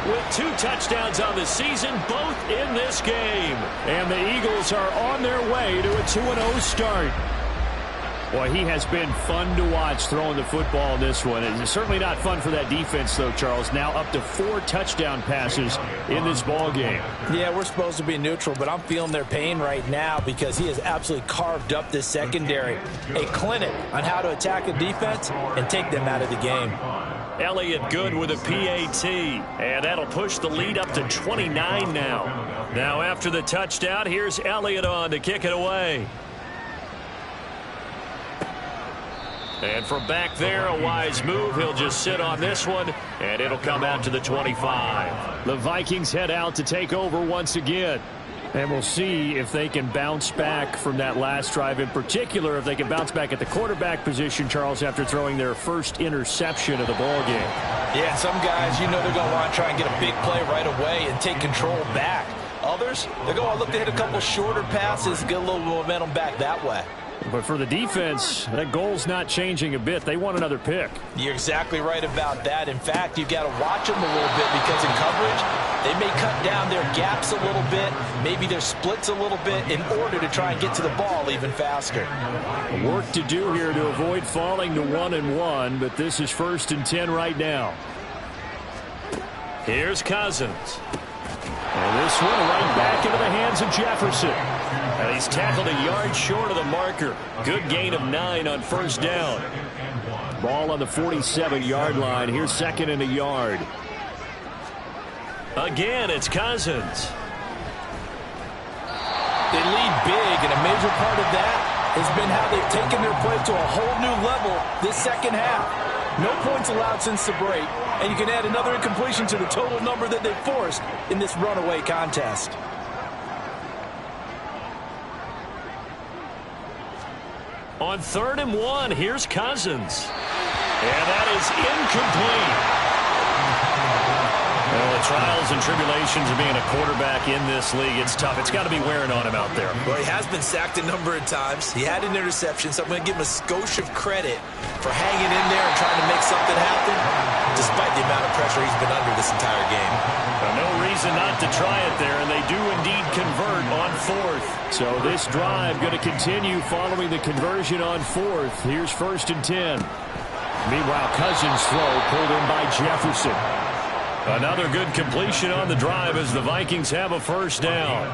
With 2 touchdowns on the season, both in this game. And the Eagles are on their way to a 2-0 start. Boy, he has been fun to watch throwing the football in this one. It's certainly not fun for that defense, though, Charles. Now up to 4 touchdown passes in this ball game. Yeah, we're supposed to be neutral, but I'm feeling their pain right now because he has absolutely carved up this secondary. A clinic on how to attack a defense and take them out of the game. Elliott good with a PAT, and that'll push the lead up to 29 now. Now after the touchdown, here's Elliott on to kick it away. And from back there, a wise move. He'll just sit on this one, and it'll come out to the 25. The Vikings head out to take over once again. And we'll see if they can bounce back from that last drive. In particular, if they can bounce back at the quarterback position, Charles, after throwing their first interception of the ball game. Yeah, some guys, they're going to want to try and get a big play right away and take control back. Others, they're going to look to hit a couple shorter passes, get a little momentum back that way. But for the defense, that goal's not changing a bit. They want another pick. You're exactly right about that. In fact, you've got to watch them a little bit because in coverage, they may cut down their gaps a little bit, maybe their splits a little bit in order to try and get to the ball even faster. Work to do here to avoid falling to 1-1, but this is 1st and 10 right now. Here's Cousins. And this one right back into the hands of Jefferson. And he's tackled a yard short of the marker. Good gain of 9 on first down. Ball on the 47-yard line. Here's 2nd and a yard. Again, it's Cousins. They lead big, and a major part of that has been how they've taken their play to a whole new level this second half. No points allowed since the break, and you can add another incompletion to the total number that they've forced in this runaway contest. On 3rd and 1, here's Cousins. And that is incomplete. Well, the trials and tribulations of being a quarterback in this league, it's tough. It's got to be wearing on him out there. Well, he has been sacked a number of times. He had an interception, so I'm going to give him a skosh of credit for hanging in there and trying to make something happen. despite the amount of pressure he's been under this entire game. No reason not to try it there, and they do indeed convert on fourth. So this drive going to continue following the conversion on fourth. Here's 1st and 10. Meanwhile, Cousins' throw pulled in by Jefferson. Another good completion on the drive as the Vikings have a first down.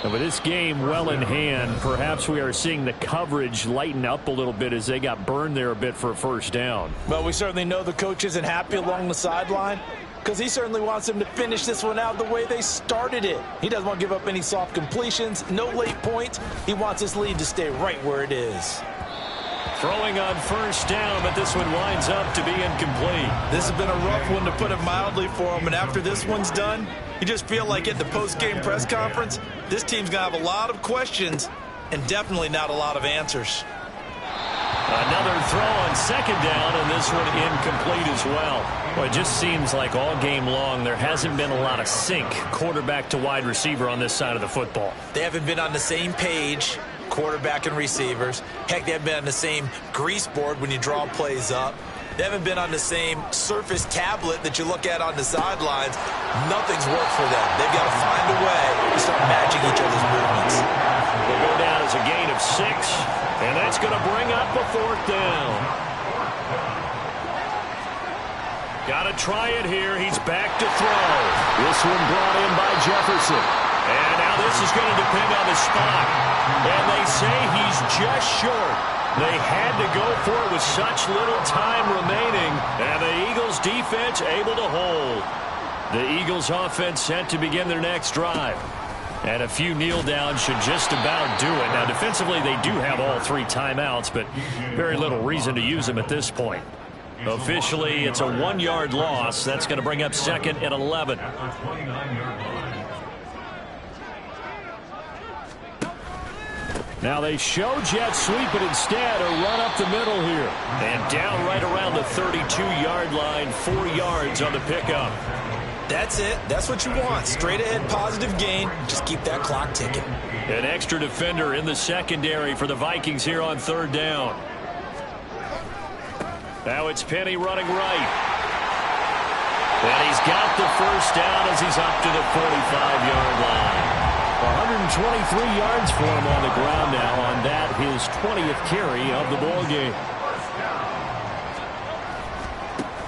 And with this game well in hand, perhaps we are seeing the coverage lighten up a little bit as they got burned there a bit for a first down. Well, we certainly know the coach isn't happy along the sideline because he certainly wants them to finish this one out the way they started it. He doesn't want to give up any soft completions, no late points. He wants his lead to stay right where it is. Throwing on first down, but this one winds up to be incomplete. This has been a rough one, to put it mildly, for him. And after this one's done, you just feel like at the post-game press conference, this team's going to have a lot of questions and definitely not a lot of answers. Another throw on second down, and this one incomplete as well. Well, it just seems like all game long there hasn't been a lot of sync quarterback to wide receiver on this side of the football. They haven't been on the same page, quarterback and receivers. Heck, they haven't been on the same grease board when you draw plays up. They haven't been on the same surface tablet that you look at on the sidelines. Nothing's worked for them. They've got to find a way to start matching each other's movements. They'll go down as a gain of 6, and that's going to bring up a 4th down. Got to try it here. He's back to throw. This one brought in by Jefferson. And now this is going to depend on the spot. And they say he's just short. They had to go for it with such little time remaining. And the Eagles defense able to hold. The Eagles offense set to begin their next drive. And a few kneel downs should just about do it. Now defensively they do have all 3 timeouts, but very little reason to use them at this point. Officially it's a 1-yard loss. That's going to bring up 2nd and 11. Now they show jet sweep, but instead a run up the middle here. And down right around the 32-yard line, 4 yards on the pickup. That's it. That's what you want. Straight ahead positive gain. Just keep that clock ticking. An extra defender in the secondary for the Vikings here on 3rd down. Now it's Penny running right. And he's got the first down as he's up to the 45-yard line. 123 yards for him on the ground now on that, his 20th carry of the ball game.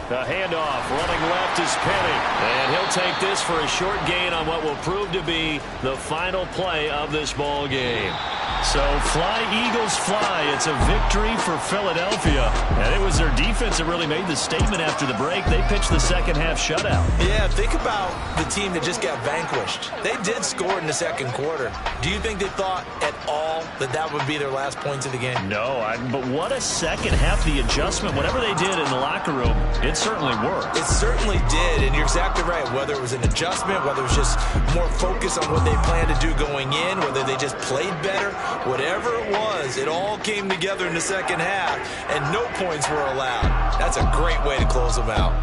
The handoff, running left is Penny. And he'll take this for a short gain on what will prove to be the final play of this ball game. So fly, Eagles, fly. It's a victory for Philadelphia. And it was their defense that really made the statement after the break. They pitched the second half shutout. Yeah, think about the team that just got vanquished. They did score in the second quarter. Do you think they thought at all that that would be their last points of the game? No, but what a second half. The adjustment, whatever they did in the locker room, it certainly worked. It certainly did, and you're exactly right. Whether it was an adjustment, whether it was just more focus on what they planned to do going in, whether they just played better, whatever it was, it all came together in the second half, and no points were allowed. That's a great way to close them out.